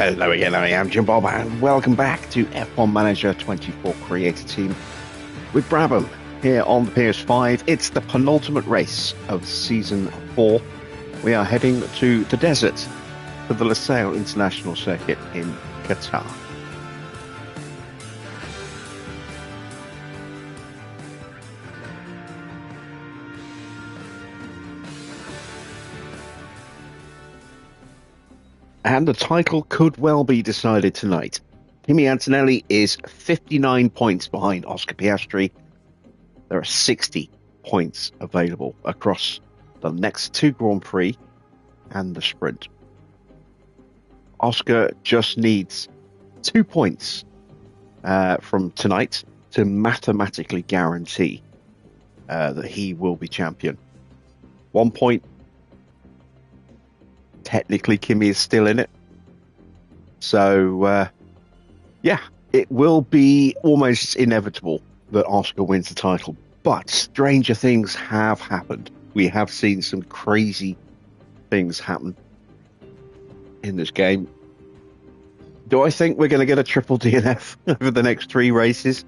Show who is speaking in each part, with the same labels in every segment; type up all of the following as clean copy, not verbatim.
Speaker 1: Hello again, I am Jim Bob, and welcome back to F1 Manager 24 Creator Team with Brabham here on the PS5. It's the penultimate race of Season 4. We are heading to the desert, to the Lusail International Circuit in Qatar. And the title could well be decided tonight. Kimi Antonelli is 59 points behind Oscar Piastri. There are 60 points available across the next two Grand Prix and the sprint. Oscar just needs 2 points from tonight to mathematically guarantee that he will be champion. 1 point. Technically, Kimi is still in it. So, yeah, it will be almost inevitable that Oscar wins the title. But stranger things have happened. We have seen some crazy things happen in this game. Do I think we're going to get a triple DNF over the next 3 races?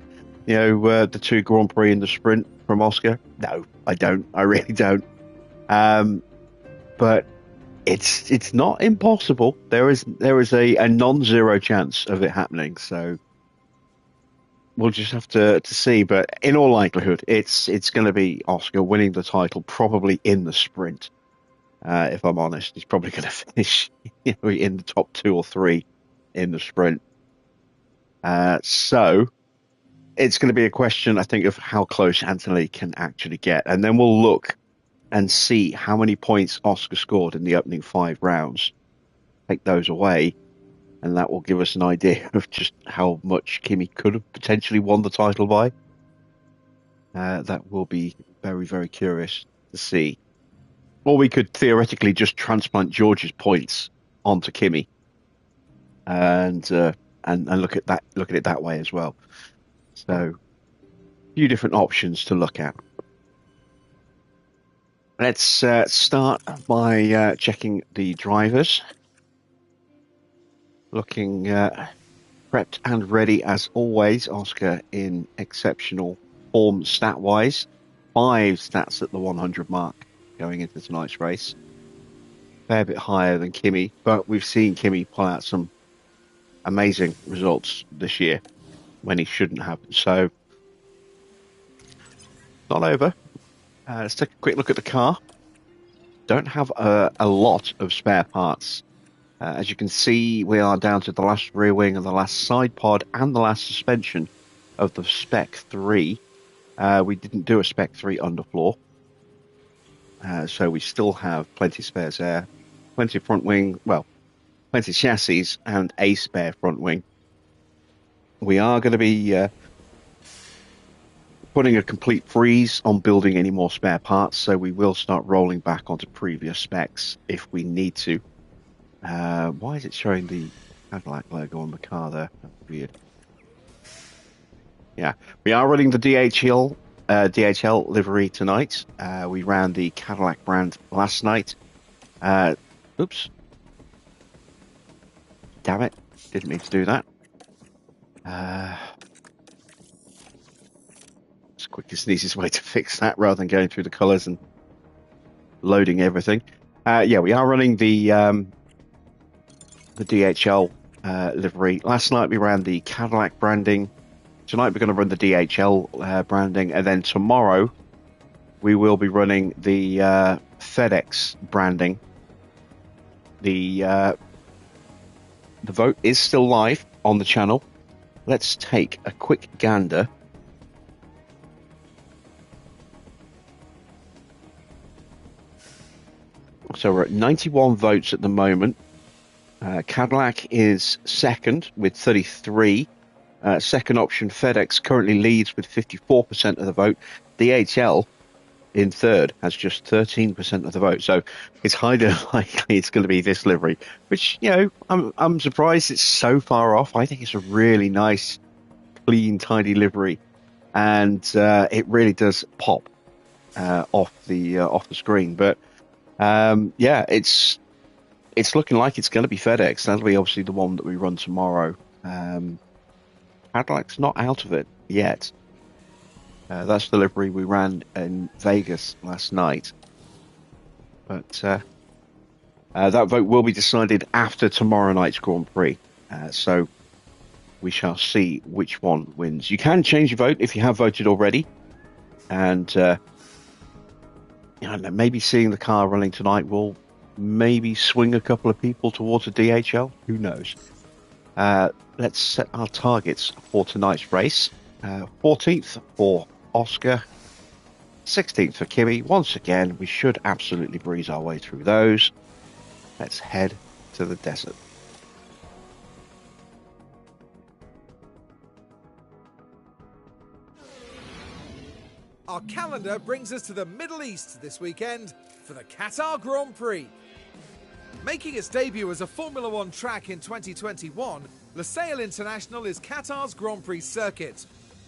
Speaker 1: You know, the 2 Grand Prix and the sprint from Oscar? No, I don't. I really don't. But it's not impossible. There is a non-zero chance of it happening. So we'll just have to see. But in all likelihood, it's going to be Oscar winning the title, probably in the sprint. If I'm honest, he's probably going to finish in the top 2 or 3 in the sprint. So it's going to be a question, I think, of how close Anthony can actually get, and then we'll look and see how many points Oscar scored in the opening 5 rounds. Take those away, and that will give us an idea of just how much Kimi could have potentially won the title by. That will be very, very curious to see. Or we could theoretically just transplant George's points onto Kimi, and look at it that way as well. So, a few different options to look at. Let's start by checking the drivers. Looking prepped and ready as always. Oscar in exceptional form stat-wise. 5 stats at the 100 mark going into tonight's race. Fair bit higher than Kimi, but we've seen Kimi pull out some amazing results this year when he shouldn't have. So, not over. Let's take a quick look at the car. Don't have a lot of spare parts. As you can see, we are down to the last rear wing and the last side pod and the last suspension of the Spec 3. We didn't do a Spec 3 underfloor. So we still have plenty of spares there. Plenty of front wing, well, plenty of chassis and a spare front wing. We are going to be putting a complete freeze on building any more spare parts, so we will start rolling back onto previous specs if we need to. Why is it showing the Cadillac logo on the car there? That's weird. Yeah, we are running the DHL livery tonight. We ran the Cadillac brand last night. Oops. Damn it. Didn't mean to do that. It's the quickest and easiest way to fix that rather than going through the colours and loading everything. Yeah, we are running the DHL livery. Last night we ran the Cadillac branding. Tonight we're going to run the DHL branding, and then tomorrow we will be running the FedEx branding. The vote is still live on the channel. Let's take a quick gander. So we're at 91 votes at the moment. Cadillac is second with 33. Second option, FedEx, currently leads with 54% of the vote. DHL in third has just 13% of the vote. So it's highly likely it's going to be this livery, which, you know, I'm surprised it's so far off. I think it's a really nice, clean, tidy livery, and it really does pop off the screen. But yeah, it's It's looking like it's going to be FedEx. That'll be obviously the one that we run tomorrow. Cadillac's not out of it yet. That's the livery we ran in Vegas last night. But that vote will be decided after tomorrow night's Grand Prix. So we shall see which one wins. You can change your vote if you have voted already. And maybe seeing the car running tonight will maybe swing a couple of people towards a DHL. Who knows? Let's set our targets for tonight's race. 14th for Oscar, 16th for Kimi. Once again, we should absolutely breeze our way through those. Let's head to the desert.
Speaker 2: Our calendar brings us to the Middle East this weekend for the Qatar Grand Prix. Making its debut as a Formula One track in 2021, Lusail International is Qatar's Grand Prix circuit.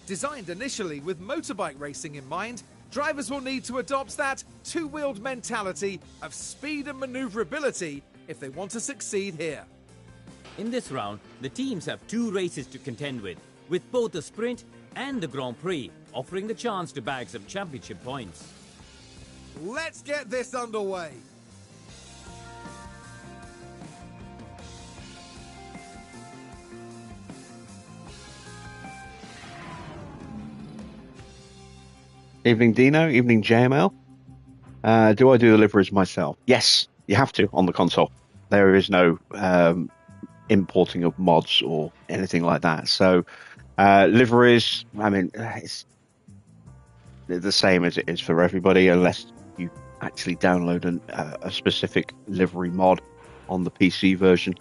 Speaker 2: Designed initially with motorbike racing in mind, drivers will need to adopt that two-wheeled mentality of speed and maneuverability if they want to succeed here.
Speaker 3: In this round, the teams have two races to contend with both the sprint and the Grand Prix offering the chance to bag some championship points.
Speaker 2: Let's get this underway.
Speaker 1: Evening Dino, evening JML. Do I do the liveries myself? Yes, you have to on the console. There is no importing of mods or anything like that. So liveries, I mean, it's the same as it is for everybody, unless you actually download a specific livery mod on the PC version.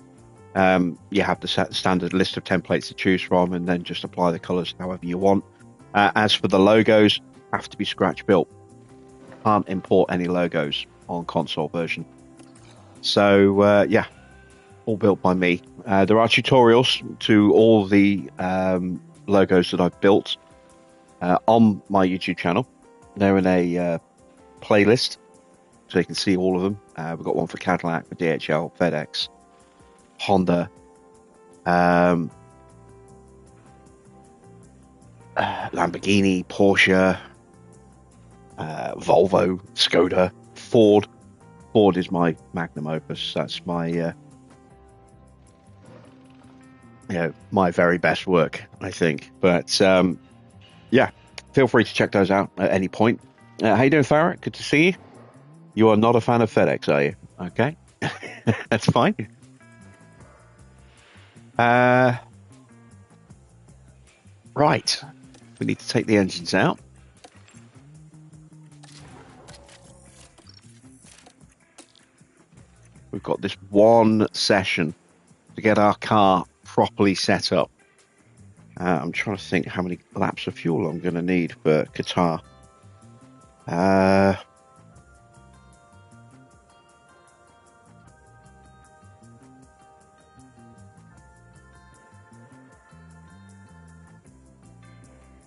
Speaker 1: You have the standard list of templates to choose from, and then just apply the colors however you want. As for the logos, have to be scratch built. Can't import any logos on console version. So yeah, all built by me. There are tutorials to all the logos that I've built on my YouTube channel. They're in a playlist, so you can see all of them. We've got one for Cadillac, for DHL, FedEx, Honda, Lamborghini, Porsche, Volvo, Skoda, Ford. Ford is my magnum opus. That's my my very best work, I think. But yeah, feel free to check those out at any point. How you doing, Farrah? Good to see you. You are not a fan of FedEx, are you? Okay, that's fine. Right, we need to take the engines out. We've got this one session to get our car properly set up. I'm trying to think how many laps of fuel I'm going to need for Qatar. I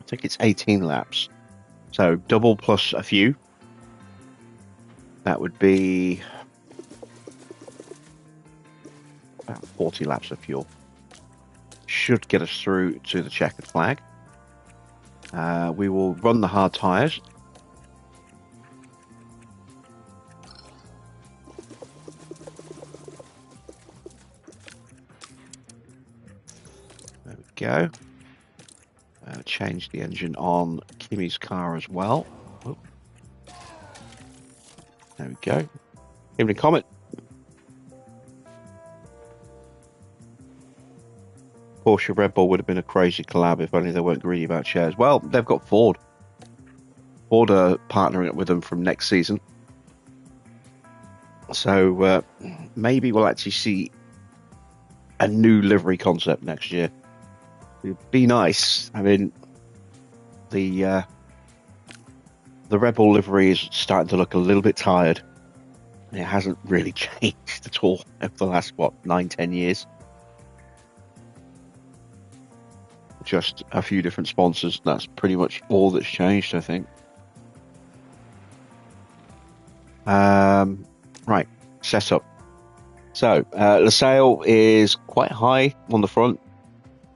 Speaker 1: think it's 18 laps. So double plus a few. That would be about 40 laps of fuel. Should get us through to the checkered flag. We will run the hard tyres. There we go. Change the engine on Kimi's car as well. Oh. There we go. Evening Comet. Porsche Red Bull would have been a crazy collab if only they weren't greedy about shares. Well, they've got Ford. Ford are partnering up with them from next season. So maybe we'll actually see a new livery concept next year. It'd be nice. I mean, the Red Bull livery is starting to look a little bit tired. It hasn't really changed at all over the last, 9-10 years. Just a few different sponsors. That's pretty much all that's changed, I think. Right, set up. So, Lusail is quite high on the front,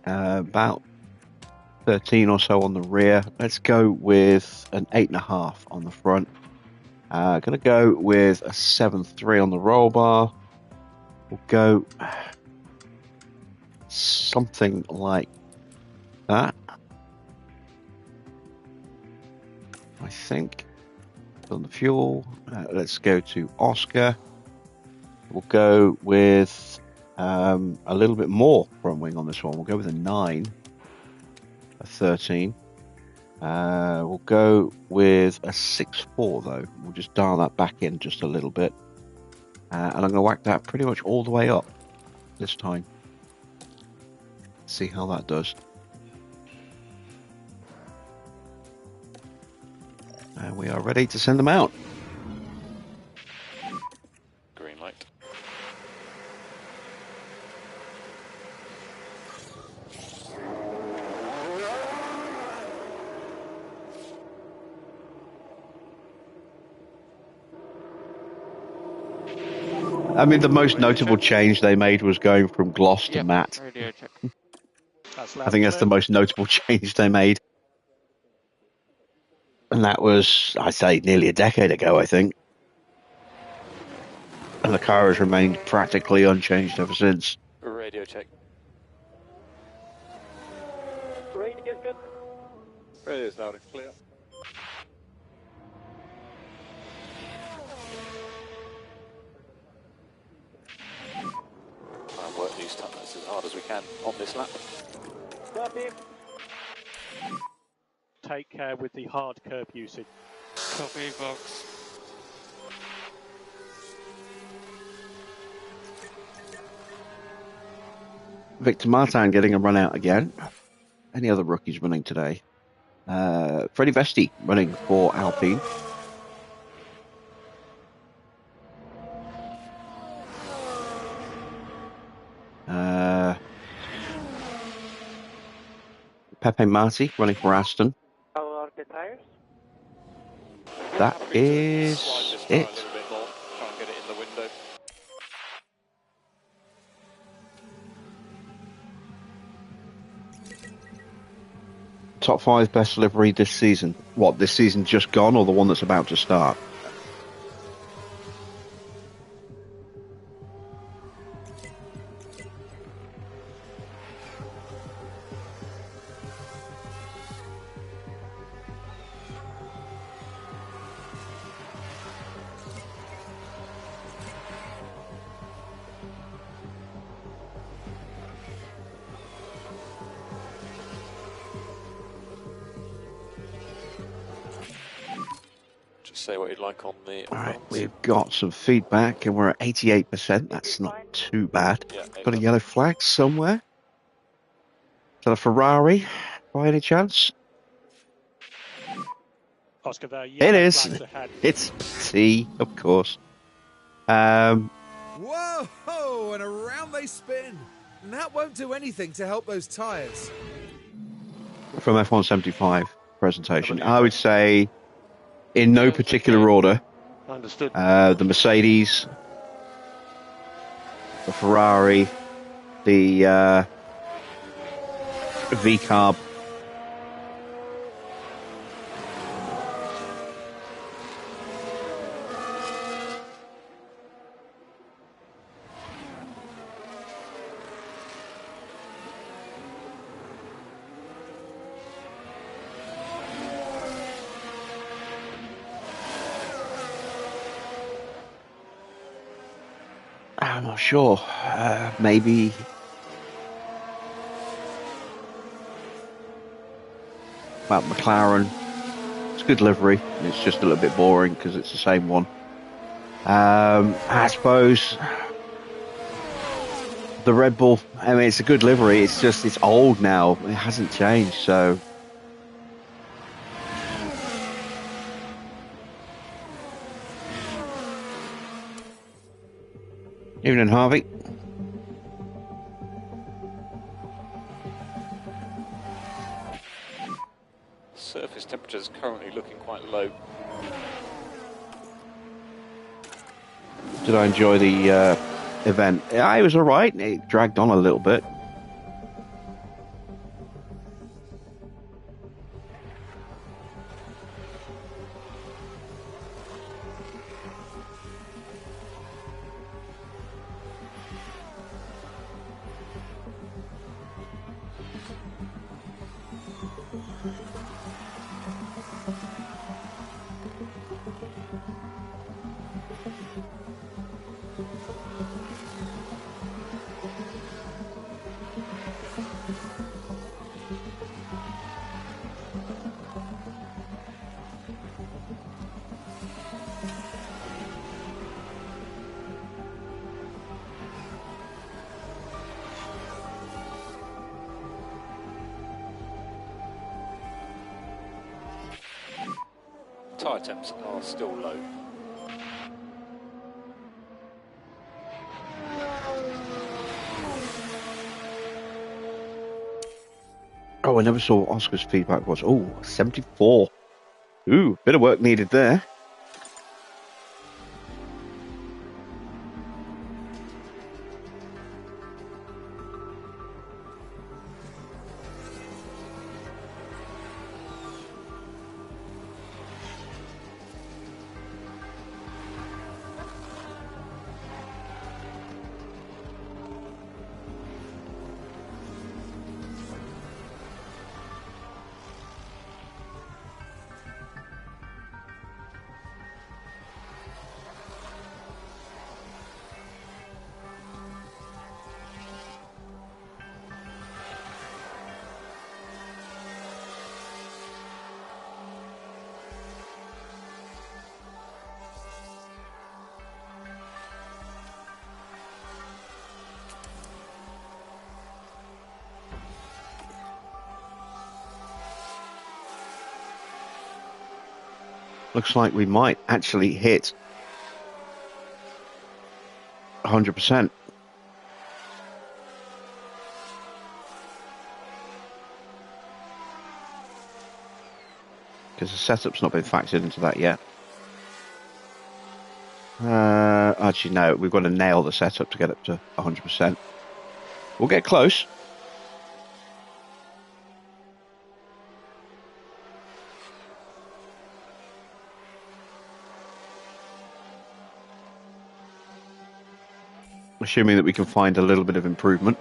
Speaker 1: about 13 or so on the rear. Let's go with an 8.5 on the front. Going to go with a 7.3 on the roll bar. We'll go something like that, I think. On the fuel, let's go to Oscar. We'll go with a little bit more front wing on this one. We'll go with a 9, a 13. We'll go with a 6.4 though. We'll just dial that back in just a little bit. And I'm going to whack that pretty much all the way up this time. See how that does. And we are ready to send them out.
Speaker 4: Green light.
Speaker 1: I mean, the most notable change they made was going from gloss to matte.
Speaker 4: Radio check.
Speaker 1: I think that's the most notable change they made. And that was, I'd say, nearly a decade ago, I think. And the car has remained practically unchanged ever since.
Speaker 4: Radio check.
Speaker 5: Radio good.
Speaker 4: Radio's loud and clear. Try and work these tunnels as hard as we can on this lap.
Speaker 5: Copy.
Speaker 6: Take care with the hard curb usage.
Speaker 4: Copy, box.
Speaker 1: Victor Martin getting a run out again. Any other rookies running today? Freddie Vesti running for Alpine. Pepe Marti running for Aston.
Speaker 5: How are the tires?
Speaker 1: That is
Speaker 4: Slide this car a
Speaker 1: it.
Speaker 4: little bit more. Try and get it in the window.
Speaker 1: Top 5 best livery this season. What, this season just gone or the one that's about to start?
Speaker 4: Just say what you'd like on the.
Speaker 1: All right, we've got some feedback and we're at 88%. That's not too bad.
Speaker 4: Yeah,
Speaker 1: Got a yellow flag somewhere. Is that a Ferrari by any chance?
Speaker 6: Oscar there.
Speaker 1: It is.
Speaker 6: Flags ahead.
Speaker 1: It's T, of course.
Speaker 2: Whoa! And around they spin. And that won't do anything to help those tyres.
Speaker 1: From F175 presentation, I would say, in no particular order,
Speaker 5: Understood.
Speaker 1: the Mercedes, the Ferrari, the V-Carb. I'm not sure. Maybe. Well, McLaren. It's good livery. It's just a little bit boring because it's the same one. I suppose the Red Bull. I mean, it's a good livery. It's just it's old now. It hasn't changed. So. Evening, Harvey.
Speaker 4: Surface temperatures currently looking quite low.
Speaker 1: Did I enjoy the event. Yeah, it was all right. It dragged on a little bit.
Speaker 4: Tyre temps are still low.
Speaker 1: Oh, I never saw what Oscar's feedback was. Oh, 74. Ooh, bit of work needed there. Looks like we might actually hit 100%. Because the setup's not been factored into that yet. Actually, no, we've got to nail the setup to get up to 100%. We'll get close. Assuming that we can find a little bit of improvement.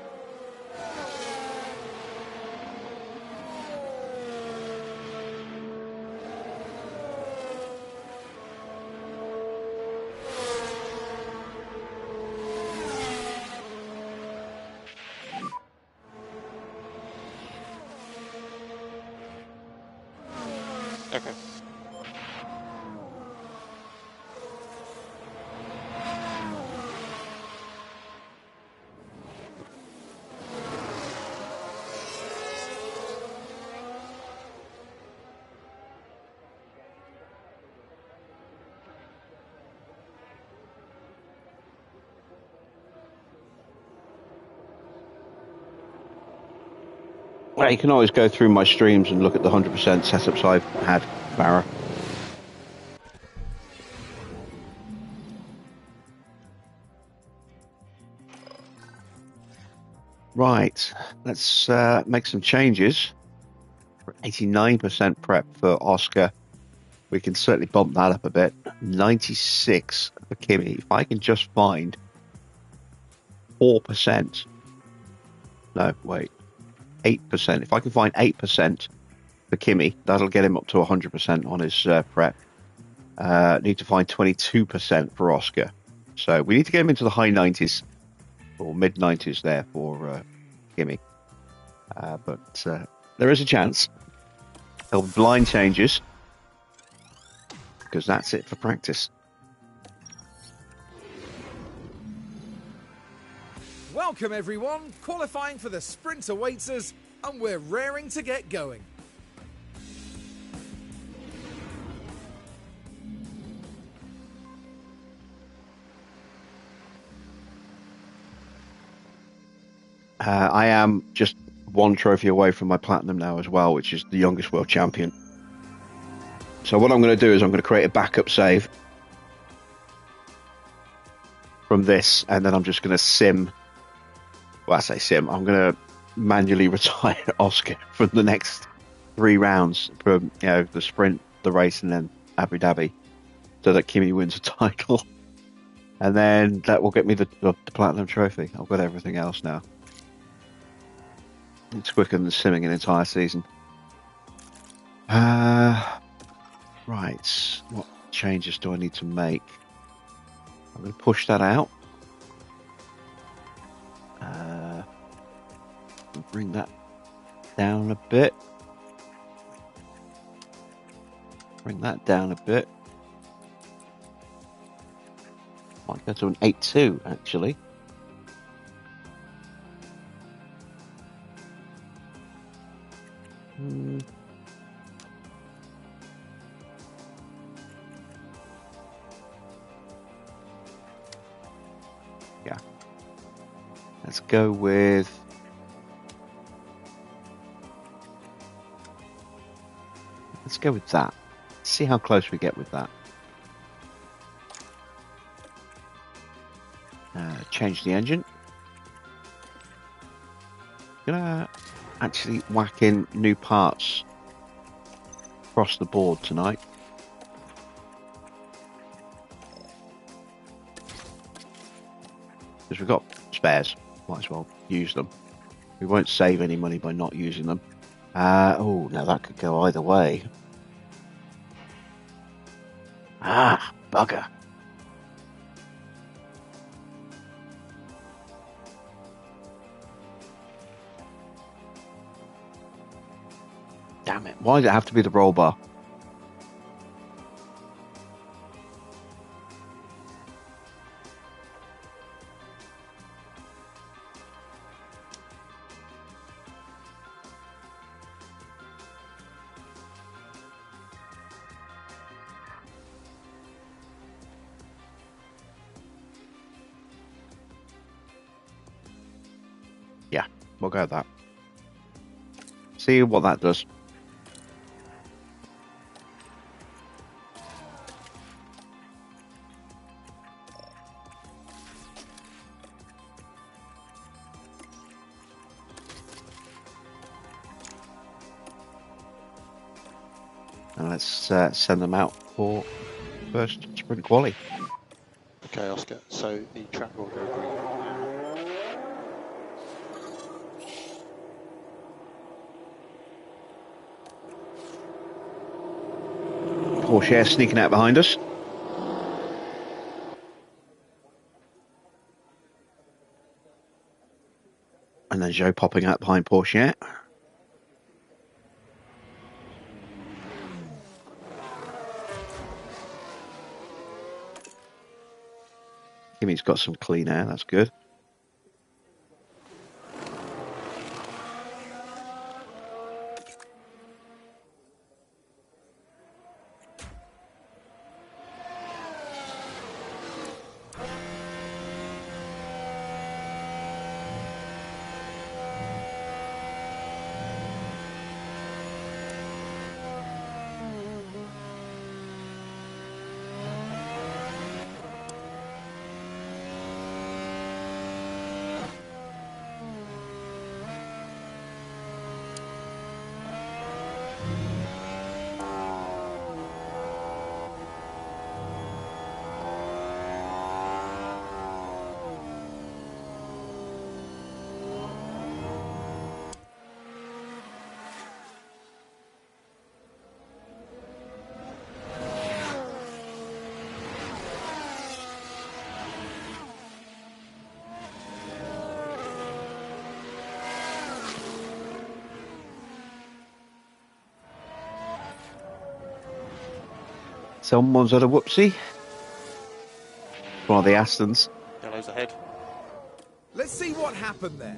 Speaker 4: Okay.
Speaker 1: Well, you can always go through my streams and look at the 100% setups I've had, Barra. Right, let's make some changes. 89% prep for Oscar. We can certainly bump that up a bit. 96 for Kimmy. If I can just find 4%. No, wait. 8%. If I can find 8% for Kimmy, that'll get him up to 100% on his prep. Need to find 22% for Oscar. So we need to get him into the high 90s or mid 90s there for Kimmy. But there is a chance. There'll be blind changes because that's it for practice.
Speaker 2: Welcome everyone, qualifying for the sprint awaits us, and we're raring to get going.
Speaker 1: I am just one trophy away from my platinum now as well, which is the youngest world champion. So what I'm going to do is I'm going to create a backup save. from this, and then I'm just going to sim. Well, I say sim. I'm going to manually retire Oscar from the next 3 rounds from the sprint, the race, and then Abu Dhabi, so that Kimi wins a title, and then that will get me the platinum trophy. I've got everything else now. It's quicker than simming an entire season. Right. What changes do I need to make? I'm going to push that out. Bring that down a bit. Bring that down a bit. Might go to an 8.2 actually. Yeah. Let's go with. Let's go with that. See how close we get with that. Change the engine. Gonna actually whack in new parts across the board tonight. Because we've got spares, might as well use them. We won't save any money by not using them. Oh, now that could go either way. Ah, bugger. Damn it, why does it have to be the roll bar? Yeah, we'll go with that. See what that does. And let's send them out for first sprint quali.
Speaker 6: Okay, Oscar. So the track will go green.
Speaker 1: Porsche sneaking out behind us. And then Joe popping out behind Porsche. Kimi's got some clean air, that's good. Someone's had a whoopsie. One of the Astons.
Speaker 6: Yellow's ahead.
Speaker 2: Let's see what happened there.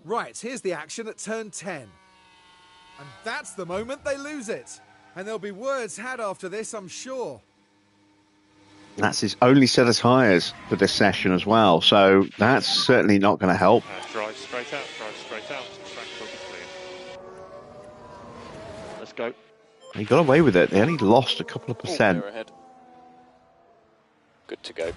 Speaker 2: Right, here's the action at turn 10. And that's the moment they lose it. And there'll be words had after this, I'm sure.
Speaker 1: That's his only set of tyres for this session as well, so that's certainly not going to help.
Speaker 6: Drive straight out, drive straight out. Track will be clear. Let's go.
Speaker 1: He got away with it. They only lost a couple of percent.
Speaker 4: They're ahead. Good to go.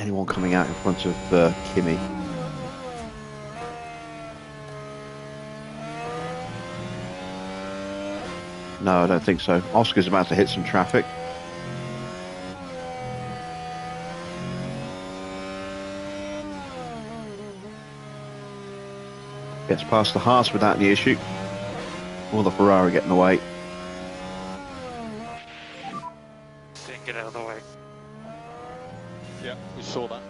Speaker 1: anyone coming out in front of Kimi. No, I don't think so. Oscar's about to hit some traffic. Gets past the Haas without any issue. Or the Ferrari getting away.
Speaker 5: Get out of the way.
Speaker 6: Yeah, we saw that.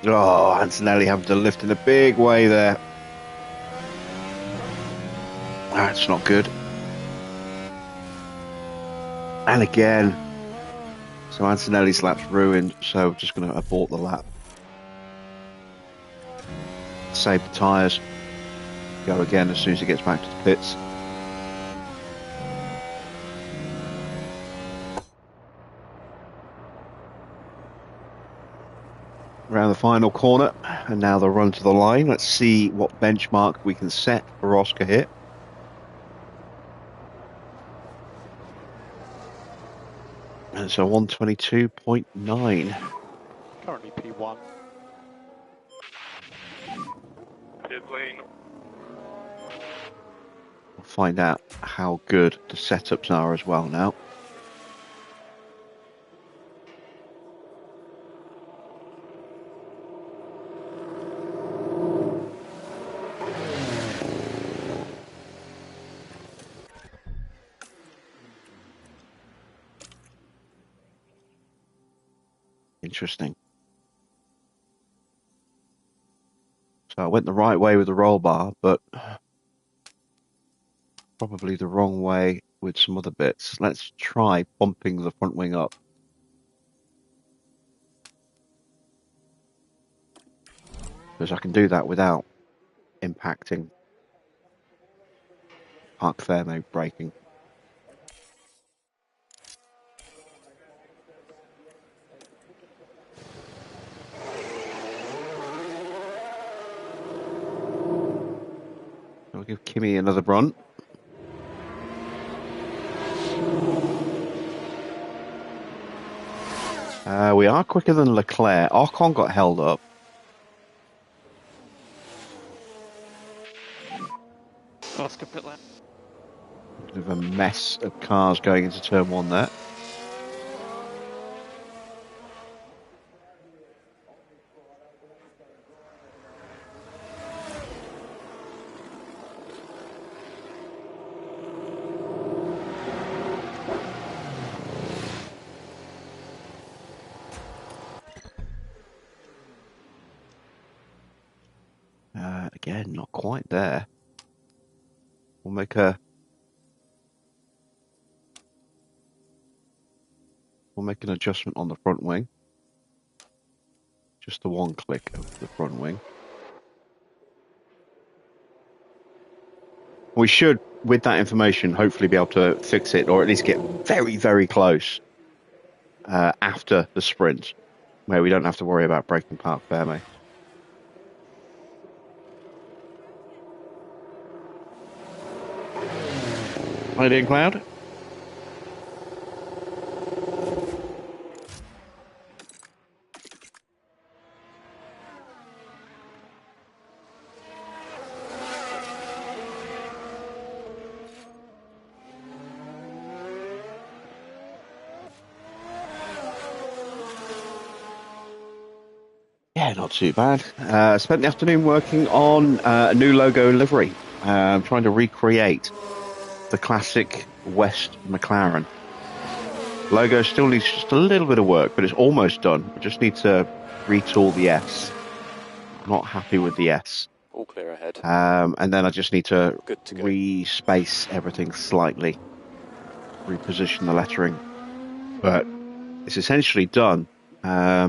Speaker 1: Oh, Antonelli having to lift in a big way there. That's not good. And again. So Antonelli's lap's ruined, so we're just going to abort the lap. Save the tyres. Go again as soon as he gets back to the pits. Around the final corner, and now the run to the line. Let's see what benchmark we can set for Oscar here. And it's a 122.9.
Speaker 6: Currently P1.
Speaker 5: Pit lane.
Speaker 1: We'll find out how good the setups are as well now. Interesting. So I went the right way with the roll bar, but probably the wrong way with some other bits. Let's try bumping the front wing up. Because I can do that without impacting Parc Fermé braking. I'll give Kimi another run. We are quicker than Leclerc. Ocon got held up.
Speaker 5: Oscar pit lane.
Speaker 1: Bit of a mess of cars going into turn one there. Again, not quite there. We'll make an adjustment on the front wing. Just the one click of the front wing. We should, with that information, hopefully be able to fix it, or at least get very, very close after the sprint, where we don't have to worry about braking Parc Fermé. How you doing, Cloud? Yeah, not too bad. Spent the afternoon working on a new logo livery. Trying to recreate the classic West McLaren. Logo still needs just a little bit of work, but it's almost done. We just need to retool the S. Not happy with the S.
Speaker 4: All clear ahead.
Speaker 1: And then I just need to
Speaker 4: Good to go.
Speaker 1: re-space everything slightly. Reposition the lettering. But it's essentially done. I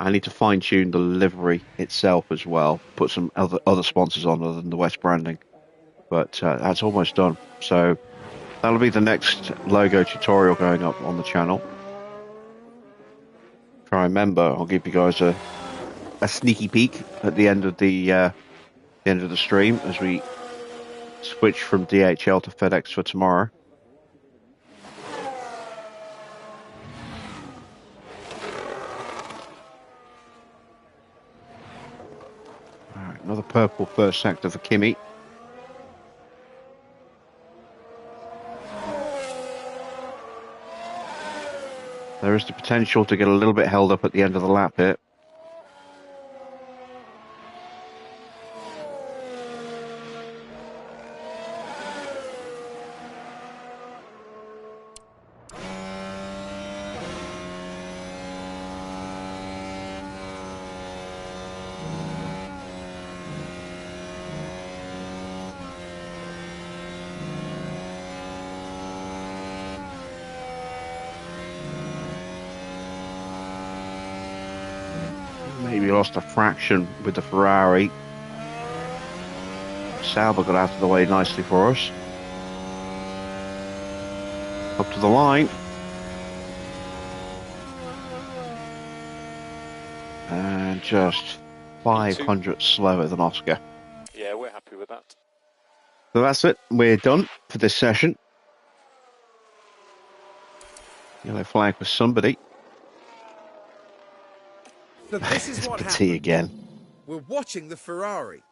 Speaker 1: need to fine-tune the livery itself as well. Put some other sponsors on other than the West branding. But that's almost done. So that'll be the next logo tutorial going up on the channel. If I remember, I'll give you guys a sneaky peek at the end of the stream as we switch from DHL to FedEx for tomorrow. Another purple first sector for Kimi. There is the potential to get a little bit held up at the end of the lap here. Maybe lost a fraction with the Ferrari. Sauber got out of the way nicely for us. Up to the line. And just 500 slower than Oscar.
Speaker 4: Yeah, we're happy with that.
Speaker 1: So that's it. We're done for this session. Yellow flag for somebody.
Speaker 2: So this is
Speaker 1: It's
Speaker 2: what
Speaker 1: Petit
Speaker 2: happened.
Speaker 1: again.
Speaker 2: We're watching the Ferrari.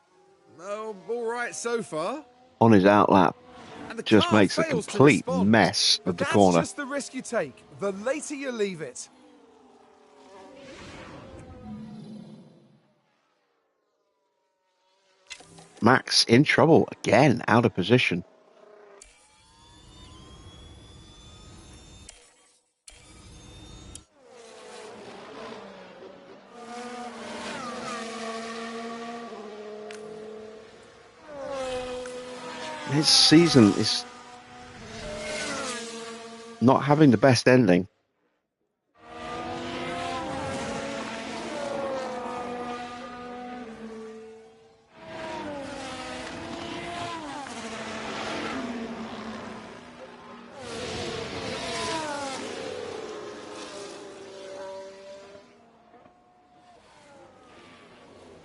Speaker 2: Oh, all right so far.
Speaker 1: On his outlap.
Speaker 2: And the
Speaker 1: Just
Speaker 2: car
Speaker 1: makes a
Speaker 2: fails to
Speaker 1: complete
Speaker 2: respond.
Speaker 1: mess
Speaker 2: But
Speaker 1: of the
Speaker 2: that's
Speaker 1: corner.
Speaker 2: just the risk you take. The later you leave it.
Speaker 1: Max in trouble again, out of position. His season is not having the best ending.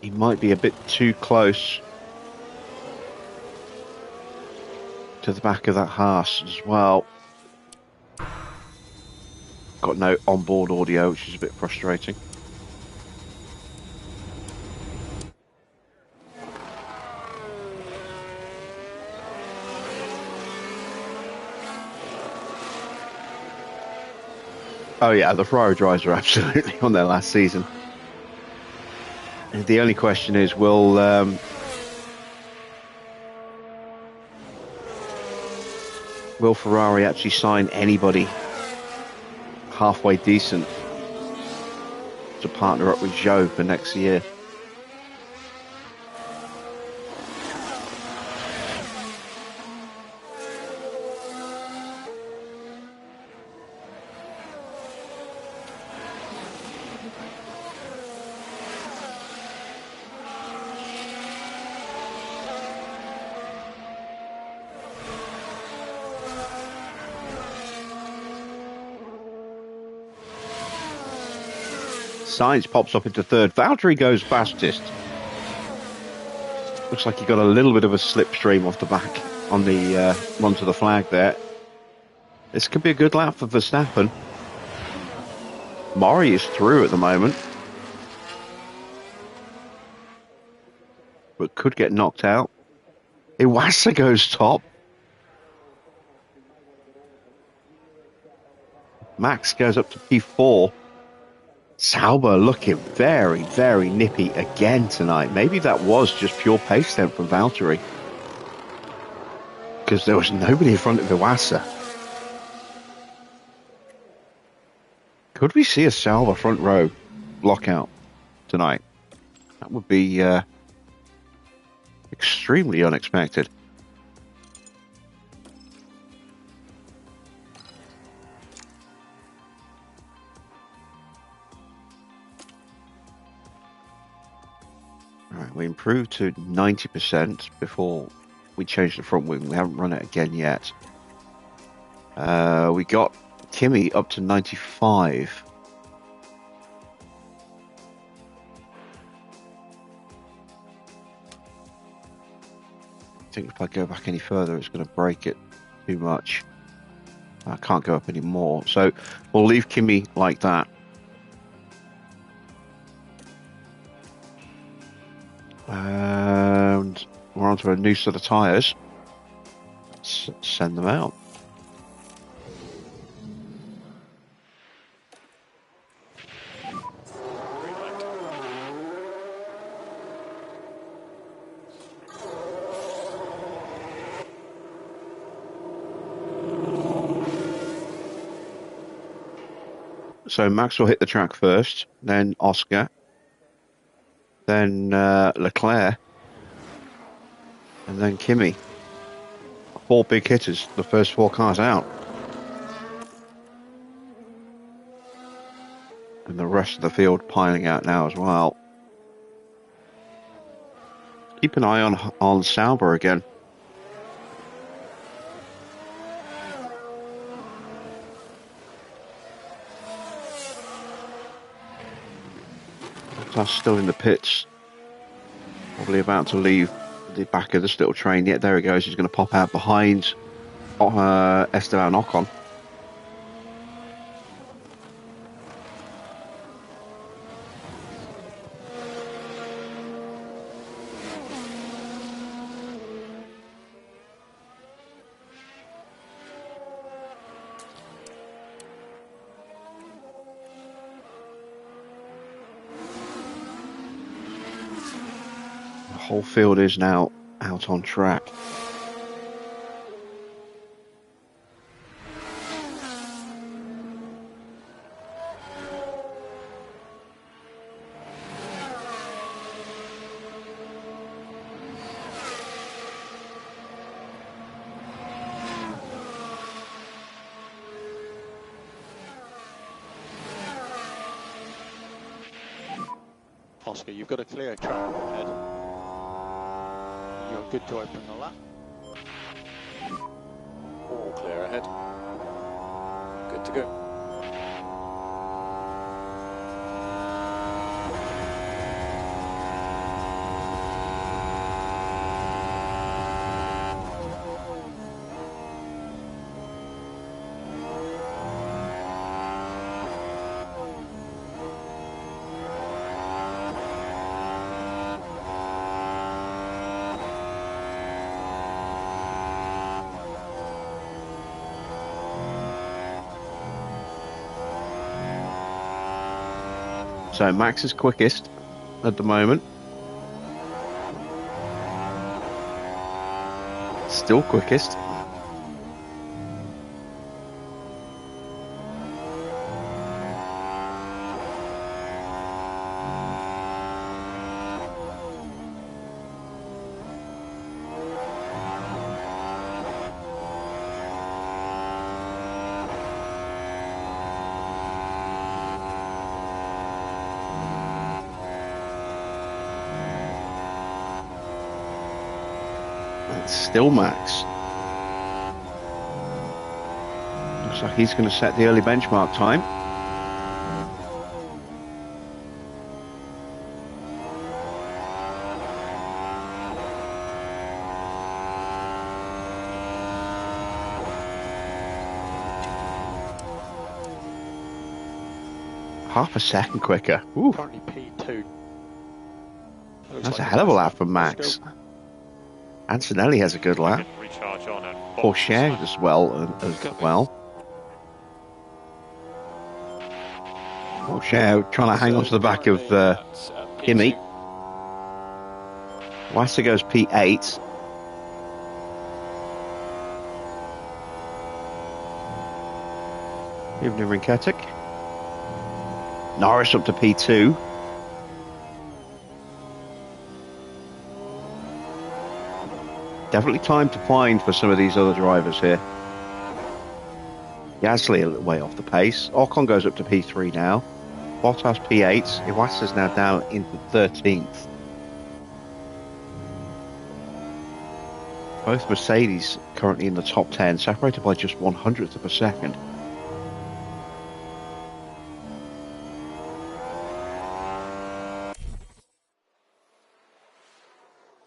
Speaker 1: He might be a bit too close to the back of that Haas as well. Got no onboard audio, which is a bit frustrating. Oh yeah, the Ferrari drivers are absolutely on their last season. And the only question is, will Ferrari actually sign anybody halfway decent to partner up with Zhou for next year? Sainz pops up into third. Valtteri goes fastest. Looks like he got a little bit of a slipstream off the back on the onto the flag there. This could be a good lap for Verstappen. Mori is through at the moment, but could get knocked out. Iwasa goes top. Max goes up to P4. Sauber looking very, very nippy again tonight. Maybe that was just pure pace then from Valtteri, because there was nobody in front of Iwasa. Could we see a Sauber front row lockout tonight? That would be extremely unexpected. All right, we improved to 90% before we changed the front wing. We haven't run it again yet. We got Kimi up to 95. I think if I go back any further, it's going to break it too much. I can't go up anymore. So we'll leave Kimi like that. onto a new set of tyres. Send them out. So Max will hit the track first, then Oscar, then Leclerc, and then Kimi. 4 big hitters, the first 4 cars out. And the rest of the field piling out now as well. Keep an eye on Sauber again. That's still in the pits. Probably about to leave the back of this little train. Yeah, there he goes. He's going to pop out behind Esteban Ocon. The whole field is now out on track.
Speaker 7: Oscar, you've got a clear track ahead. You're good to open the lap.
Speaker 4: All clear ahead. Good to go.
Speaker 1: So Max is quickest at the moment. Still quickest. Still Max. Looks like he's going to set the early benchmark time. Half a second quicker. Ooh.
Speaker 7: Currently P2.
Speaker 1: That's a hell of a lap from Max. Antonelli has a good lap.
Speaker 6: Recharge on and
Speaker 1: Porsche as well. Porsche trying to hang on to the back of Kimi. Wasser goes P8. Evening Rinketic. Norris up to P2. Definitely time to find for some of these other drivers here. Gasly a little way off the pace. Ocon goes up to P3 now. Bottas P8. Iwasa's now down into 13th. Both Mercedes currently in the top 10, separated by just 100th of a second.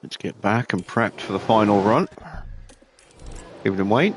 Speaker 1: Let's get back and prepped for the final run. Give them wait.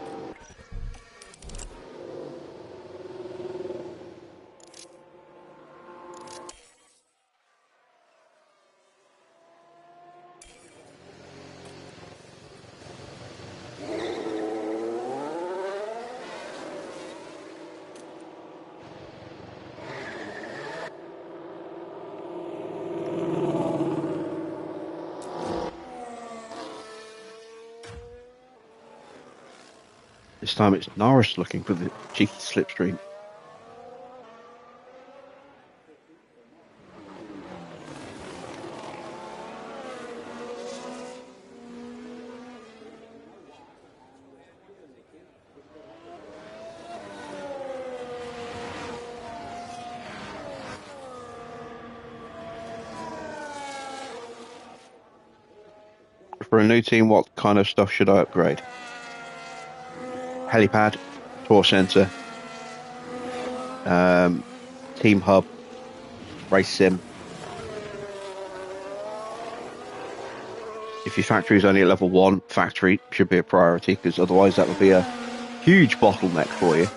Speaker 1: This time it's Norris looking for the cheeky slipstream. For a new team, what kind of stuff should I upgrade? Helipad, tour centre, team hub, race sim. If your factory is only at level 1, factory should be a priority, because otherwise that would be a huge bottleneck for you.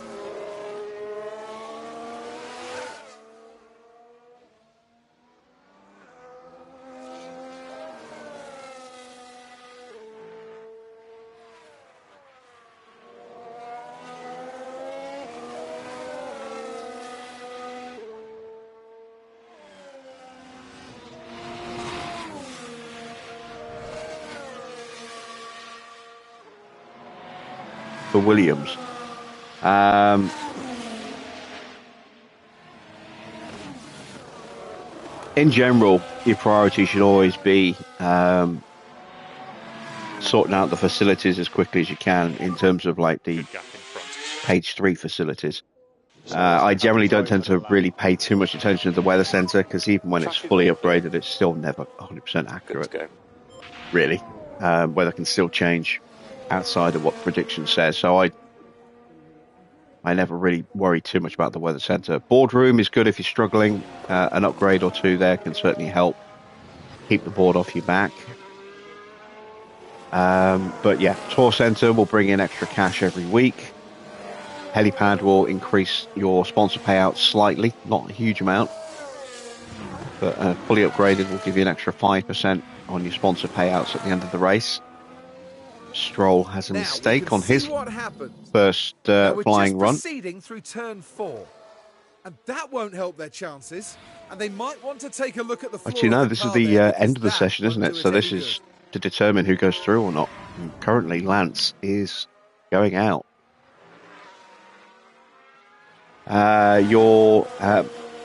Speaker 1: For Williams. In general, your priority should always be sorting out the facilities as quickly as you can in terms of like the
Speaker 6: Good gap in front.
Speaker 1: page 3 facilities. I generally don't tend to really pay too much attention to the weather center, because even when it's fully upgraded, it's still never 100%
Speaker 4: Good
Speaker 1: accurate,
Speaker 4: to go.
Speaker 1: really. Weather can still change outside of what prediction says, so I never really worry too much about the weather center. Boardroom is good if you're struggling. An upgrade or two there can certainly help keep the board off your back. But yeah, tour center will bring in extra cash every week. Helipad will increase your sponsor payouts slightly, not a huge amount, but fully upgraded will give you an extra 5% on your sponsor payouts at the end of the race. Stroll has a mistake on his first flying run.
Speaker 2: Proceeding through turn 4, and that won't help their chances. And they might want to take a look at the floor.
Speaker 1: Actually, no, this is the end of the
Speaker 2: session,
Speaker 1: session, isn't it? So this is to determine who goes through or not. And currently, Lance is going out. Your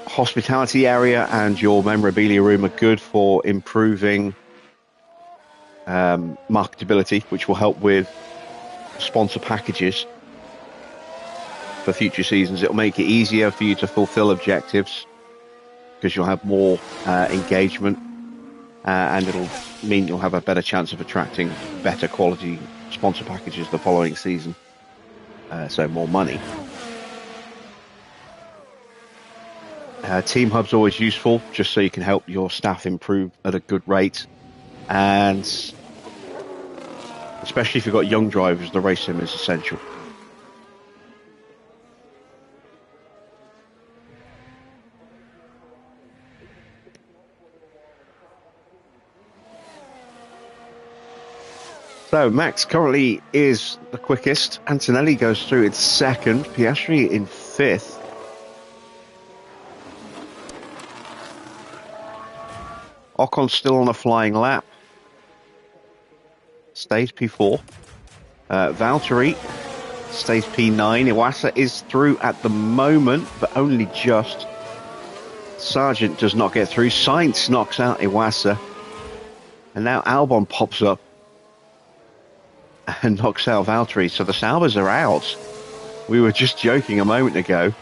Speaker 1: hospitality area and your memorabilia room are good for improving marketability, which will help with sponsor packages for future seasons. It'll make it easier for you to fulfill objectives because you'll have more engagement, and it'll mean you'll have a better chance of attracting better quality sponsor packages the following season, so more money. Team Hub's always useful, just so you can help your staff improve at a good rate, and especially if you've got young drivers, the race sim is essential. So Max currently is the quickest. Antonelli goes through in second. Piastri in fifth. Ocon's still on a flying lap. Stays P4. Valtteri stays P9. Iwasa is through at the moment, but only just. Sargent does not get through. Sainz knocks out Iwasa. And now Albon pops up and knocks out Valtteri. So the Saubers are out. We were just joking a moment ago.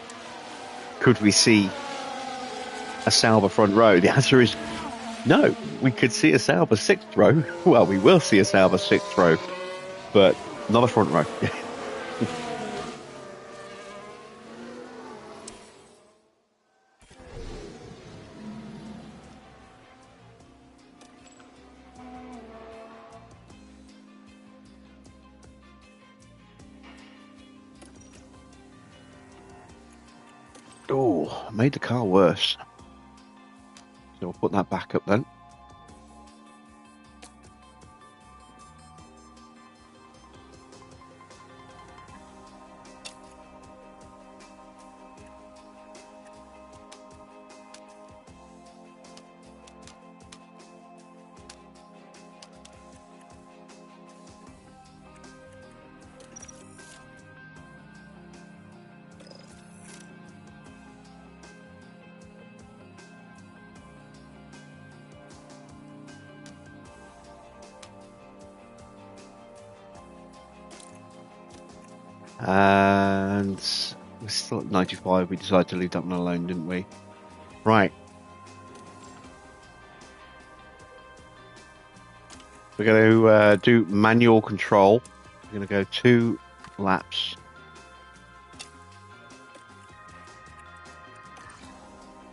Speaker 1: Could we see a Sauber front row? The answer is no. We could see a Sauber sixth row. Well, we will see a Sauber sixth row, but not a front row. Oh, made the car worse. So we'll put that back up then. And we're still at 95. We decided to leave that one alone, didn't we? Right. We're going to do manual control. We're going to go 2 laps.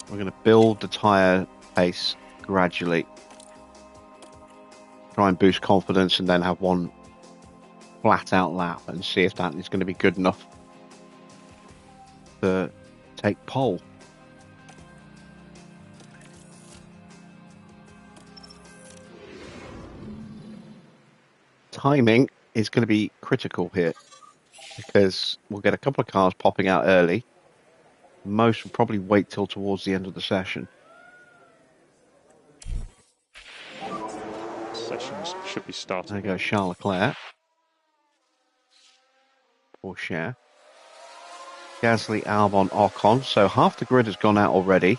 Speaker 1: We're going to build the tyre pace gradually. Try and boost confidence and then have one flat out lap and see if that is going to be good enough to take pole. Timing is going to be critical here because we'll get a couple of cars popping out early. Most will probably wait till towards the end of the session.
Speaker 6: Sessions should be starting.
Speaker 1: There goes Charles Leclerc. Or share. Gasly, Albon, Ocon. So half the grid has gone out already.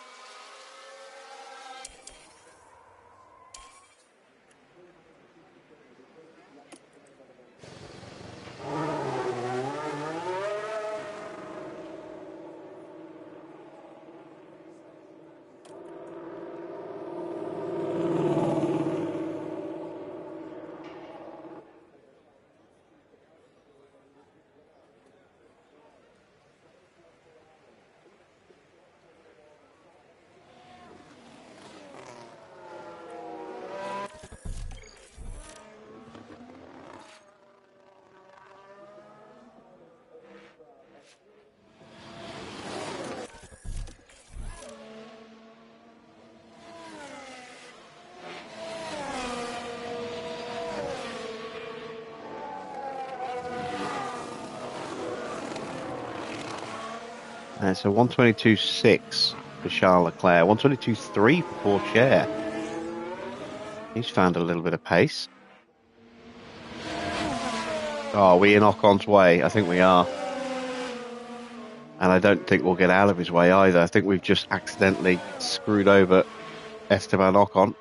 Speaker 1: So 122.6 for Charles Leclerc, 122.3 for Cher. He's found a little bit of pace. Oh, are we in Ocon's way? I think we are. And I don't think we'll get out of his way either. I think we've just accidentally screwed over Esteban Ocon.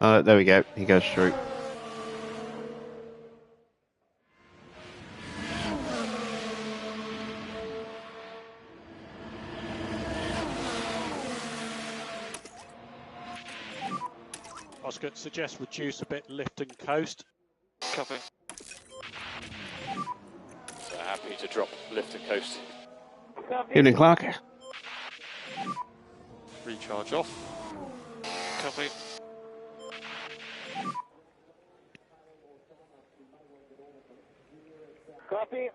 Speaker 1: Oh, there we go. He goes through.
Speaker 7: Oscar, suggest reduce a bit, lift and coast.
Speaker 5: Copy.
Speaker 4: So happy to drop lift and coast.
Speaker 1: Evening, Clark.
Speaker 5: Recharge off. Copy.
Speaker 8: Copy.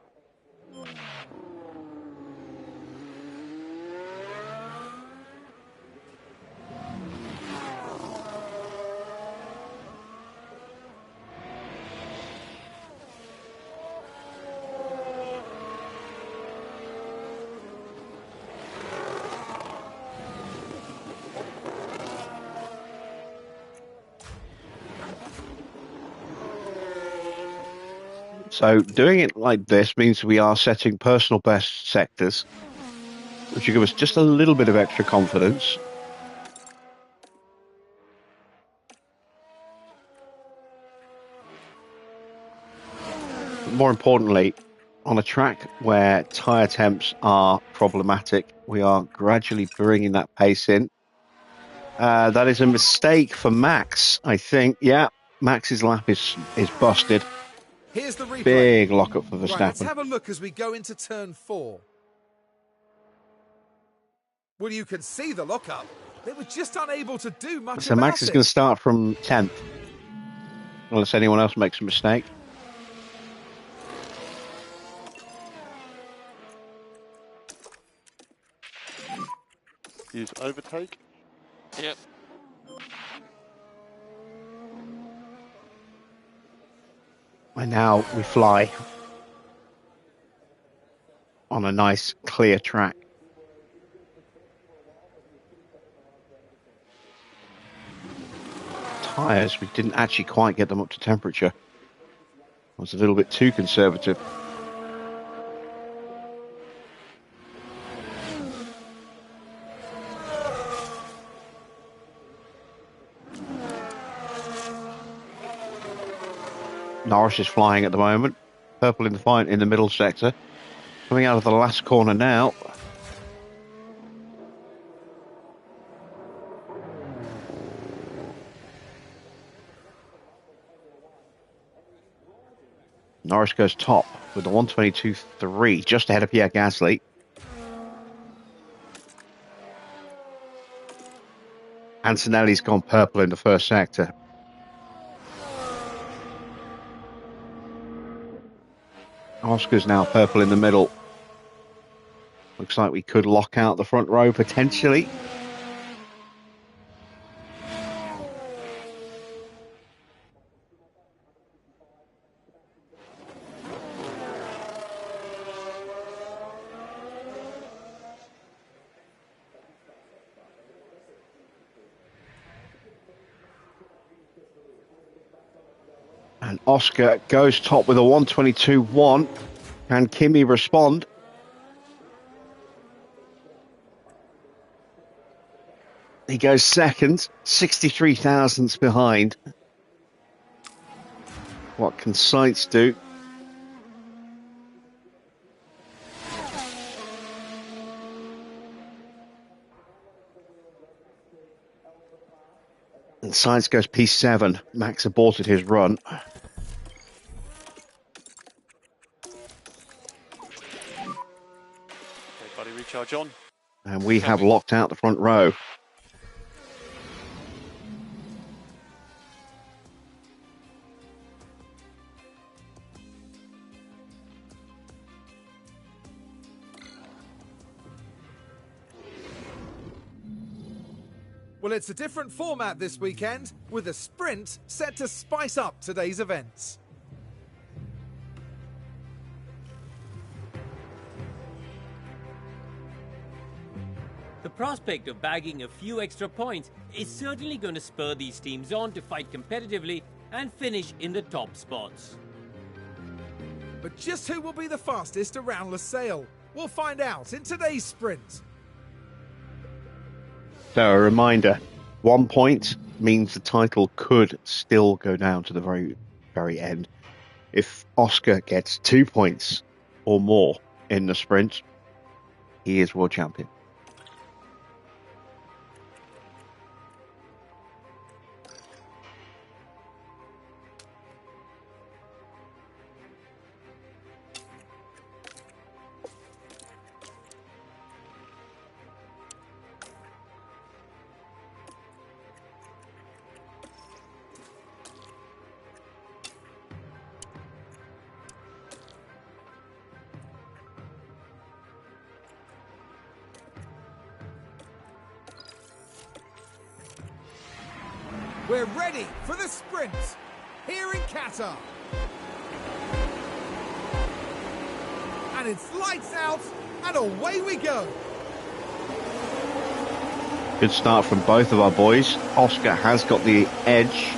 Speaker 1: So doing it like this means we are setting personal best sectors, which will give us just a little bit of extra confidence. But more importantly, on a track where tyre temps are problematic, we are gradually bringing that pace in. That is a mistake for Max, I think. Yeah, Max's lap is busted.
Speaker 2: Here's the replay.
Speaker 1: Big lockup for
Speaker 2: Right, let's
Speaker 1: Verstappen.
Speaker 2: have a look as we go into turn 4. Well, you can see the lockup. They were just unable to do much
Speaker 1: So
Speaker 2: about
Speaker 1: Max is
Speaker 2: it.
Speaker 1: going to start from 10th, unless anyone else makes a mistake.
Speaker 6: Use overtake.
Speaker 5: Yep.
Speaker 1: And now we fly on a nice, clear track. Tyres, we didn't actually quite get them up to temperature. I was a little bit too conservative. Norris is flying at the moment. Purple in the middle sector. Coming out of the last corner now. Norris goes top with the 122.3, just ahead of Pierre Gasly. Antonelli's gone purple in the first sector. Oscar's now purple in the middle. Looks like we could lock out the front row potentially. And Oscar goes top with a 122.1. Can Kimi respond? He goes second, 63 thousandths behind. What can Sainz do? And Sainz goes P7. Max aborted his run.
Speaker 5: Everybody recharge on.
Speaker 1: And we have locked out the front row.
Speaker 2: Well, it's a different format this weekend, with a sprint set to spice up today's events.
Speaker 3: The prospect of bagging a few extra points is certainly going to spur these teams on to fight competitively and finish in the top spots.
Speaker 2: But just who will be the fastest around Lusail? We'll find out in today's sprint.
Speaker 1: So a reminder, 1 point means the title could still go down to the very, very end. If Oscar gets 2 points or more in the sprint, he is world champion.
Speaker 2: We're ready for the sprint here in Qatar. And it's lights out and away we go.
Speaker 1: Good start from both of our boys. Oscar has got the edge.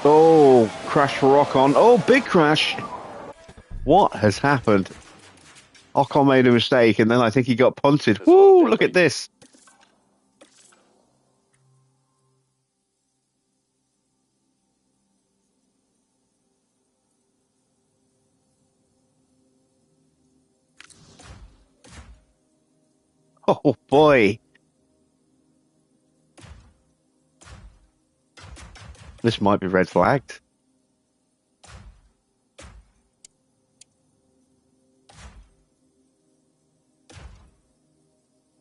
Speaker 1: Oh, crash for Ocon. Oh, big crash. What has happened? Ocon made a mistake and then I think he got punted. Woo, look at this. Oh, boy. This might be red flagged.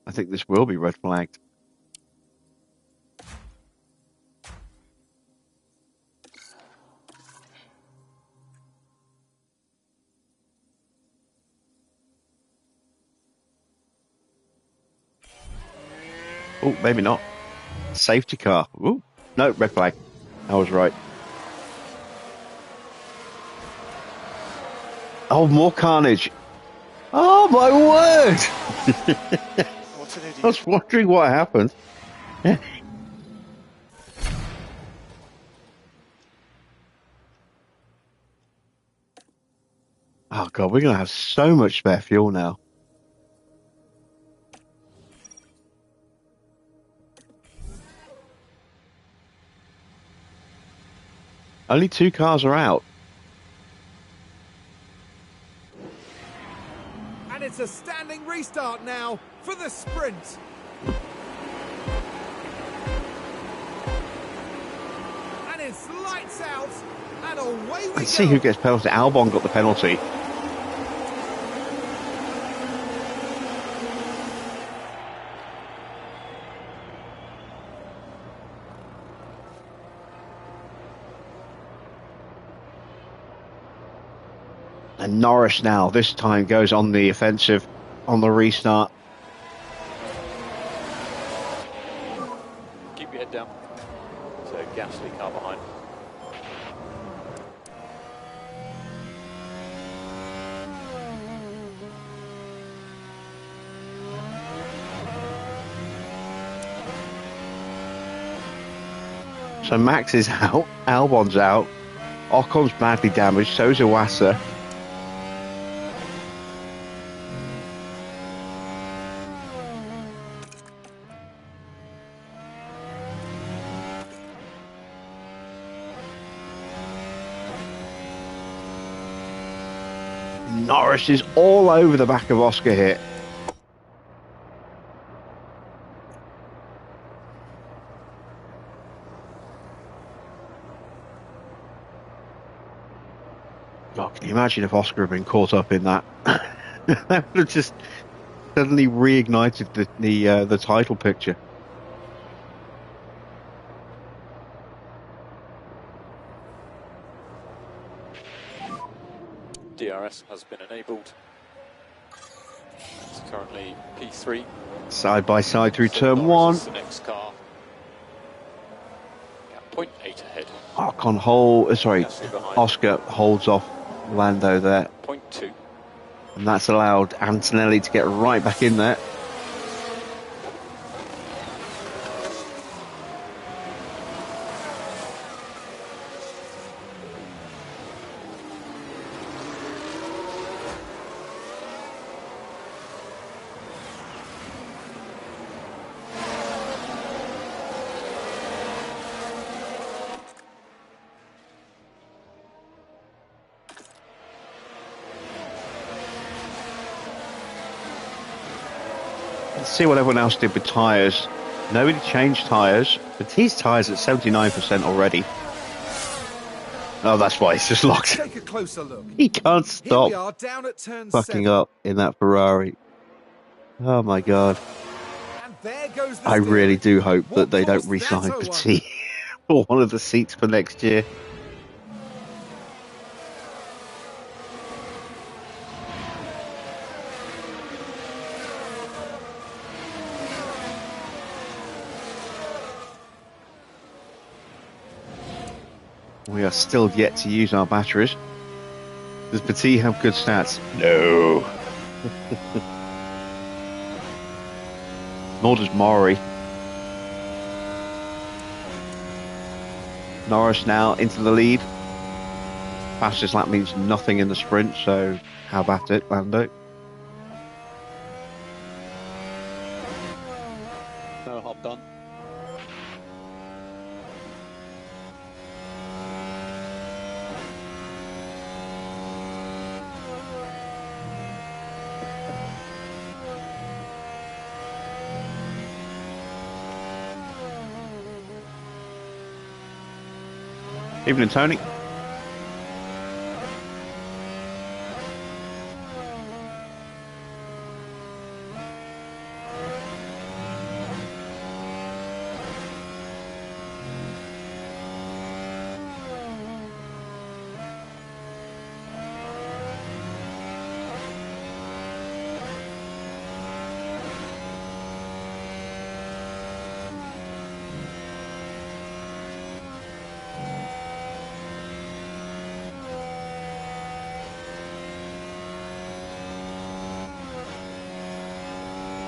Speaker 1: I think this will be red flagged. Oh, maybe not. Safety car. Ooh, no, red flag. I was right. Oh, more carnage. Oh, my word.
Speaker 5: What's an idiot?
Speaker 1: I was wondering what happened. Oh God, we're going to have so much spare fuel now. Only 2 cars are out.
Speaker 2: And it's a standing restart now for the sprint. And it's lights out, and away we go.
Speaker 1: Let's see who gets penalty. Albon got the penalty. And Norris now, this time, goes on the offensive on the restart.
Speaker 4: Keep your head down. So Gasly car behind.
Speaker 1: So Max is out, Albon's out, Ocon's badly damaged, so's Iwasa. Norris is all over the back of Oscar here. Oh, can you imagine if Oscar had been caught up in that? That would have just suddenly reignited the title picture.
Speaker 4: DRS has been enabled. It's currently P3.
Speaker 1: Side by side through
Speaker 4: So
Speaker 1: turn
Speaker 4: Norris
Speaker 1: 1.
Speaker 4: is the next car. Yeah, 0.8 ahead.
Speaker 1: Ocon
Speaker 4: behind.
Speaker 1: Oscar holds off Lando there.
Speaker 4: 0.2.
Speaker 1: And that's allowed Antonelli to get right back in there. Let's see what everyone else did with tyres. Nobody changed tyres, but these tyres at 79% already. Oh, that's why it's just locked.
Speaker 2: Take a closer look.
Speaker 1: He can't
Speaker 2: Here we
Speaker 1: stop
Speaker 2: are down at turn
Speaker 1: fucking
Speaker 2: 7.
Speaker 1: up in that Ferrari. Oh my God.
Speaker 2: And there goes the
Speaker 1: I really
Speaker 2: steering.
Speaker 1: do hope
Speaker 2: What
Speaker 1: that they don't
Speaker 2: caused
Speaker 1: re-sign
Speaker 2: that
Speaker 1: Petit for one of the seats for next year. We are still yet to use our batteries. Does Petit have good stats? No. Nor does Maury. Norris now into the lead. Fastest lap means nothing in the sprint, so how about it, Lando?
Speaker 7: No hop done.
Speaker 1: Evening, Tony.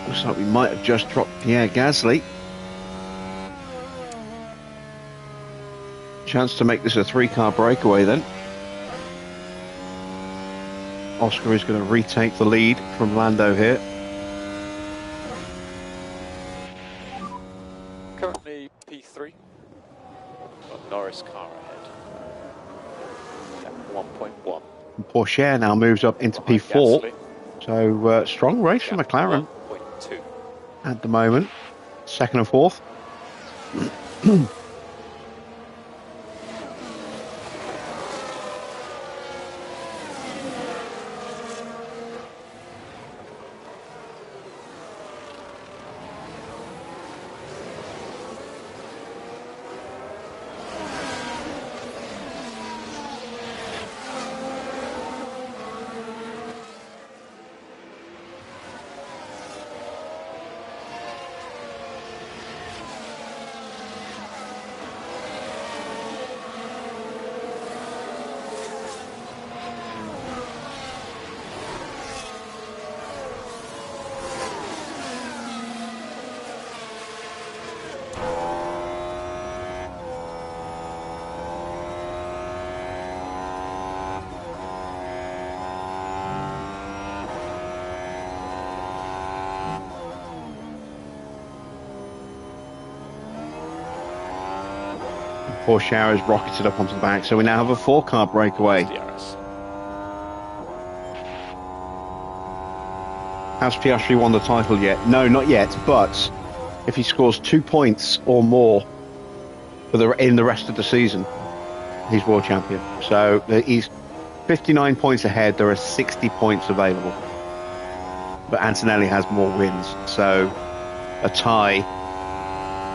Speaker 1: Looks like we might have just dropped Pierre Gasly. Chance to make this a 3-car breakaway then. Oscar is going to retake the lead from Lando here.
Speaker 4: Currently P3. Got Norris car ahead. 1.1.
Speaker 1: Porsche now moves up into
Speaker 4: Behind
Speaker 1: P4.
Speaker 4: Gasly.
Speaker 1: So strong race from McLaren
Speaker 4: 1.2.
Speaker 1: at the moment. Second and fourth. Porsche has rocketed up onto the back, so we now have a 4-car breakaway.
Speaker 4: DRS.
Speaker 1: Has Piastri won the title yet? No, not yet, but if he scores 2 points or more in the rest of the season, he's world champion. So he's 59 points ahead. There are 60 points available. But Antonelli has more wins, so a tie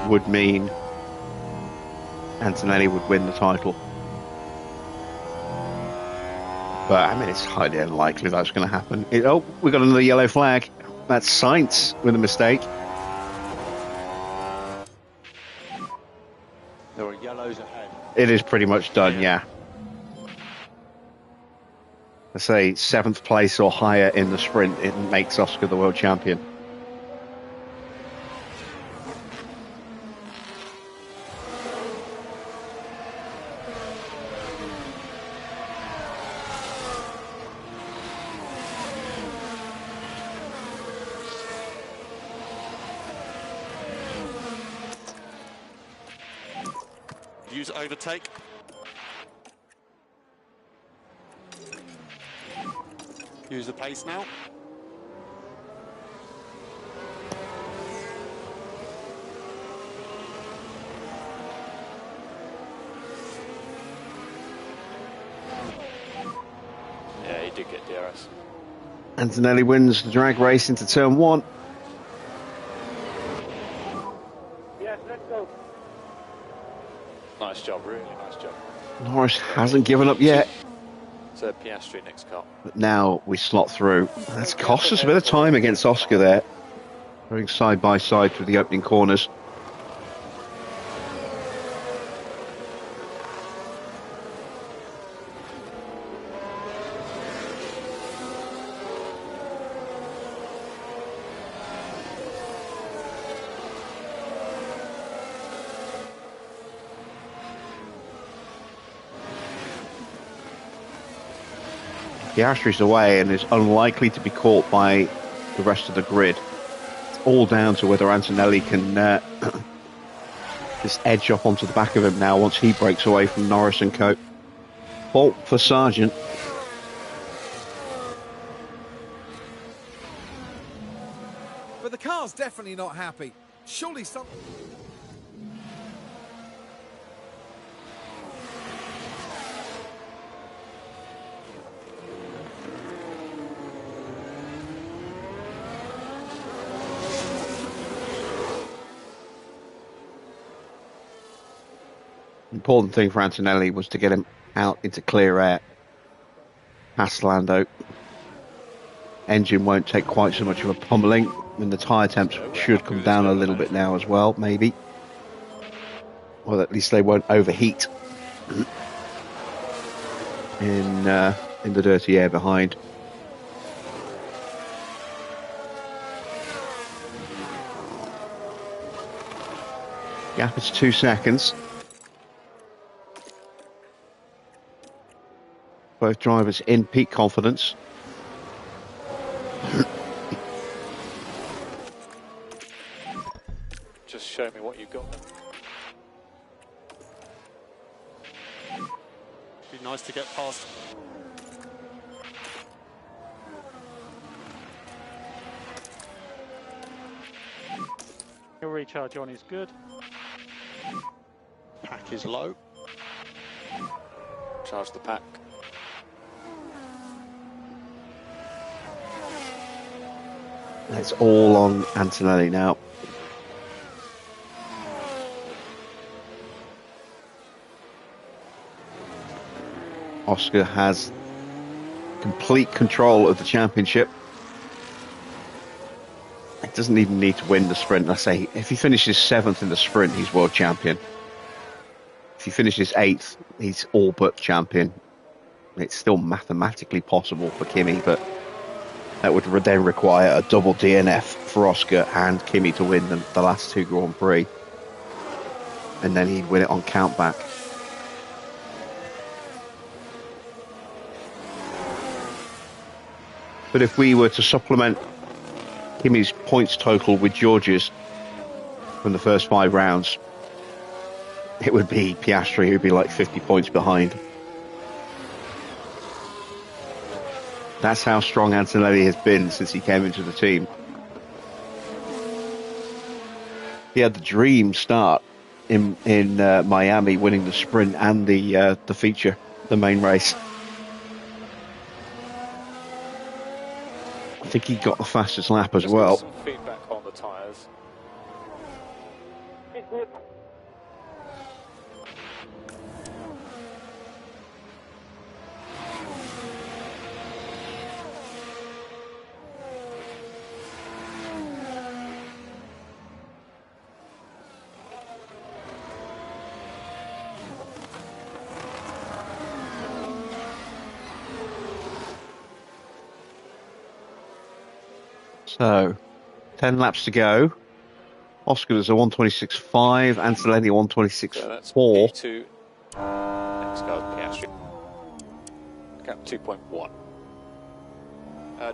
Speaker 1: would mean Antonelli would win the title. But, I mean, it's highly unlikely that's going to happen. Oh, we got another yellow flag. That's Sainz with a mistake.
Speaker 7: There are yellows ahead.
Speaker 1: It is pretty much done, yeah. I say 7th place or higher in the sprint, it makes Oscar the world champion.
Speaker 5: Use overtake. Use the pace now.
Speaker 4: Yeah, he did get DRS.
Speaker 1: Antonelli wins the drag race into turn 1.
Speaker 4: Nice job, really nice job.
Speaker 1: Norris hasn't given up yet.
Speaker 4: So Piastri next car.
Speaker 1: But now we slot through. That's cost us a bit of time against Oscar there. Going side by side through the opening corners. Piastri's away and is unlikely to be caught by the rest of the grid. It's all down to whether Antonelli can just edge up onto the back of him now once he breaks away from Norris and co. Fault for Sargent.
Speaker 2: But the car's definitely not happy. Surely some...
Speaker 1: Important thing for Antonelli was to get him out into clear air past Lando. Engine won't take quite so much of a pummeling, and the tyre temps should come down a little bit now as well, maybe. Or at least they won't overheat in the dirty air behind. Gap is 2 seconds. Both drivers in peak confidence.
Speaker 4: show me what you've got then.
Speaker 5: Be nice to get past.
Speaker 6: Your recharge on is good.
Speaker 7: Pack is low.
Speaker 4: Charge the pack.
Speaker 1: It's all on Antonelli now. Oscar has complete control of the championship. He doesn't even need to win the sprint. I say, if he finishes 7th in the sprint, he's world champion. If he finishes 8th, he's all but champion. It's still mathematically possible for Kimi, but that would then require a double DNF for Oscar and Kimi to win the last 2 Grand Prix. And then he'd win it on countback. But if we were to supplement Kimi's points total with George's from the first 5 rounds, it would be Piastri, who'd be like 50 points behind. That's how strong Antonelli has been since he came into the team. He had the dream start in Miami, winning the sprint and the feature, the main race. I think he got the fastest lap as well.
Speaker 4: Some feedback on the tyres.
Speaker 1: So, 10 laps to go. Oscar is a 126.5, Antonelli a 126.4.
Speaker 4: So that's P2. Next go, Piastri. Gap 2.1.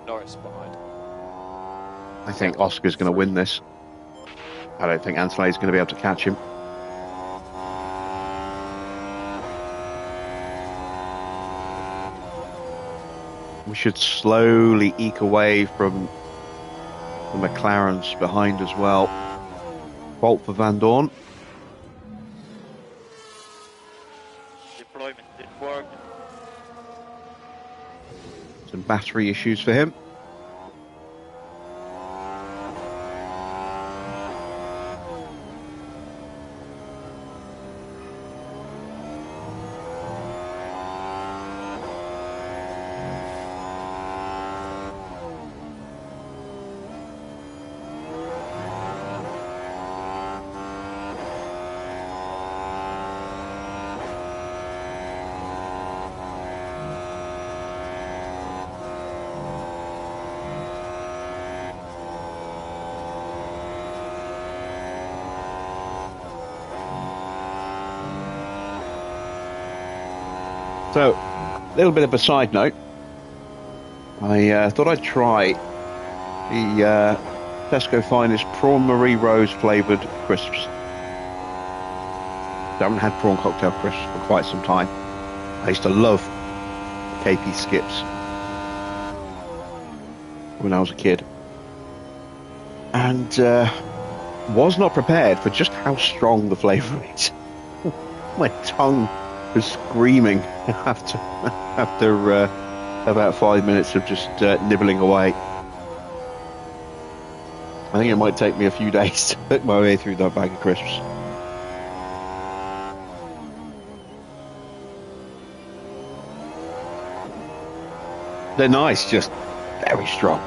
Speaker 4: Norris behind.
Speaker 1: I think Oscar's going to win this. I don't think Antonelli's going to be able to catch him. We should slowly eke away from the McLarens behind as well. Fault for Van Dorn.
Speaker 6: Deployment didn't work.
Speaker 1: Some battery issues for him. So, a little bit of a side note. I thought I'd try the Tesco Finest Prawn Marie Rose flavoured crisps. I haven't had prawn cocktail crisps for quite some time. I used to love KP Skips when I was a kid. And was not prepared for just how strong the flavour is. My tongue was screaming after about 5 minutes of just nibbling away. I think it might take me a few days to pick my way through that bag of crisps. They're nice, just very strong.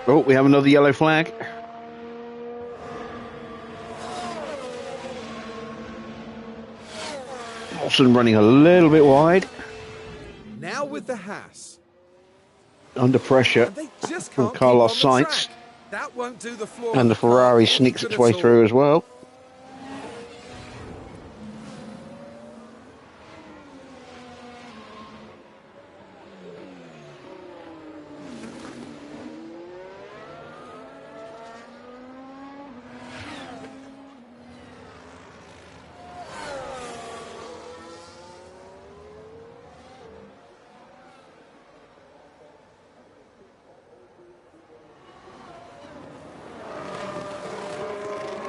Speaker 1: Oh, we have another yellow flag. Olsen running a little bit wide.
Speaker 2: Now with the Haas.
Speaker 1: under pressure
Speaker 2: And they just
Speaker 1: from
Speaker 2: can't keep
Speaker 1: Carlos
Speaker 2: on the
Speaker 1: Sainz.
Speaker 2: track. That won't do the floor
Speaker 1: And
Speaker 2: of
Speaker 1: the
Speaker 2: car
Speaker 1: Ferrari
Speaker 2: any
Speaker 1: sneaks
Speaker 2: good
Speaker 1: its
Speaker 2: at
Speaker 1: way
Speaker 2: all.
Speaker 1: through as well.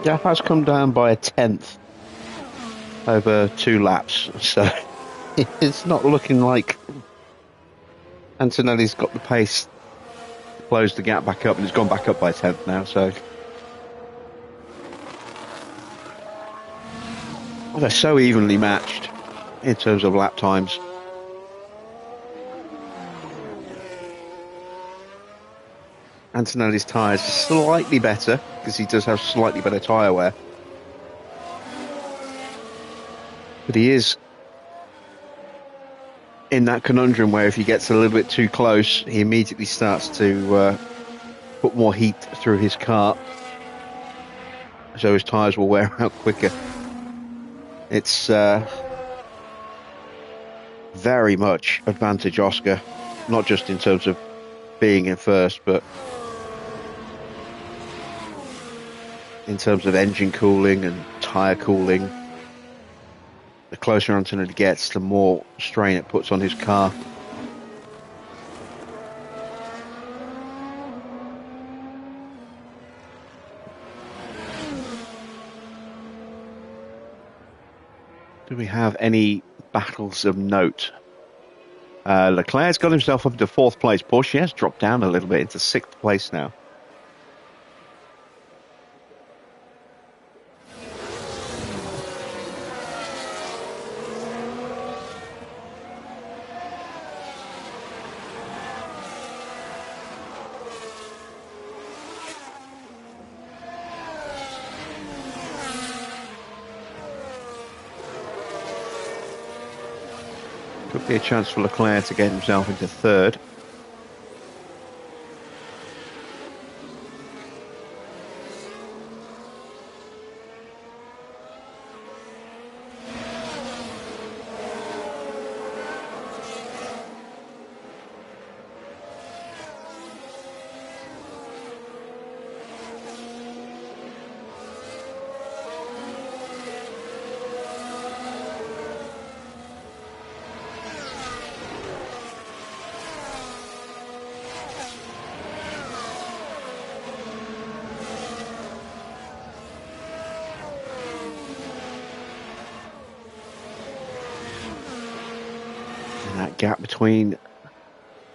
Speaker 1: Gap has come down by a tenth over 2 laps, so it's not looking like Antonelli's got the pace to close the gap back up, and it's gone back up by a tenth now, so they're so evenly matched in terms of lap times. Antonelli's tyres are slightly better because he does have slightly better tyre wear. But he is in that conundrum where if he gets a little bit too close, he immediately starts to put more heat through his car. So his tyres will wear out quicker. It's very much advantage Oscar, not just in terms of being in first, but in terms of engine cooling and tyre cooling. The closer Antonelli gets, the more strain it puts on his car. Do we have any battles of note? Leclerc's got himself up to 4th place. Porsche has dropped down a little bit into 6th place now. Could be a chance for Leclerc to get himself into 3rd. That gap between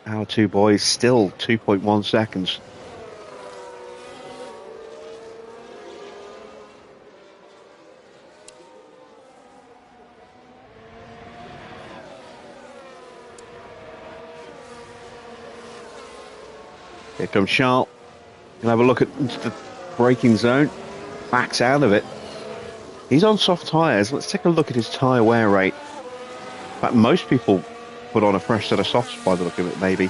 Speaker 1: our two boys still 2.1 seconds. Here comes Charles. Can have a look at the braking zone. Backs out of it. He's on soft tyres. Let's take a look at his tyre wear rate. In fact, most people put on a fresh set of softs by the look of it, maybe.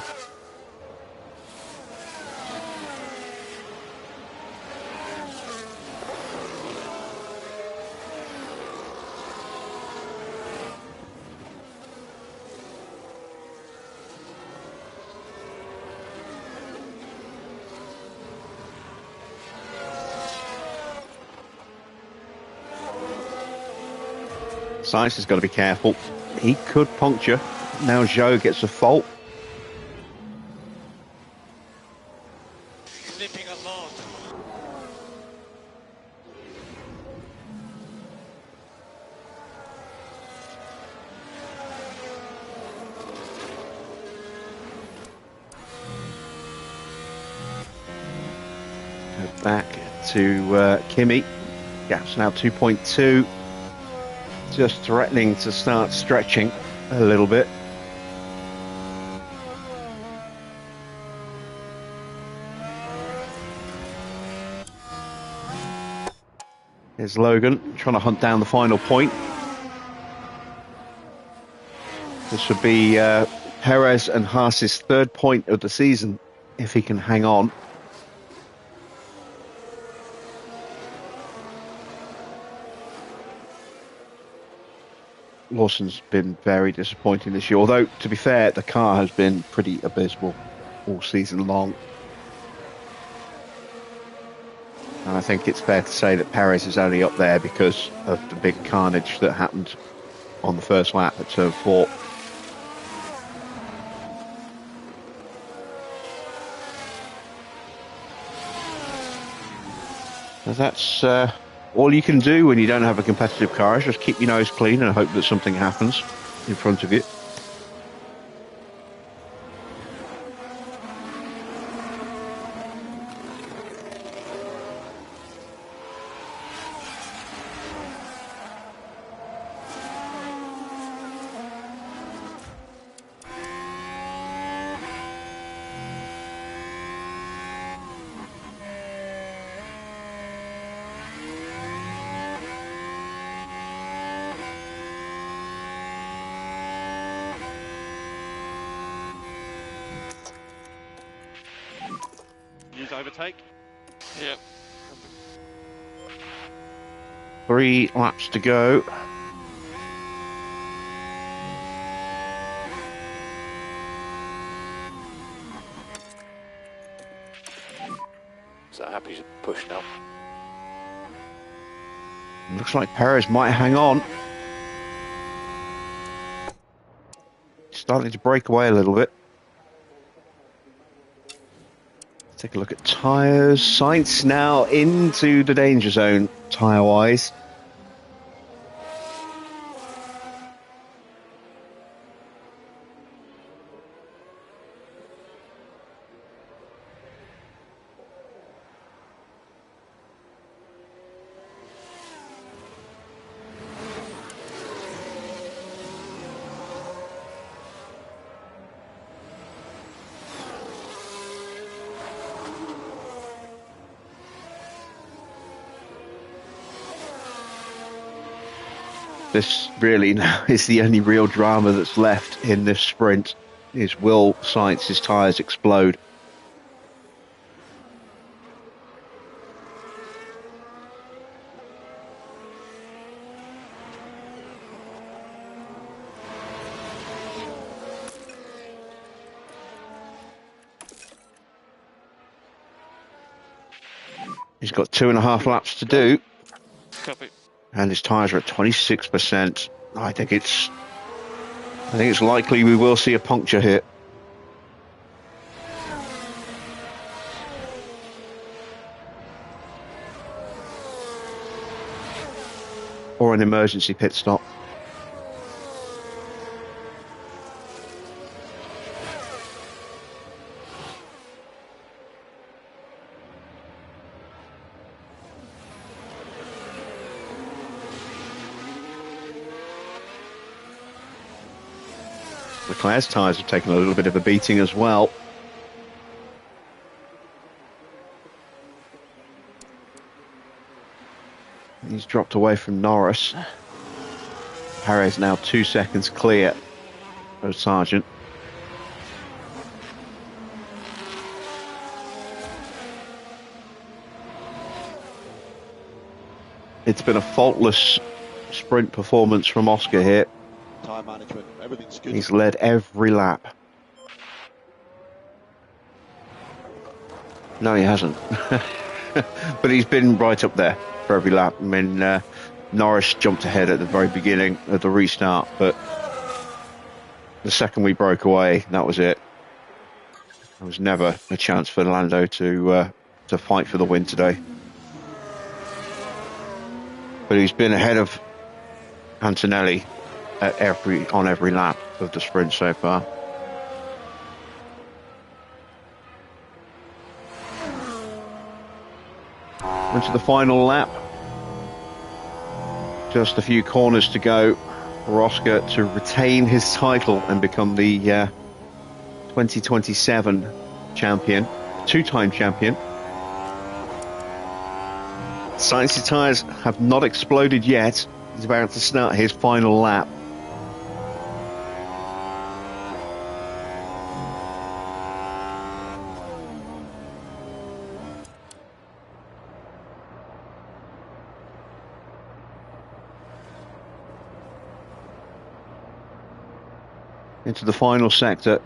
Speaker 1: Sainz has got to be careful. He could puncture. Now Zhou gets a fault.
Speaker 5: Nipping along.
Speaker 1: Go back to Kimi. Gap's now 2.2. Just threatening to start stretching a little bit. Here's Logan trying to hunt down the final point. This would be Perez and Haas's third point of the season if he can hang on. Lawson's been very disappointing this year, although, to be fair, the car has been pretty abysmal all season long. And I think it's fair to say that Perez is only up there because of the big carnage that happened on the first lap at turn 4. So that's all you can do when you don't have a competitive car, is just keep your nose clean and hope that something happens in front of you.
Speaker 6: Use overtake.
Speaker 4: Yep.
Speaker 1: 3 laps to go.
Speaker 4: So happy to push now.
Speaker 1: Looks like Perez might hang on. Starting to break away a little bit. Take a look at tyres. Sainz now into the danger zone, tyre-wise. This really now is the only real drama that's left in this sprint, is will Sainz's tyres explode? He's got 2.5 laps to do.
Speaker 4: Copy.
Speaker 1: And his tyres are at 26%. I think it's likely we will see a puncture here. Or an emergency pit stop. Leclerc's tyres have taken a little bit of a beating as well. He's dropped away from Norris. Perez now 2 seconds clear of Sargent. It's been a faultless sprint performance from Oscar here.
Speaker 7: Time management, everything's good.
Speaker 1: He's led every lap. No, he hasn't. But he's been right up there for every lap. I mean, Norris jumped ahead at the very beginning of the restart, but the second we broke away, that was it. There was never a chance for Lando to fight for the win today. But he's been ahead of Antonelli on every lap of the sprint so far. Into the final lap. Just a few corners to go for Oscar to retain his title and become the 2027 champion, two-time champion. Sainz's tyres have not exploded yet. He's about to start his final lap. into the final sector.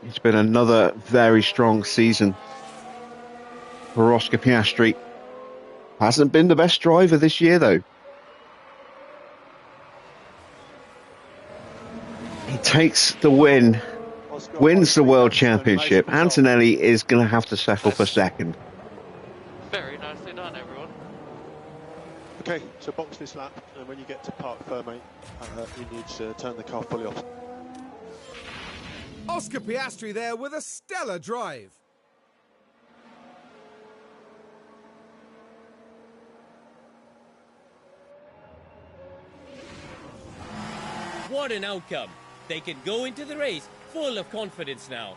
Speaker 1: It's been another very strong season for Oscar Piastri. Hasn't been the best driver this year, though. He takes the win, wins the World Championship. Antonelli is going to have to settle for second.
Speaker 8: Very nicely done, everyone.
Speaker 7: Okay, so box this lap, and when you get to Parc Ferme, you need to turn the car fully off.
Speaker 2: Oscar Piastri there with a stellar drive.
Speaker 3: What an outcome. They can go into the race full of confidence now.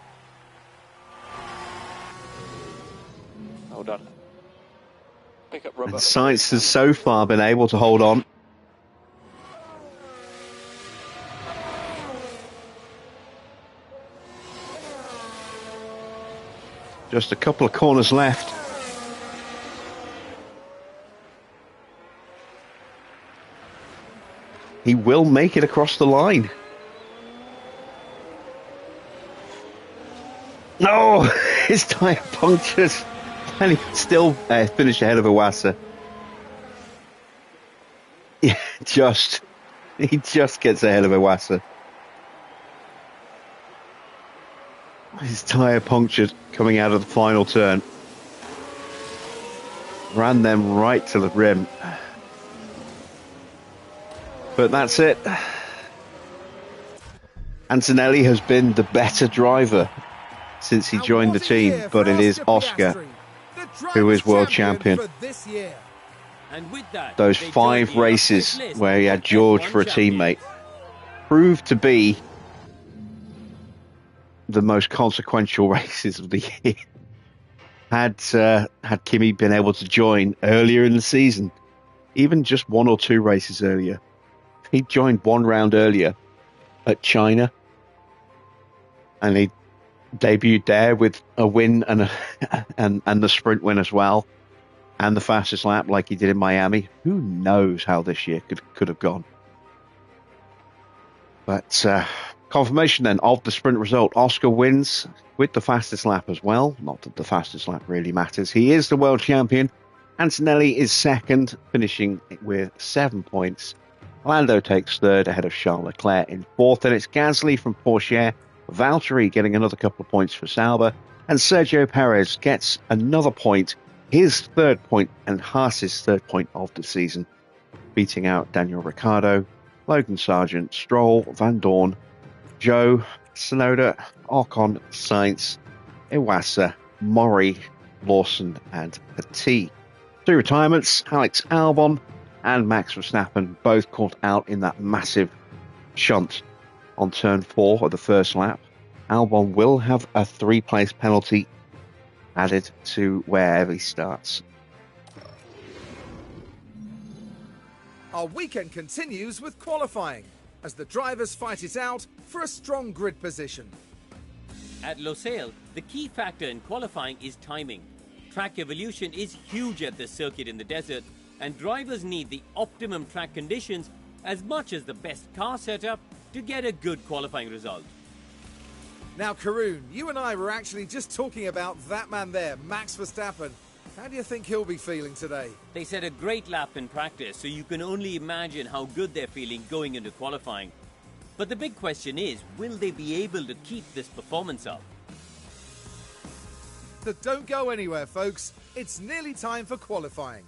Speaker 4: Well done. Pick up rubber.
Speaker 1: And Sainz has so far been able to hold on. Just a couple of corners left. He will make it across the line. No, his tyre punctured. And he still finished ahead of Iwasa. Yeah, he just gets ahead of Iwasa. His tyre punctured coming out of the final turn. Ran them right to the rim. But that's it. Antonelli has been the better driver since he joined the team, but it is Oscar who is world champion.
Speaker 3: And with that,
Speaker 1: those 5 races where he had George for a teammate proved to be the most consequential races of the year. Had Kimi been able to join earlier in the season, even just 1 or 2 races earlier, if he joined 1 round earlier at China, and he debuted there with a win and the sprint win as well, and the fastest lap like he did in Miami, who knows how this year could have gone. But confirmation then of the sprint result. Oscar wins with the fastest lap as well. Not that the fastest lap really matters. He is the world champion. Antonelli is second, finishing with 7 points. Lando takes third ahead of Charles Leclerc in fourth. And it's Gasly from Porsche, Valtteri getting another couple of points for Sauber, and Sergio Perez gets another point, his 3rd point and Haas's 3rd point of the season, beating out Daniel Ricciardo, Logan Sargent, Stroll, Van Dorn, Joe, Tsunoda, Ocon, Sainz, Iwasa, Mori, Lawson and Petit. 2 retirements, Alex Albon and Max Verstappen both caught out in that massive shunt on turn 4 of the first lap. Albon will have a 3-place penalty added to wherever he starts.
Speaker 2: Our weekend continues with qualifying as the drivers fight it out for a strong grid position.
Speaker 3: At Lusail, the key factor in qualifying is timing. Track evolution is huge at this circuit in the desert, and drivers need the optimum track conditions as much as the best car setup to get a good qualifying result.
Speaker 2: Now, Karun, you and I were actually just talking about that man there, Max Verstappen. How do you think he'll be feeling today?
Speaker 3: They set a great lap in practice, so you can only imagine how good they're feeling going into qualifying. But the big question is, will they be able to keep this performance up?
Speaker 2: So don't go anywhere, folks. It's nearly time for qualifying.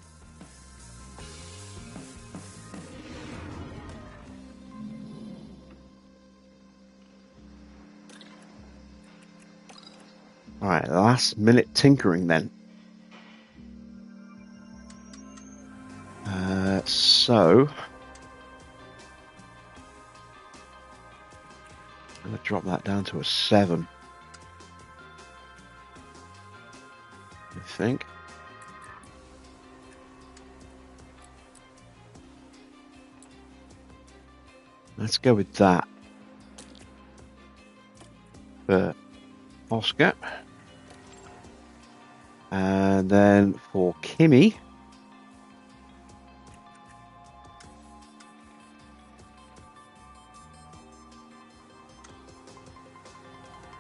Speaker 1: All right, last minute tinkering then. So I'm going to drop that down to a 7. I think. Let's go with that. for Oscar. And then for Kimmy.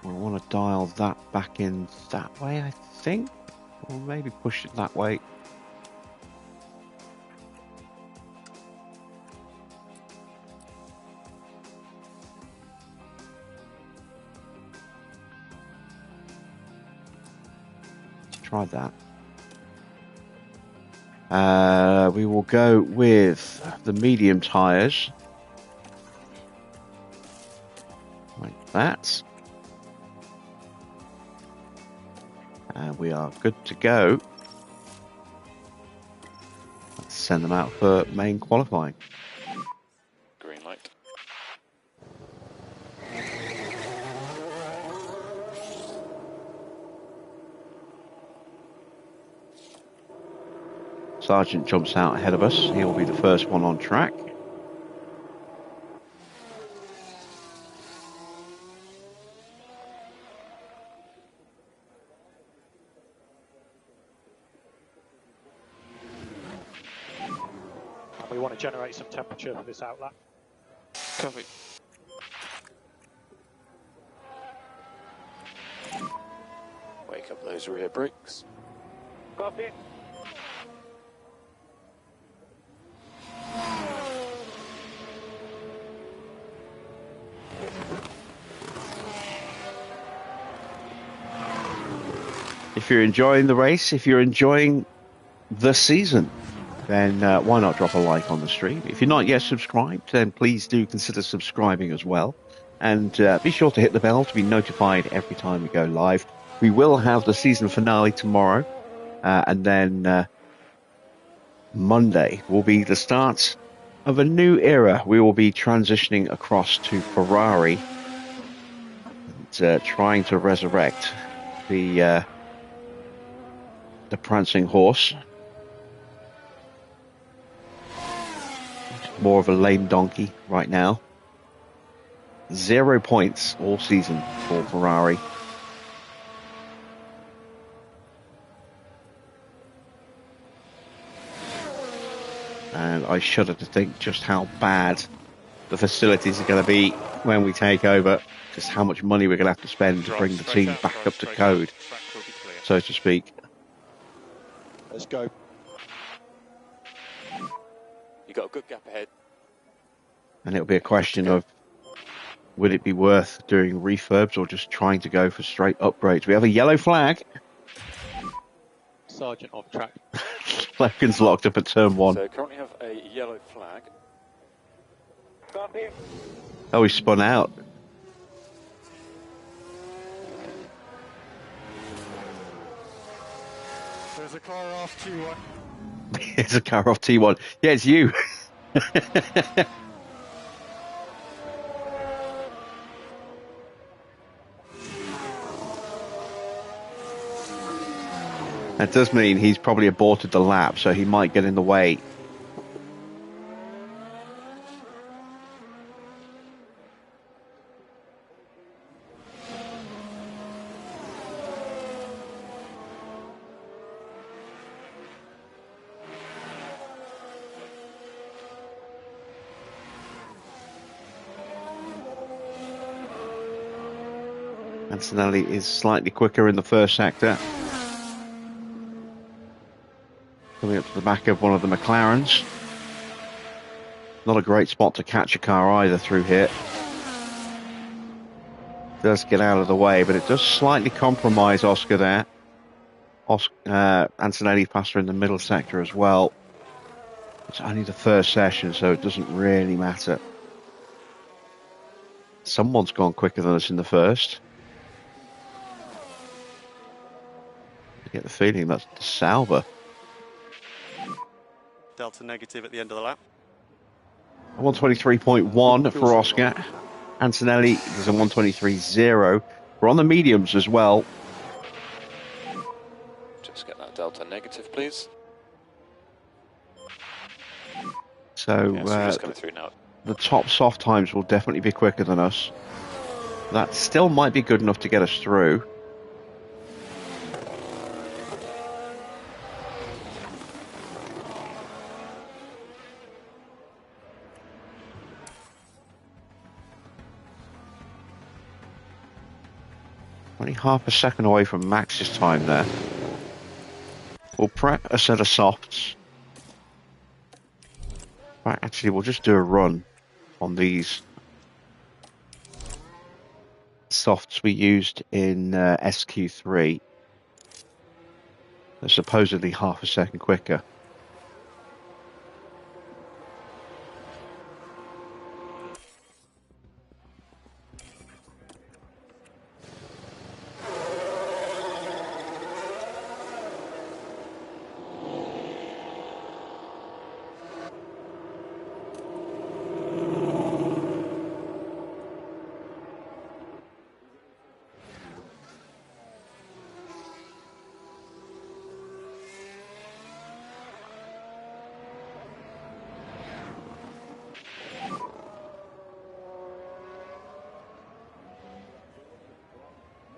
Speaker 1: I want to dial that back in that way, I think. Or maybe push it that way. Try that. We will go with the medium tyres. Like that. And we are good to go. Let's send them out for main qualifying.
Speaker 4: Green light.
Speaker 1: Sargent jumps out ahead of us. He'll be the first one on track.
Speaker 7: And we want to generate some temperature for this outlap.
Speaker 4: Copy. Wake up those rear brakes.
Speaker 7: Copy.
Speaker 1: If you're enjoying the race, if you're enjoying the season, then why not drop a like on the stream? If you're not yet subscribed, then please do consider subscribing as well. And be sure to hit the bell to be notified every time we go live. We will have the season finale tomorrow. And then Monday will be the start of a new era. We will be transitioning across to Ferrari and trying to resurrect the prancing horse. More of a lame donkey right now. 0 points all season for Ferrari. And I shudder to think just how bad the facilities are going to be when we take over. Just how much money we're going to have to spend to bring the team back up to code, so to speak.
Speaker 7: Let's go.
Speaker 4: You got a good gap ahead.
Speaker 1: And it'll be a question of, would it be worth doing refurbs or just trying to go for straight upgrades? We have a yellow flag.
Speaker 7: Sergeant off track.
Speaker 1: Logan's locked up at turn 1.
Speaker 4: So currently have a yellow flag.
Speaker 7: Copy.
Speaker 1: Oh, he spun out.
Speaker 5: There's a car off T1.
Speaker 1: It's a car off T1. Yeah, it's you. That does mean he's probably aborted the lap, so he might get in the way. Antonelli is slightly quicker in the first sector. Coming up to the back of one of the McLarens. Not a great spot to catch a car either through here. Does get out of the way, but it does slightly compromise Oscar there. Antonelli faster in the middle sector as well. It's only the first session, so it doesn't really matter. Someone's gone quicker than us in the first. I get the feeling that's the Sauber.
Speaker 5: Delta negative at the end of the lap.
Speaker 1: 123.1 for Oscar. Antonelli is a 123.0. We're on the mediums as well.
Speaker 4: Just get that delta negative, please.
Speaker 1: So,
Speaker 4: just coming through now.
Speaker 1: The top soft times will definitely be quicker than us. That still might be good enough to get us through. Only half a second away from Max's time there. We'll prep a set of softs. Right, actually, we'll just do a run on these softs we used in SQ3. They're supposedly half a second quicker.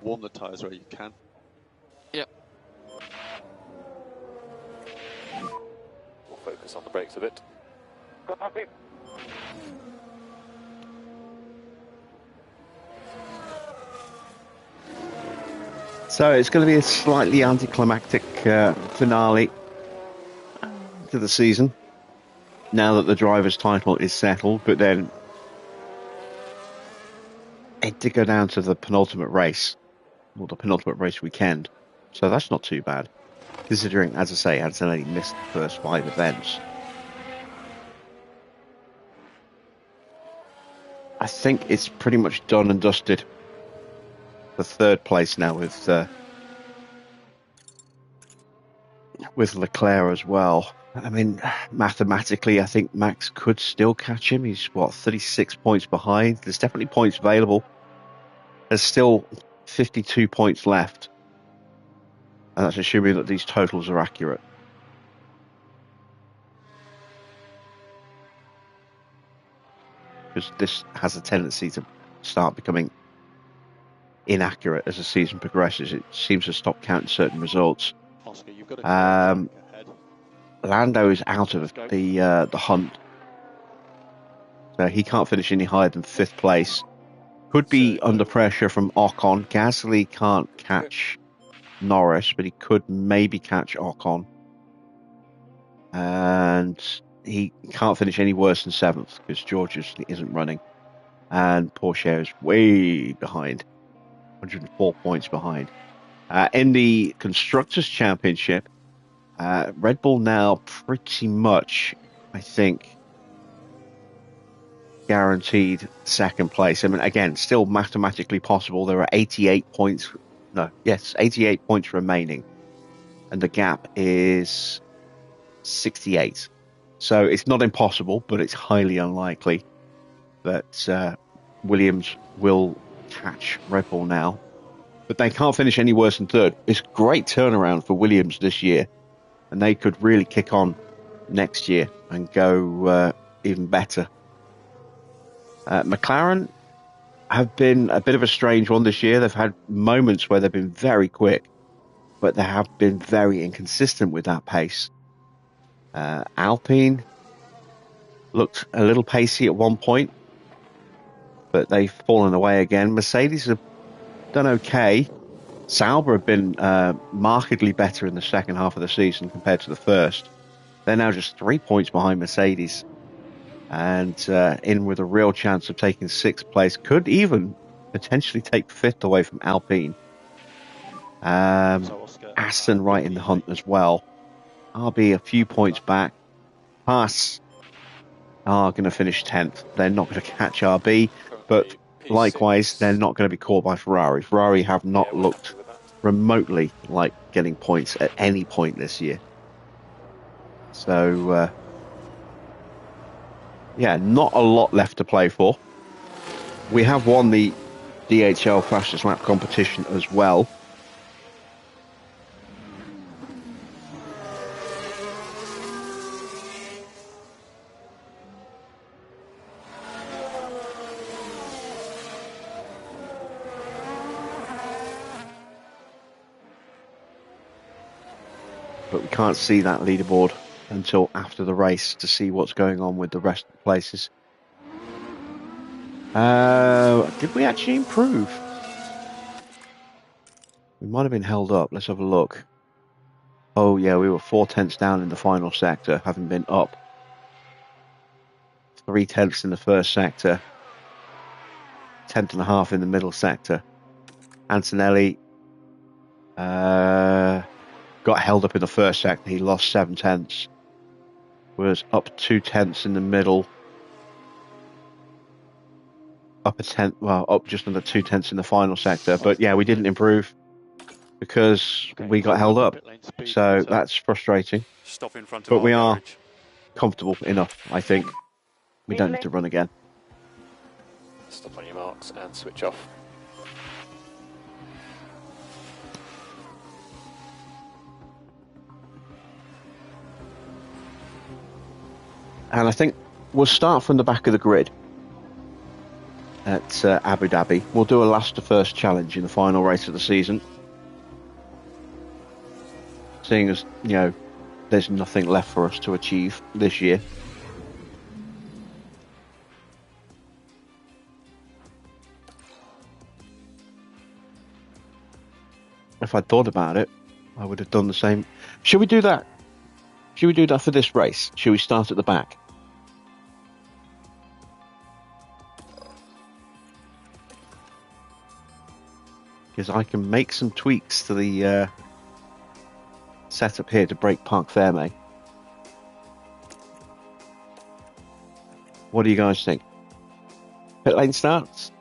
Speaker 7: Warm the tyres where you can.
Speaker 8: Yep.
Speaker 4: We'll focus on the brakes a bit.
Speaker 1: So it's going to be a slightly anticlimactic finale to the season, now that the driver's title is settled, but then it did go down to the penultimate race, or the penultimate race weekend, so that's not too bad, considering, as I say, Antonelli missed the first 5 events. I think it's pretty much done and dusted for third place now with Leclerc as well. I mean, mathematically, I think Max could still catch him. He's, 36 points behind. There's definitely points available. There's still 52 points left. And that's assuming that these totals are accurate. Because this has a tendency to start becoming inaccurate as the season progresses. It seems to stop counting certain results.
Speaker 7: Oscar, you've got to ahead.
Speaker 1: Lando is out of the hunt, so he can't finish any higher than 5th place. Could be under pressure from Ocon. Gasly can't catch Norris, but he could maybe catch Ocon, and he can't finish any worse than 7th because George isn't running, and Porsche is way behind, 104 points behind. In the Constructors' Championship, Red Bull now pretty much, I think, guaranteed 2nd place. I mean, again, still mathematically possible. There are 88 points. 88 points remaining, and the gap is 68. So it's not impossible, but it's highly unlikely that Williams will catch Red Bull now. But they can't finish any worse than 3rd. It's a great turnaround for Williams this year, and they could really kick on next year and go even better. McLaren have been a bit of a strange one this year. They've had moments where they've been very quick, but they have been very inconsistent with that pace. Alpine looked a little pacey at one point, but they've fallen away again. Mercedes have done okay. Sauber have been markedly better in the second half of the season compared to the first. They're now just 3 points behind Mercedes, and in with a real chance of taking 6th place. Could even potentially take 5th away from Alpine. Aston right in the hunt as well. RB a few points back. Haas are going to finish 10th. They're not going to catch RB, but likewise, they're not going to be caught by Ferrari. Ferrari have not looked remotely like getting points at any point this year. So, not a lot left to play for. We have won the DHL fastest lap competition as well. but we can't see that leaderboard until after the race to see what's going on with the rest of the places. Did we actually improve? We might have been held up. Let's have a look. Oh yeah, we were 4/10 down in the final sector, having been up 3/10 in the first sector, 10.5 in the middle sector. Antonelli got held up in the first sector. He lost 7/10. Was up 2/10 in the middle. Up a tenth, well, up just under 2/10 in the final sector. But yeah, we didn't improve because we got held up. So that's frustrating.
Speaker 5: Stop in front of
Speaker 1: But
Speaker 5: our
Speaker 1: we are
Speaker 5: garage.
Speaker 1: comfortable enough, I think. We don't need to run again.
Speaker 4: Stop on your marks and switch off.
Speaker 1: And I think we'll start from the back of the grid at Abu Dhabi. We'll do a last to first challenge in the final race of the season. Seeing as, you know, there's nothing left for us to achieve this year. If I'd thought about it, I would have done the same. Should we do that? Should we do that for this race? Should we start at the back? Because I can make some tweaks to the setup here to break Parc Ferme. What do you guys think? Pit lane starts.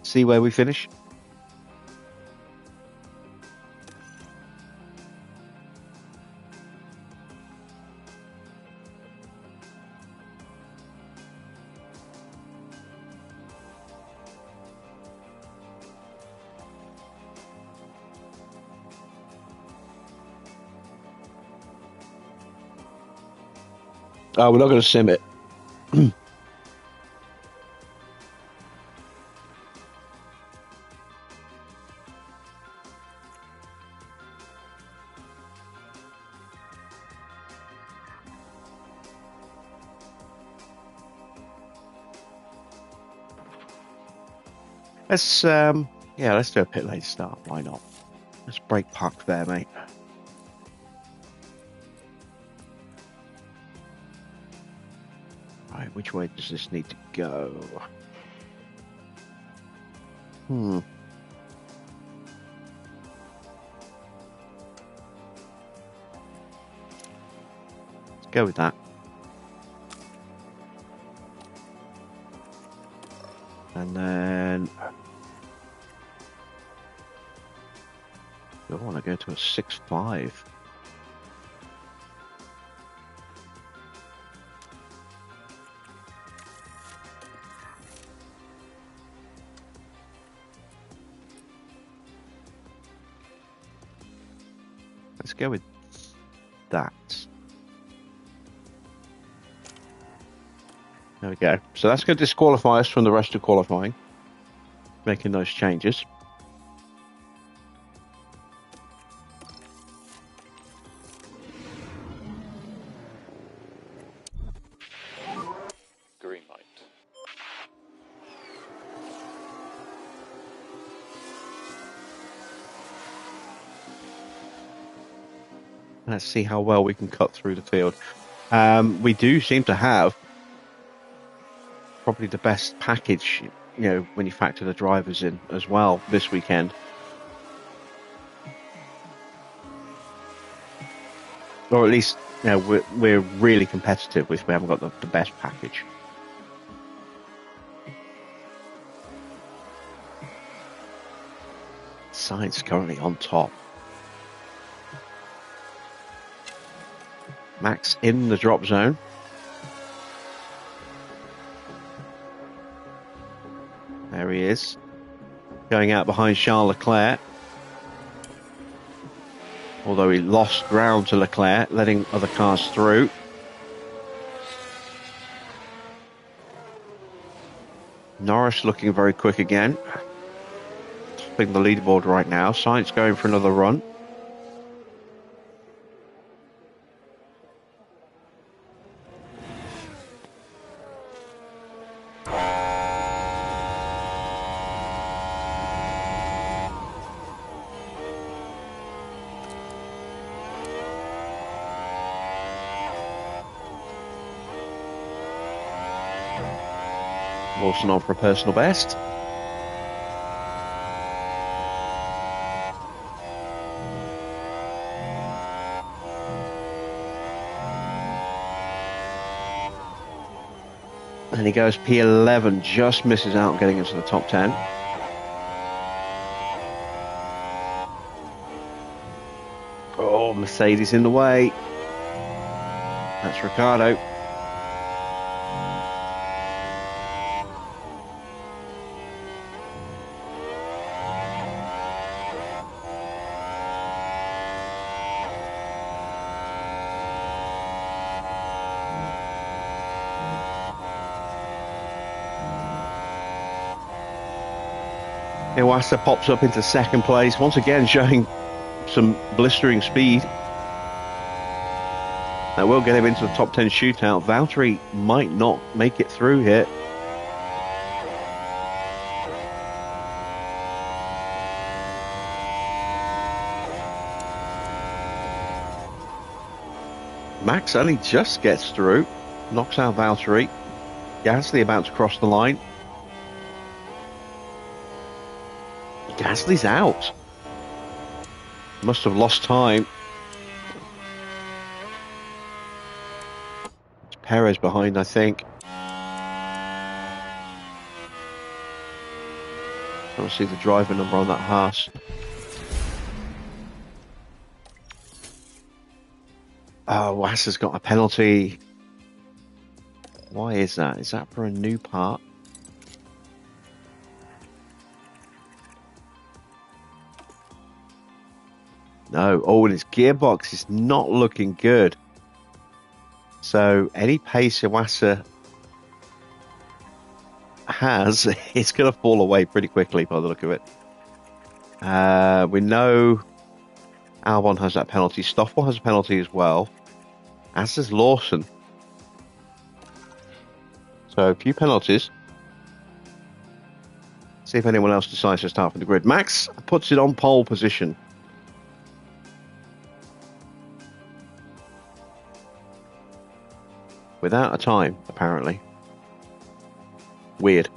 Speaker 1: See where we finish. Oh, we're not going to sim it. Let's let's do a pit lane start. Why not? Let's break Parc there, mate. Right, which way does this need to go? Let's go with that. And then I want to go to a 6.5. Let's go with that. There we go. So that's going to disqualify us from the rest of qualifying. Making those changes.
Speaker 4: Green light.
Speaker 1: Let's see how well we can cut through the field. We do seem to have probably the best package, you know, when you factor the drivers in as well this weekend. Or at least, you know, we're really competitive with. We haven't got the best package. Sainz currently on top. Max in the drop zone. There he is. Going out behind Charles Leclerc. Although he lost ground to Leclerc, letting other cars through. Norris looking very quick again. Topping the leaderboard right now. Sainz going for another run. Lawson on for a personal best. And he goes P11, just misses out getting into the top 10. Oh, Mercedes in the way. That's Ricciardo. Iwasa pops up into second place, once again showing some blistering speed. That will get him into the top 10 shootout. Valtteri might not make it through here. Max only just gets through, knocks out Valtteri. Gasly about to cross the line. Gasly's out. Must have lost time. It's Perez behind, I think. I don't see the driver number on that Haas. Oh, Haas has got a penalty. Why is that? Is that for a new part? No. Oh, and his gearbox is not looking good. So any pace Iwasa has, it's going to fall away pretty quickly by the look of it. We know Albon has that penalty. Stoffel has a penalty as well, as does Lawson. So a few penalties. See if anyone else decides to start from the grid. Max puts it on pole position. Without a time, apparently. Weird.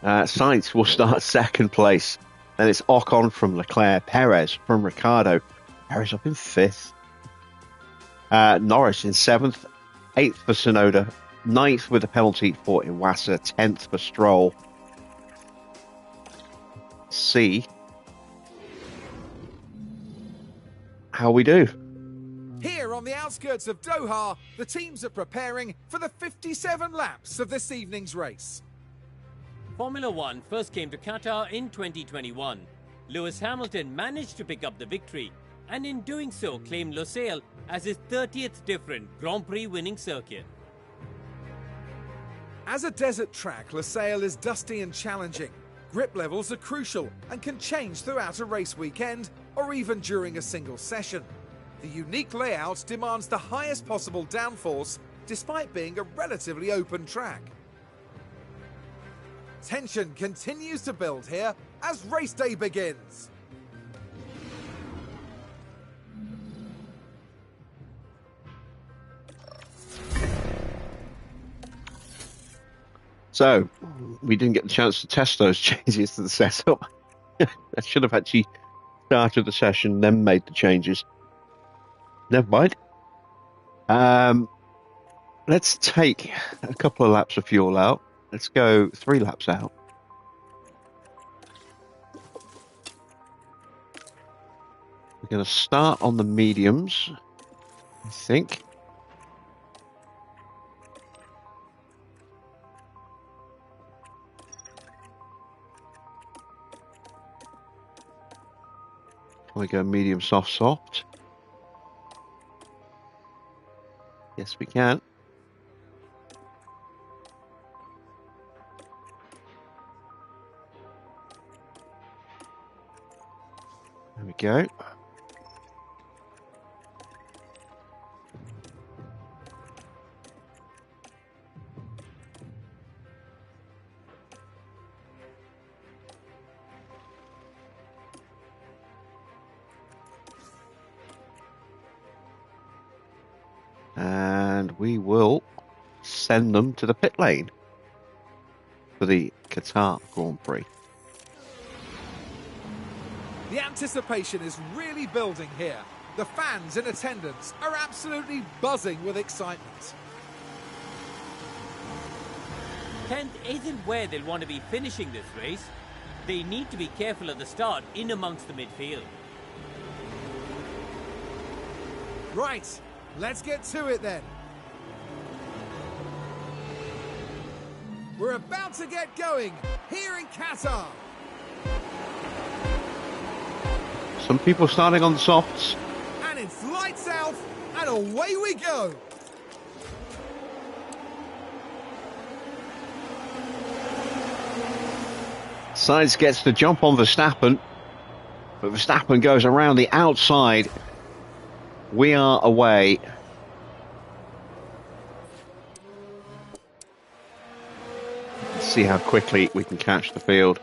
Speaker 1: Sainz will start second place. And it's Ocon from Leclerc, Perez from Ricciardo. Perez up in fifth. Norris in seventh. Eighth for Tsunoda. Ninth with a penalty for Iwasa. 10th for Stroll. See how we do.
Speaker 2: Here on the outskirts of Doha, the teams are preparing for the 57 laps of this evening's race.
Speaker 3: Formula One first came to Qatar in 2021. Lewis Hamilton managed to pick up the victory, and in doing so claimed Lusail as his 30th different Grand Prix winning circuit.
Speaker 2: As a desert track, Lusail is dusty and challenging. Grip levels are crucial and can change throughout a race weekend or even during a single session. The unique layout demands the highest possible downforce despite being a relatively open track. Tension continues to build here as race day begins.
Speaker 1: So, we didn't get the chance to test those changes to the setup. I should have actually started the session, then made the changes. Never mind. Let's take a couple of laps of fuel out. Let's go 3 laps out. We're going to start on the mediums, I think. Can we go medium, soft, soft? Yes, we can. There we go. And we will send them to the pit lane for the Qatar Grand Prix.
Speaker 2: The anticipation is really building here. The fans in attendance are absolutely buzzing with excitement.
Speaker 3: 10th isn't where they'll want to be finishing this race. They need to be careful at the start in amongst the midfield.
Speaker 2: Right, let's get to it then. We're about to get going here in Qatar.
Speaker 1: Some people starting on the softs.
Speaker 2: And it's lights out and away we go.
Speaker 1: Sainz gets the jump on Verstappen, but Verstappen goes around the outside. We are away. Let's see how quickly we can catch the field.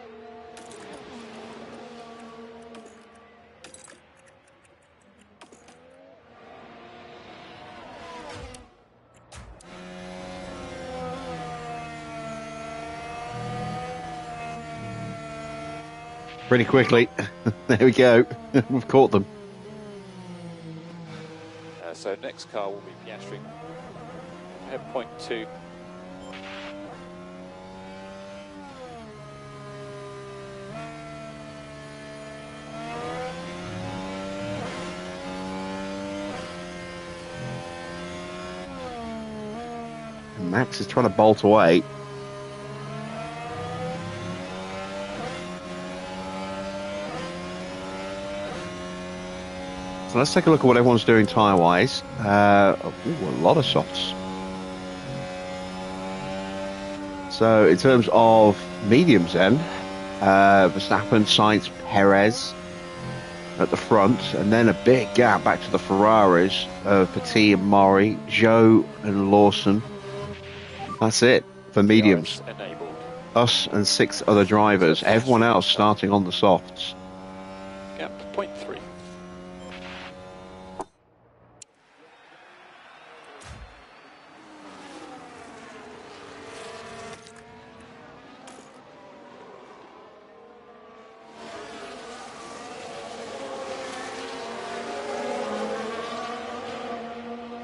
Speaker 1: Pretty quickly. There we go. We've caught them.
Speaker 4: So next car will be Piastri. At point 2.
Speaker 1: And Max is trying to bolt away. So let's take a look at what everyone's doing tyre-wise. A lot of softs. So in terms of mediums then, Verstappen, Sainz, Perez at the front, and then a big gap back to the Ferraris of Petit and Murray, Zhou and Lawson. That's it for mediums.
Speaker 4: Enabled.
Speaker 1: Us and 6 other drivers. Everyone else starting on the softs.
Speaker 4: Gap point 3.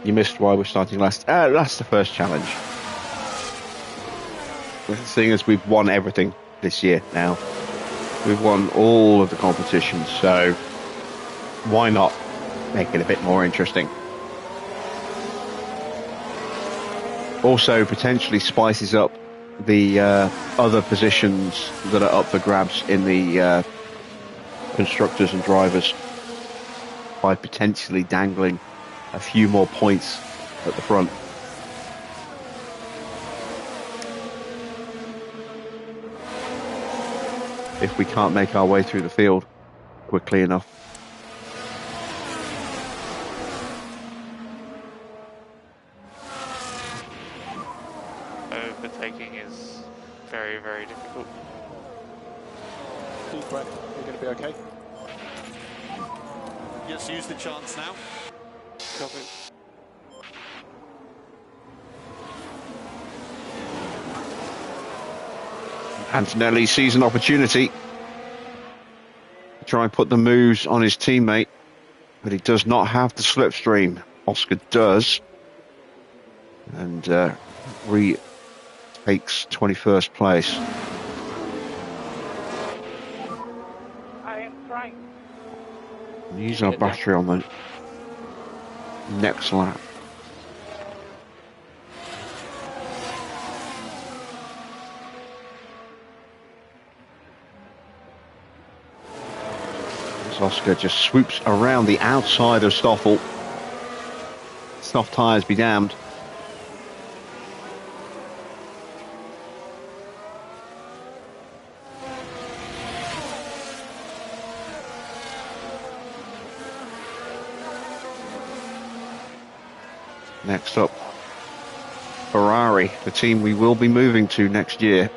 Speaker 1: You missed why we're starting last. That's the first challenge. Seeing as we've won everything this year now. We've won all of the competitions, so why not make it a bit more interesting? Also potentially spices up the other positions that are up for grabs in the constructors and drivers by potentially dangling a few more points at the front. If we can't make our way through the field quickly enough.
Speaker 8: Overtaking is very, very difficult.
Speaker 7: Deep breath, you're going to be okay.
Speaker 5: Let's use the chance now.
Speaker 8: Copy.
Speaker 1: Antonelli sees an opportunity to try and put the moves on his teammate, but he does not have the slipstream. Oscar does, and retakes 21st place.
Speaker 8: I am trying.
Speaker 1: Use our battery on the next lap. Oscar just swoops around the outside of Stoffel. Soft tyres be damned. Next up, Ferrari, the team we will be moving to next year.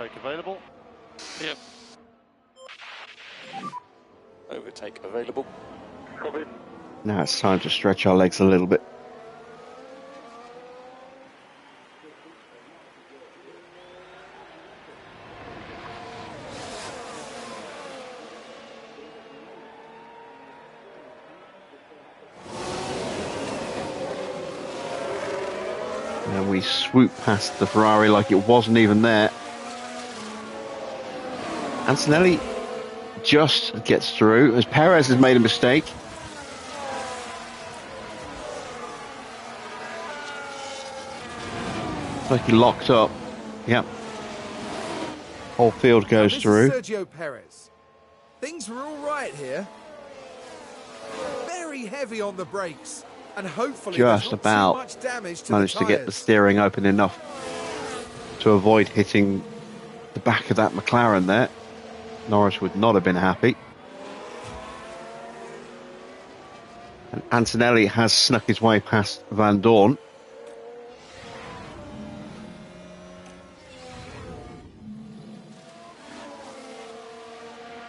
Speaker 6: overtake available.
Speaker 4: Yep. Overtake available.
Speaker 8: Copy.
Speaker 1: Now it's time to stretch our legs a little bit. And we swoop past the Ferrari like it wasn't even there. Antonelli just gets through as Perez has made a mistake. Like he locked up. Yep. Whole field goes
Speaker 2: This
Speaker 1: through.
Speaker 2: is Sergio Perez. Things were all right here. Very heavy on the brakes, and hopefully
Speaker 1: Just
Speaker 2: there's not
Speaker 1: about
Speaker 2: too much damage to
Speaker 1: managed
Speaker 2: the
Speaker 1: to get the
Speaker 2: tyres.
Speaker 1: steering open enough to avoid hitting the back of that McLaren there. Norris would not have been happy. And Antonelli has snuck his way past Van Dorn.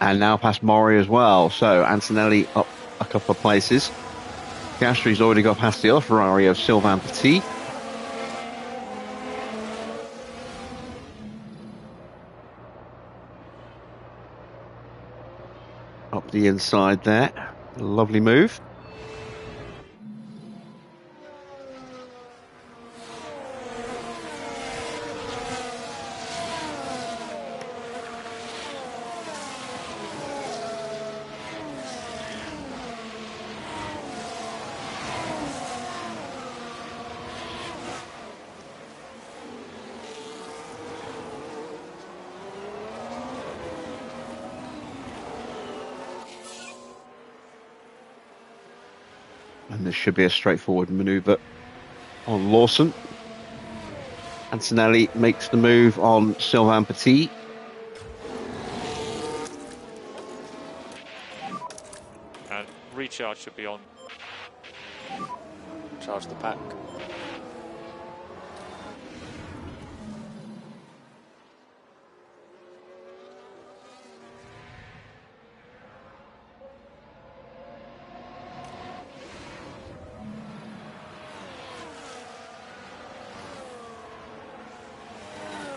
Speaker 1: And now past Mori as well. So Antonelli up a couple of places. Piastri's already got past the other Ferrari of Sylvain Petit. Up the inside there. Lovely move. And this should be a straightforward manoeuvre on Lawson. Antonelli makes the move on Sylvain Petit.
Speaker 6: And recharge should be on.
Speaker 4: Charge the pack.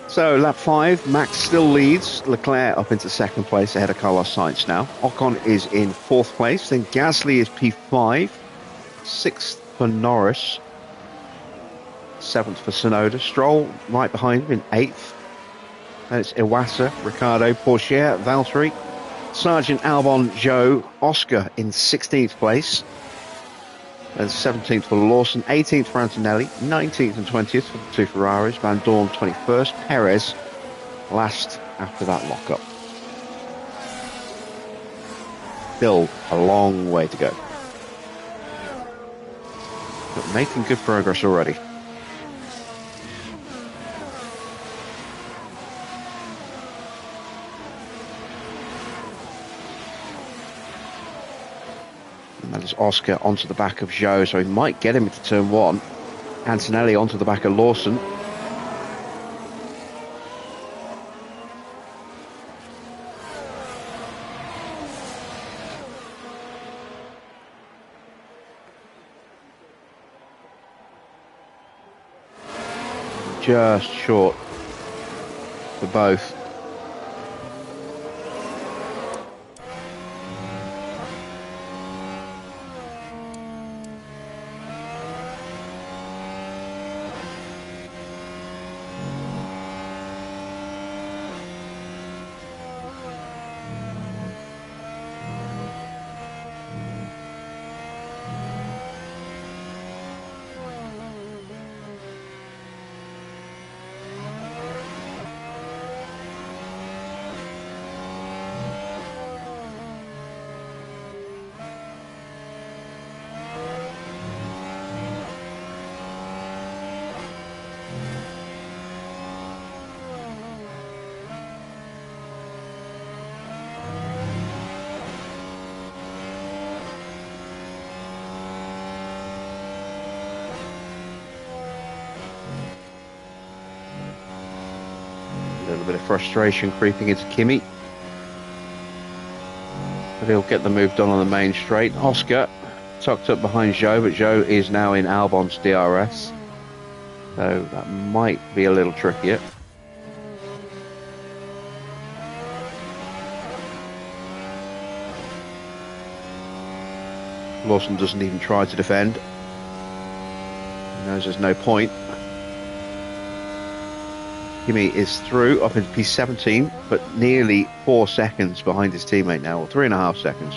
Speaker 1: So lap 5, Max still leads. Leclerc up into second place ahead of Carlos Sainz now. Ocon is in fourth place. Then Gasly is P5. Sixth for Norris. Seventh for Tsunoda. Stroll right behind him in eighth. And it's Iwasa, Ricciardo, Pourchaire, Valtteri, Sargent, Albon, Zhou, Oscar in 16th place. And 17th for Lawson, 18th for Antonelli, 19th and 20th for the two Ferraris, Van Dorn 21st, Perez last after that lockup. Still a long way to go. But making good progress already. And that is Oscar onto the back of Zhou, so he might get him into turn one. Antonelli onto the back of Lawson. Just short for both. little bit of frustration creeping into Kimi. But he'll get the move done on the main straight. Oscar tucked up behind Zhou, but Zhou is now in Albon's DRS. So that might be a little trickier. Lawson doesn't even try to defend. He knows there's no point. Kimi is through up into P17, but nearly 4 seconds behind his teammate now, or 3.5 seconds.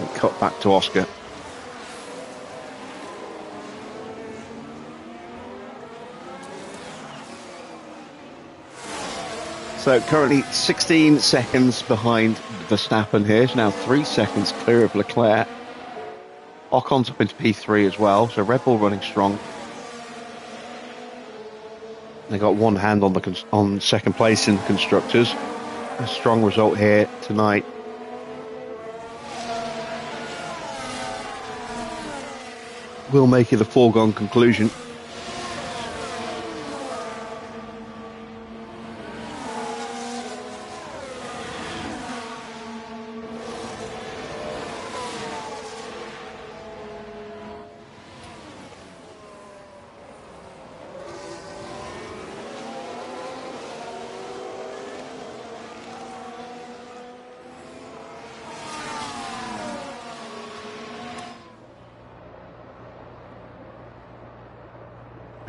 Speaker 1: And cut back to Oscar. So currently 16 seconds behind Verstappen here. It's now 3 seconds clear of Leclerc. Ocon's up into P3 as well, so Red Bull running strong. They got one hand on second place in constructors. A strong result here tonight. Will make it a foregone conclusion.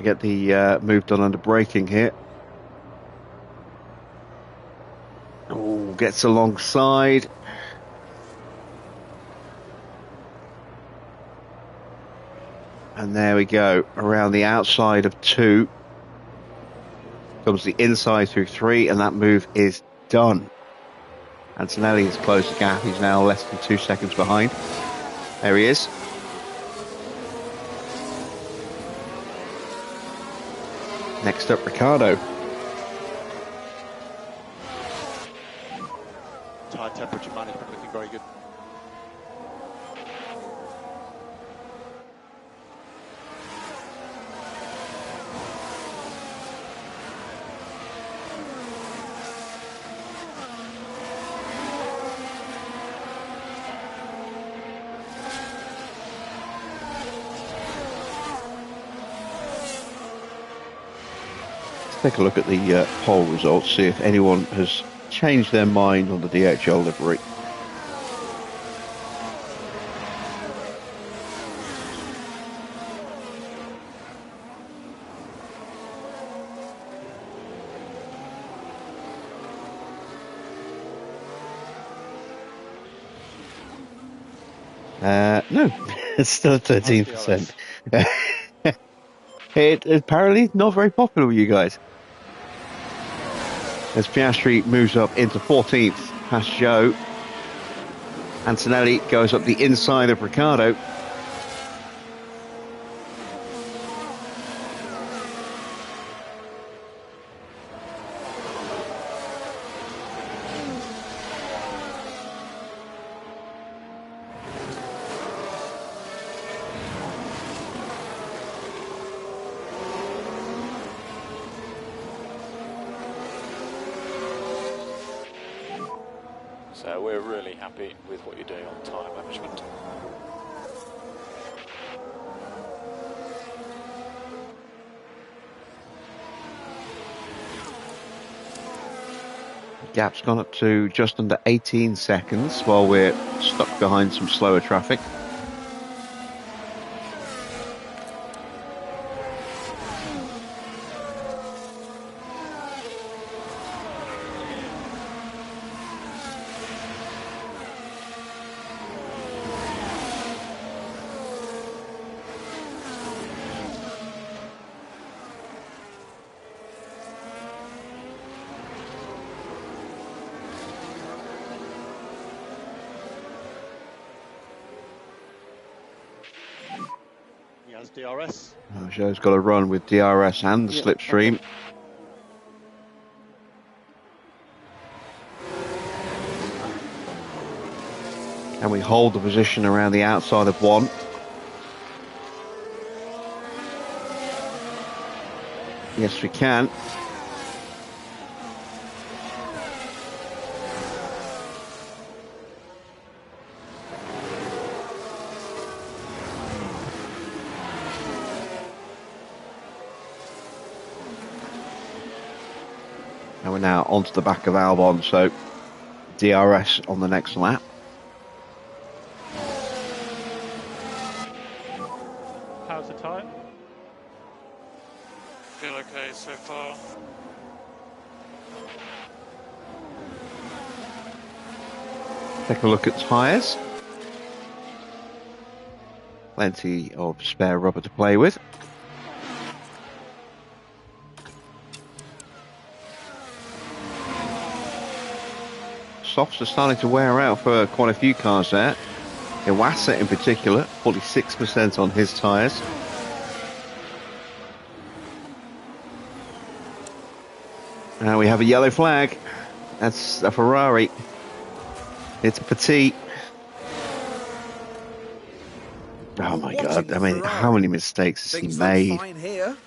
Speaker 1: Get the move done under braking here. Oh, gets alongside. And there we go. Around the outside of 2. Comes the inside through 3, and that move is done. Antonelli has closed the gap. He's now less than 2 seconds behind. There he is. Next up, Ricardo.
Speaker 7: Tyre temperature management looking very good.
Speaker 1: Take a look at the poll results, see if anyone has changed their mind on the DHL livery. No, it's still at 13%. It apparently not very popular with you guys. As Piastri moves up into 14th past Zhou. Antonelli goes up the inside of Ricciardo.
Speaker 4: So we're really happy with what you're doing on tyre management.
Speaker 1: Gap's gone up to just under 18 seconds while we're stuck behind some slower traffic.
Speaker 7: DRS.
Speaker 1: Oh, Zhou's got a run with DRS and the slipstream. Can we hold the position around the outside of 1? Yes, we can. And we're now onto the back of Albon, so DRS on the next lap.
Speaker 6: How's the tyre?
Speaker 8: Feel okay so far.
Speaker 1: Take a look at tyres. Plenty of spare rubber to play with. Softs are starting to wear out for quite a few cars there. Iwasa in particular, 46% on his tyres. Now we have a yellow flag. That's a Ferrari. It's Petit. Oh my God, I mean, how many mistakes has he made?
Speaker 2: Fine here.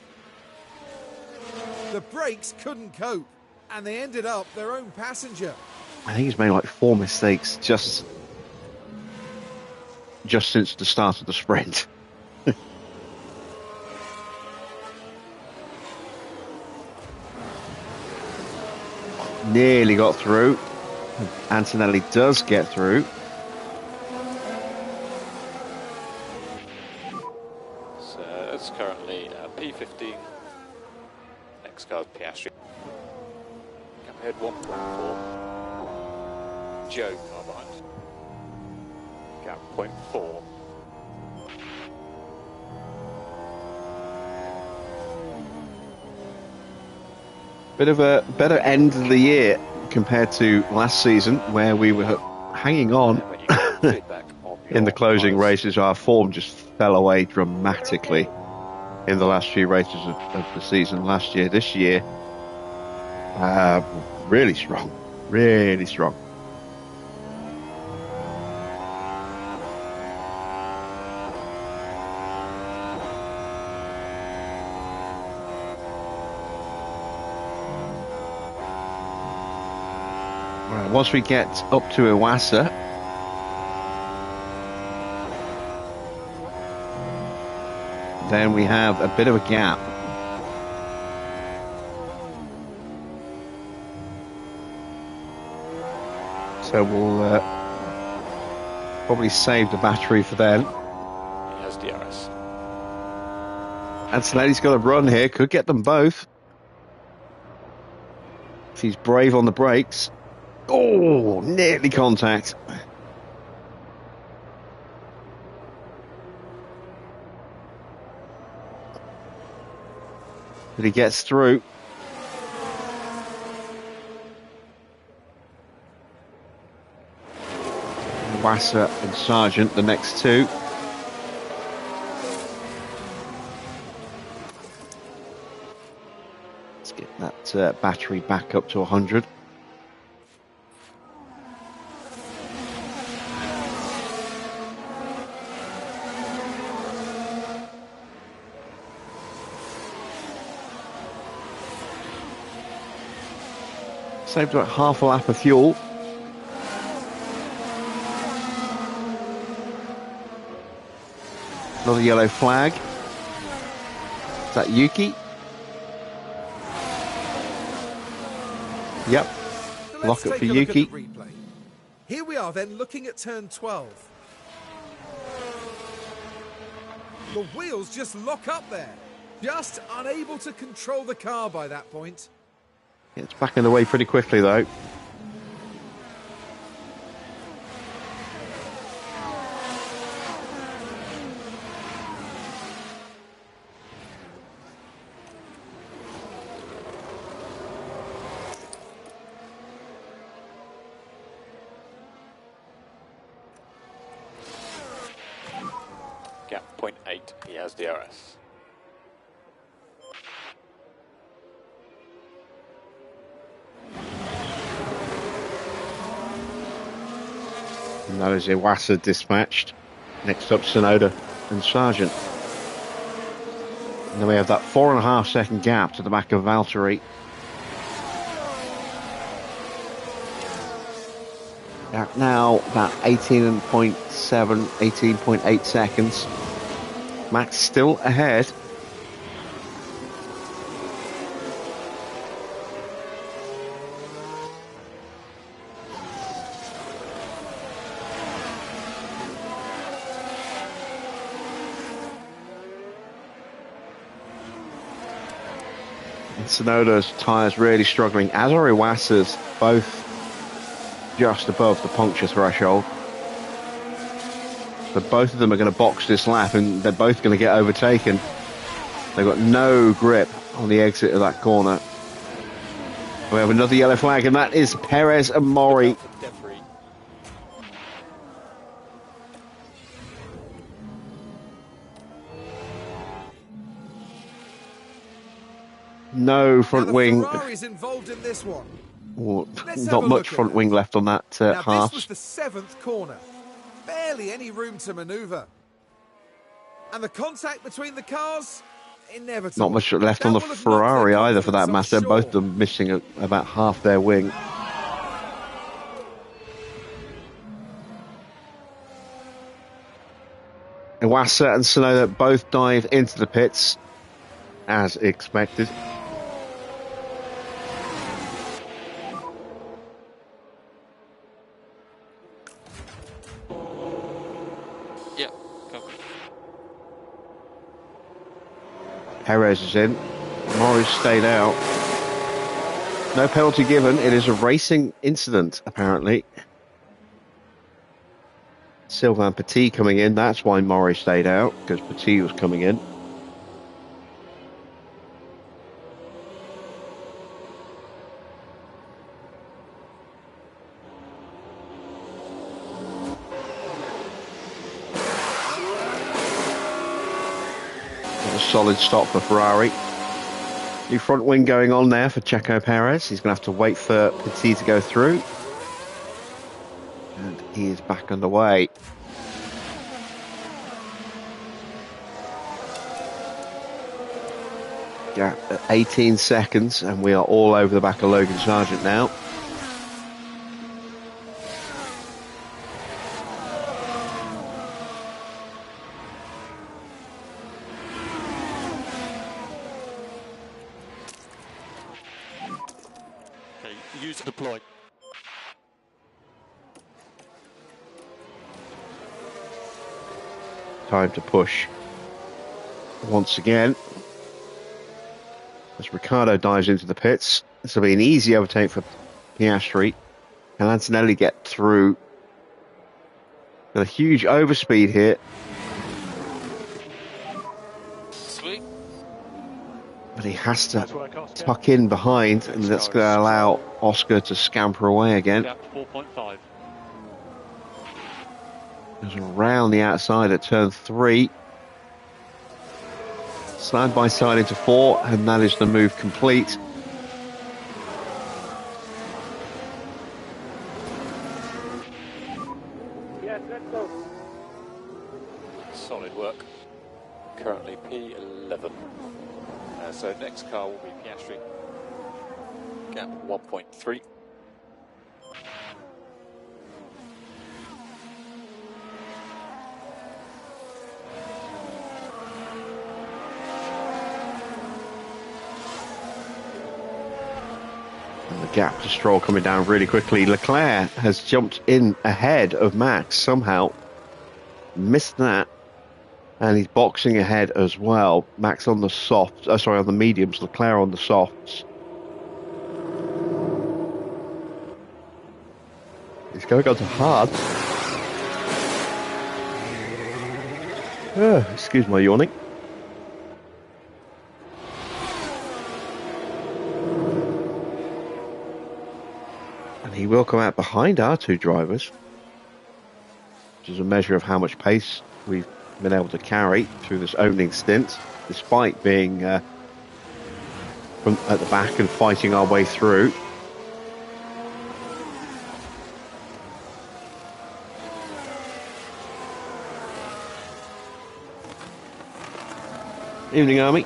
Speaker 2: The brakes couldn't cope, and they ended up their own passenger.
Speaker 1: I think he's made like 4 mistakes just since the start of the sprint. Nearly got through. Antonelli does get through.
Speaker 4: So it's currently P15. Next car's Piastri. Come ahead 1.4. Joe car behind. Gap 0.4.
Speaker 1: Bit of a better end of the year compared to last season, where we were hanging on in the closing races. Our form just fell away dramatically in the last few races of the season last year. This year, really strong, really strong. Once we get up to Iwasa, then we have a bit of a gap. So we'll probably save the battery for then.
Speaker 4: He has DRS.
Speaker 1: Antonelli's got a run here, could get them both. If he's brave on the brakes. Oh, nearly contact. But he gets through. Wasser and Sargent, the next two. Let's get that battery back up to 100. Saved about half a lap of fuel. Another yellow flag. Is that Yuki? Yep.
Speaker 2: So
Speaker 1: Lock it for
Speaker 2: a
Speaker 1: Yuki.
Speaker 2: look at the replay. Here we are then looking at turn 12. The wheels just lock up there. Just unable to control the car by that point.
Speaker 1: It's back in the way pretty quickly though.
Speaker 4: Gap 0.8. He has DRS.
Speaker 1: And that is Iwasa dispatched. Next up, Sonoda and Sargent. And then we have that 4.5 second gap to the back of Valtteri. Now about 18.7, 18.8 seconds. Max still ahead. And Sonoda's tyres really struggling, as are Iwasa's, both just above the puncture threshold. But both of them are going to box this lap and they're both going to get overtaken. They've got no grip on the exit of that corner. We have another yellow flag, and that is Perez and Mori. No front wing.
Speaker 2: Ferrari's involved in this one.
Speaker 1: Or not much front wing left on that half.
Speaker 2: This was the 7th corner. Barely any room to manoeuvre. And the contact between the cars, inevitable.
Speaker 1: Not much left on the Ferrari either, for that matter.
Speaker 2: Sure.
Speaker 1: Both of them missing about half their wing. Iwasa and Tsunoda both dive into the pits, as expected.
Speaker 4: Yeah, go.
Speaker 1: Perez is in. Morris stayed out. No penalty given. It is a racing incident, apparently. Sylvain Petit coming in. That's why Morris stayed out, because Petit was coming in. A solid stop for Ferrari. New front wing going on there for Checo Perez. He's going to have to wait for Petit to go through. And he is back underway. Gap at 18 seconds, and we are all over the back of Logan Sargent now.
Speaker 5: Okay, use deploy.
Speaker 1: Time to push once again. As Ricciardo dives into the pits, this will be an easy overtake for Piastri. Can Antonelli get through? Got a huge overspeed here.
Speaker 4: Sweet.
Speaker 1: But he has to tuck in behind, and that's going to allow Oscar to scamper away again.
Speaker 4: Gap 4.5.
Speaker 1: Goes around the outside at turn 3. Side by side into 4, and that is the move complete.
Speaker 8: Yes, let's go.
Speaker 4: Solid work. Currently P11. So next car will be Piastri. Gap 1.3.
Speaker 1: And the gap to Stroll coming down really quickly. Leclerc has jumped in ahead of Max somehow. Missed that. And he's boxing ahead as well. Max on the softs, on the mediums, Leclerc on the softs. He's going on to hard. Excuse my yawning. And he will come out behind our two drivers, which is a measure of how much pace we've been able to carry through this opening stint, despite being from at the back and fighting our way through. Evening, Army.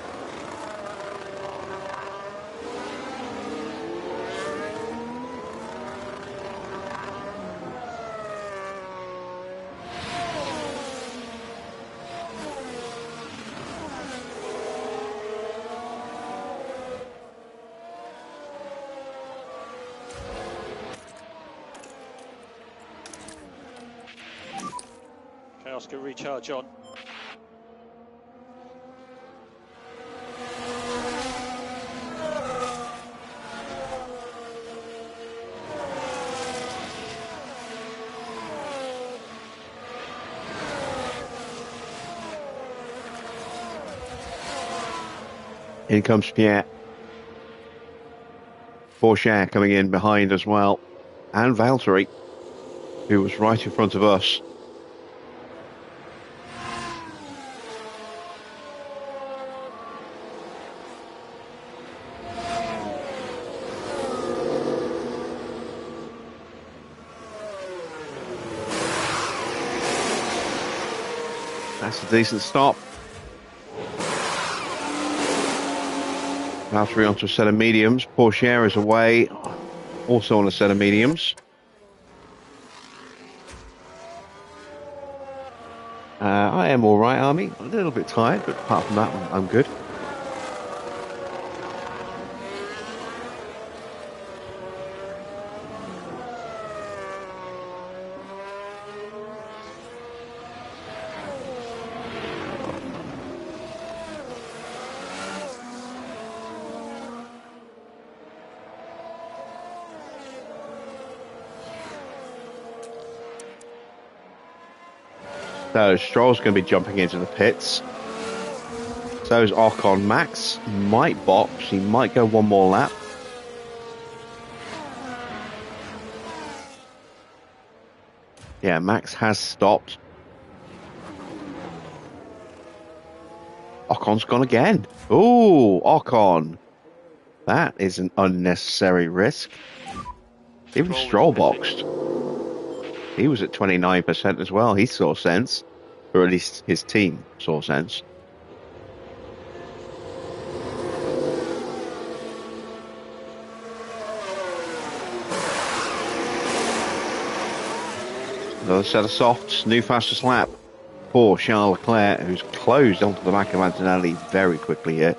Speaker 5: Okay, Oscar, recharge on.
Speaker 1: In comes Pierre. Porsche coming in behind as well. And Valtteri, who was right in front of us. That's a decent stop. Valtteri onto a set of mediums. Porsche is away, also on a set of mediums. I am all right, Army. A little bit tired, but apart from that, I'm good. So Stroll's going to be jumping into the pits. So is Ocon. Max might box. He might go one more lap. Yeah, Max has stopped. Ocon's gone again. Ooh, Ocon. That is an unnecessary risk. Even Stroll boxed. He was at 29% as well. He saw sense. Or at least his team saw sense. Another set of softs. New fastest lap for Charles Leclerc, who's closed onto the back of Antonelli very quickly here.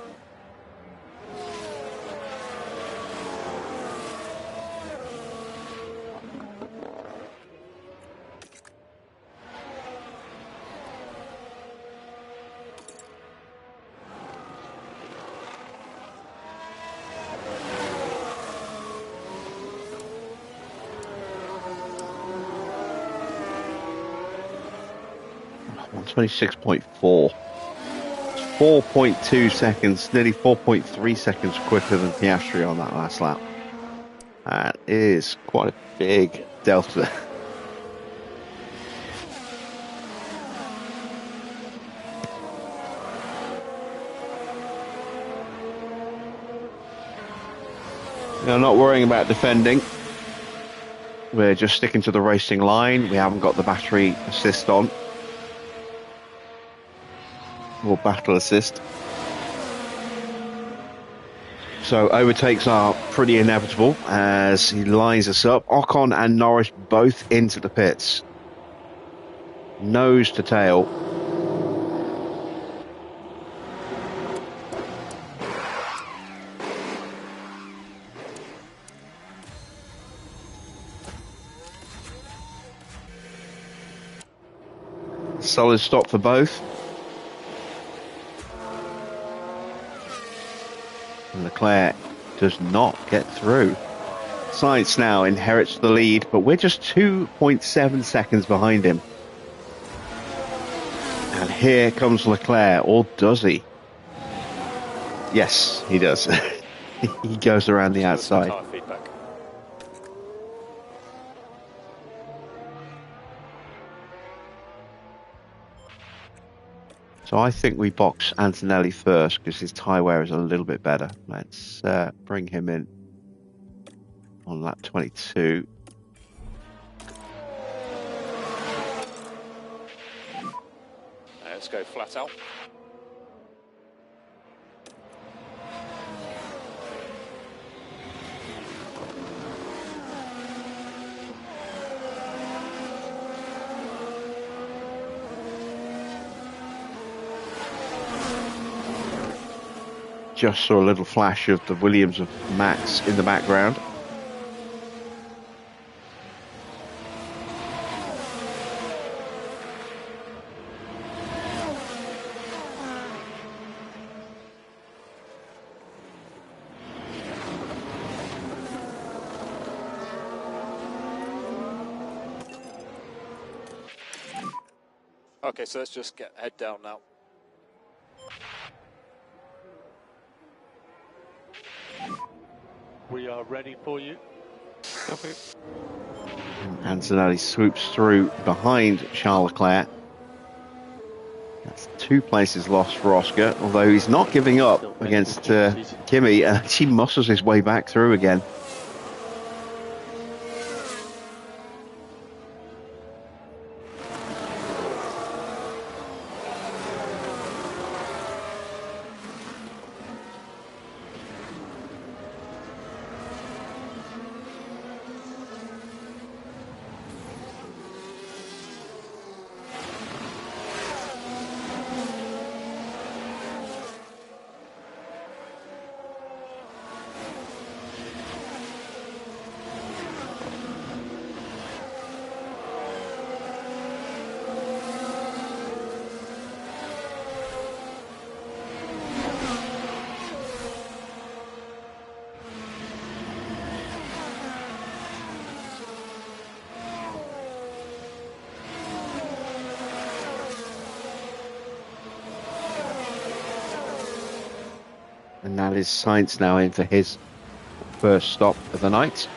Speaker 1: On 26.4. 4.2 seconds, nearly 4.3 seconds quicker than Piastri on that last lap. That is quite a big delta. Now, not worrying about defending. We're just sticking to the racing line. We haven't got the battery assist on. Or battle assist. So overtakes are pretty inevitable as he lines us up. Ocon and Norris both into the pits. Nose to tail. Solid stop for both. And Leclerc does not get through. Sainz now inherits the lead, but we're just 2.7 seconds behind him. And here comes Leclerc, or does he? Yes, he does. He goes around the outside. So I think we box Antonelli first because his tyre wear is a little bit better. Let's bring him in on lap 22.
Speaker 4: Let's go flat out.
Speaker 1: just saw a little flash of the Williams of Max in the background.
Speaker 5: Okay, so let's just head down now.
Speaker 7: We are ready for you.
Speaker 6: Copy.
Speaker 1: Antonelli swoops through behind Charles Leclerc. That's 2 places lost for Oscar, although he's not giving up against Kimi, and actually muscles his way back through again. And that is Sainz now in for his first stop of the night.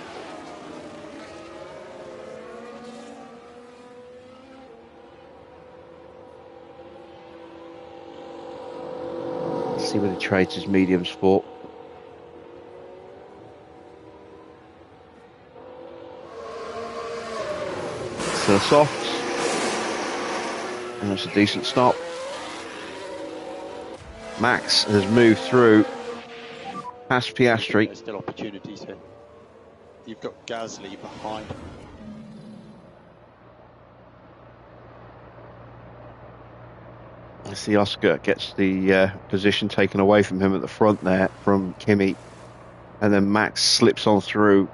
Speaker 1: Let's see where he trades his mediums for. So softs. And that's a decent stop. Max has moved through past Piastri.
Speaker 7: There's still opportunities here. You've got Gasly behind.
Speaker 1: I see Oscar gets the position taken away from him at the front there from Kimi. And then Max slips on through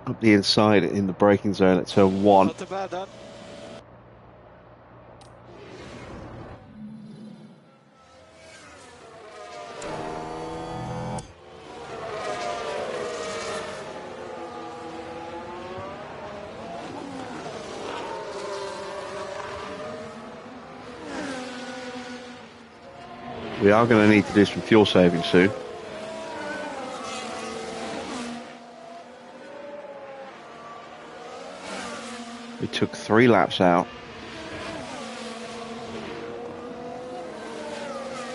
Speaker 1: up the inside in the braking zone at turn 1.
Speaker 5: Not too bad, Dan.
Speaker 1: We are going to need to do some fuel saving soon. We took 3 laps out.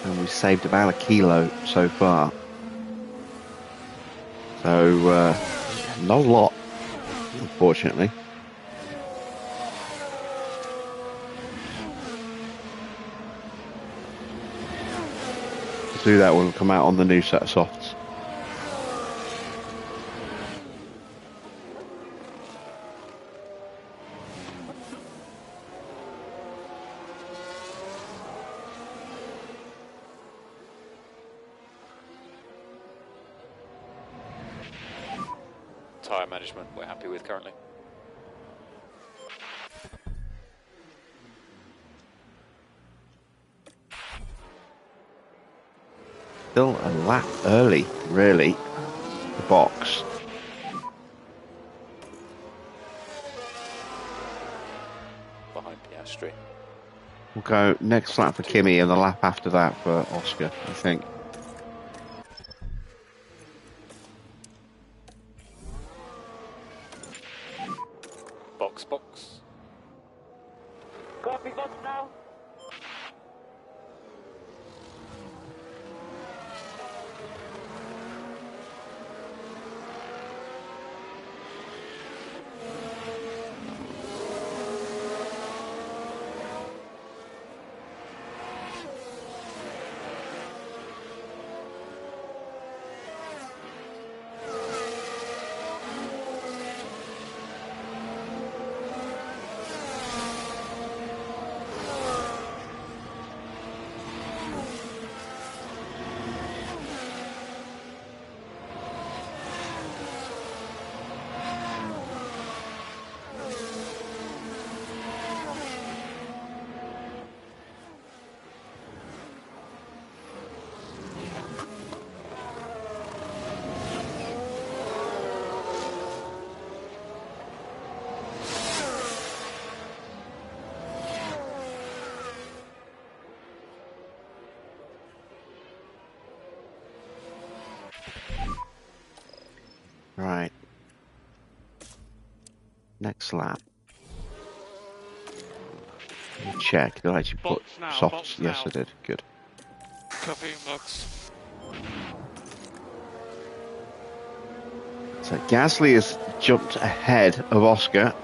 Speaker 1: And we saved about 1 kilo so far. So, not a lot, unfortunately. Do that when we come out on the new set of softs.
Speaker 4: Tyre management we're happy with currently.
Speaker 1: Still a lap early, really, the box.
Speaker 4: Behind Piastri.
Speaker 1: We'll go next lap for Kimi and the lap after that for Oscar, I think.
Speaker 4: Box.
Speaker 9: Copy, box now.
Speaker 1: Right. Next lap. Let me check. Did I actually put
Speaker 6: Box now,
Speaker 1: softs?
Speaker 6: box
Speaker 1: Yes,
Speaker 6: now.
Speaker 1: I did. Good.
Speaker 8: Copy, box.
Speaker 1: So Gasly has jumped ahead of Oscar.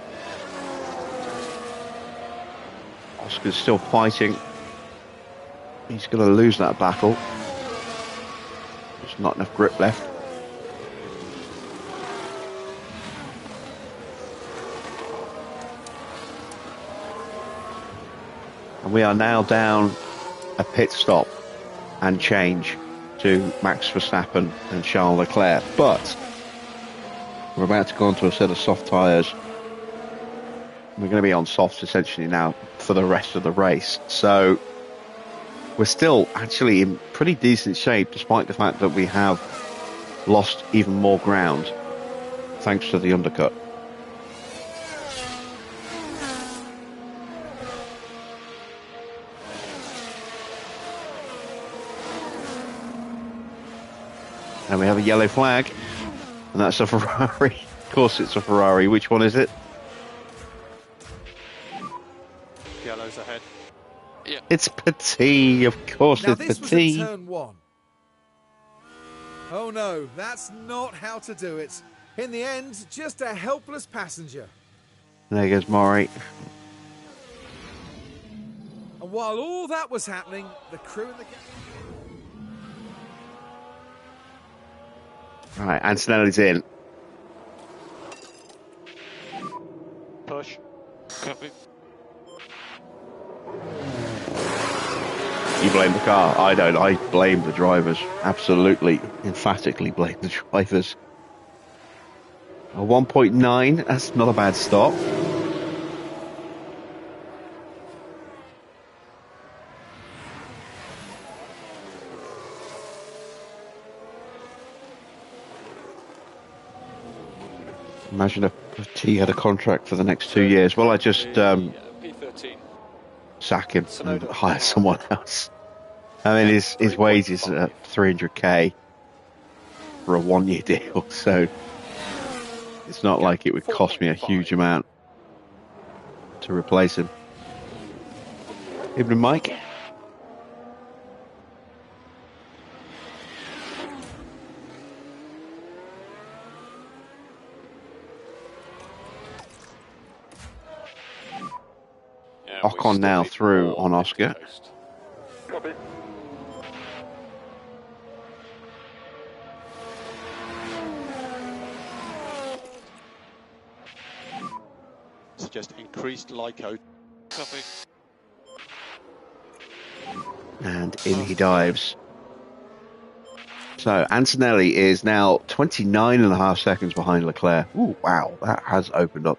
Speaker 1: Oscar's still fighting. He's going to lose that battle. There's not enough grip left. And we are now down a pit stop and change to Max Verstappen and Charles Leclerc. But we're about to go onto a set of soft tyres. We're going to be on softs essentially now for the rest of the race. So we're still actually in pretty decent shape, despite the fact that we have lost even more ground thanks to the undercut. And we have a yellow flag, and that's a Ferrari. Of course it's a Ferrari. Which one is it?
Speaker 7: Yellow's ahead.
Speaker 8: Yeah.
Speaker 1: It's Petit. Of course
Speaker 2: Now
Speaker 1: it's
Speaker 2: this was
Speaker 1: Petit.
Speaker 2: at turn 1. Oh no, that's not how to do it. In the end, just a helpless passenger.
Speaker 1: There goes Maury.
Speaker 2: And while all that was happening, the crew in the...
Speaker 1: Right, Antonelli's in.
Speaker 7: Push.
Speaker 8: Copy.
Speaker 1: You blame the car. I don't. I blame the drivers. Absolutely, emphatically blame the drivers. A 1.9, that's not a bad stop. Imagine if T had a contract for the next 2 years. Well, I just
Speaker 5: P13.
Speaker 1: sack him and hire someone else. I mean, his wages are 300k for a 1 year deal, so it's not like it would cost me a huge amount to replace him. Evening, Mike.
Speaker 5: Yeah,
Speaker 1: Ocon
Speaker 5: we
Speaker 1: now
Speaker 5: still
Speaker 1: through
Speaker 5: need
Speaker 1: on
Speaker 5: more
Speaker 1: Oscar.
Speaker 5: into coast.
Speaker 7: Copy. Suggest increased LICO.
Speaker 8: Copy.
Speaker 1: And in he dives. So Antonelli is now 29.5 seconds behind Leclerc. Ooh, wow, that has opened up.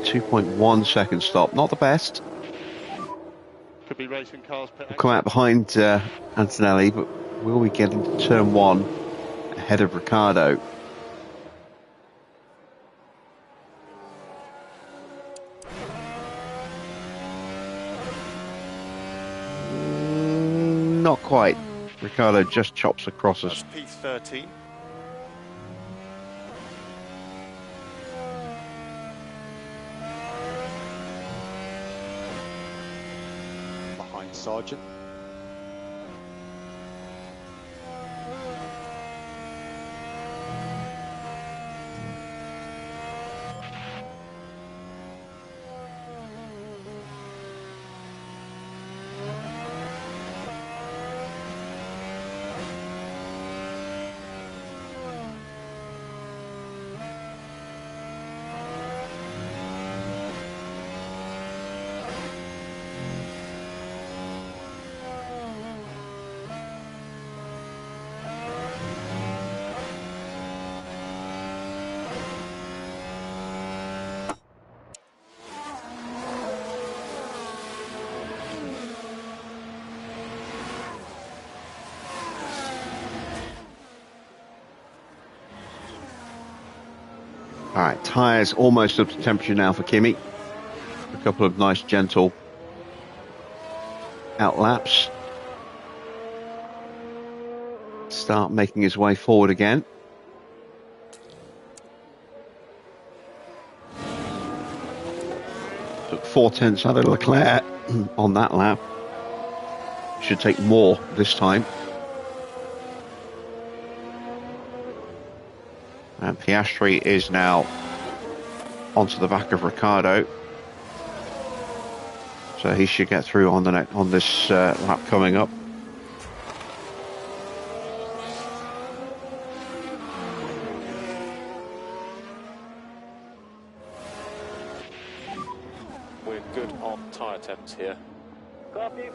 Speaker 1: .1 second stop, not the best.
Speaker 7: Could be racing cars.
Speaker 1: We'll come out behind Antonelli, but will we get into turn 1 ahead of Ricciardo? Not quite. Ricciardo just chops across us.
Speaker 7: P13. Behind Sargent.
Speaker 1: All right, tyres almost up to temperature now for Kimi. couple of nice, gentle out laps. Start making his way forward again. Took 4/10 out of Leclerc on that lap. Should take more this time. And Piastri is now onto the back of Ricciardo. So he should get through on this lap coming up.
Speaker 5: We're good on tyre temps here.
Speaker 9: Copy.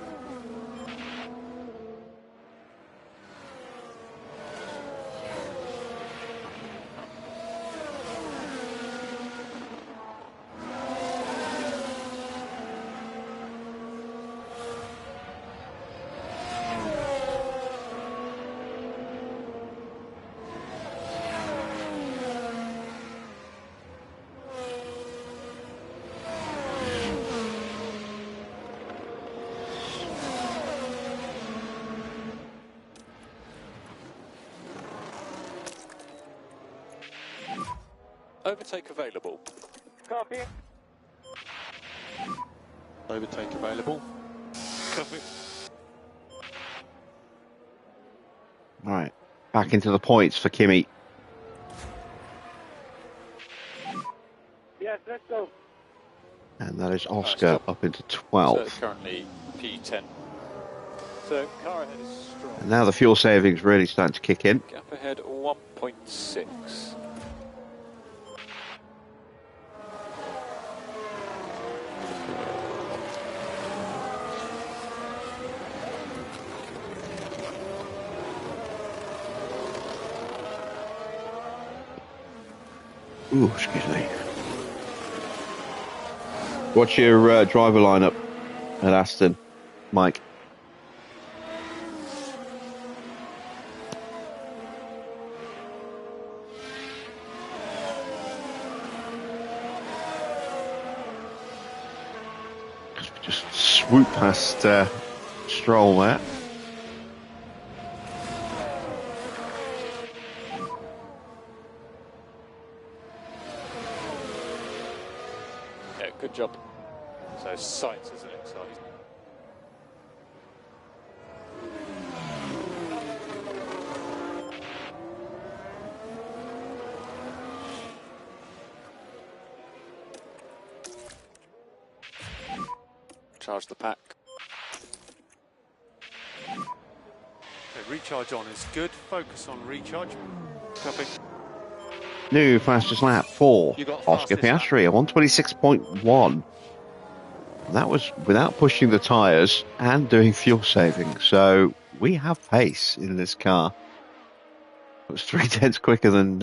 Speaker 5: Overtake available.
Speaker 9: Copy.
Speaker 7: Overtake available.
Speaker 8: Copy.
Speaker 1: Right, back into the points for Kimi.
Speaker 9: Yes, let's go.
Speaker 1: And that is Oscar up into 12th.
Speaker 5: So currently P10. So car ahead is strong.
Speaker 1: And now the fuel savings really starting to kick in.
Speaker 5: Gap ahead 1.6.
Speaker 1: Ooh, excuse me. What's your driver lineup at Aston, Mike? Just swoop past Stroll there.
Speaker 5: Yeah, good job. So Sainz is the next side. Charge the pack.
Speaker 6: Okay, recharge on is good. Focus on recharge.
Speaker 8: Copy.
Speaker 1: New fastest lap for
Speaker 6: You got
Speaker 1: Oscar
Speaker 6: fastest
Speaker 1: Piastri, a 126.1. That was without pushing the tyres and doing fuel saving. So we have pace in this car. It was 3/10 quicker than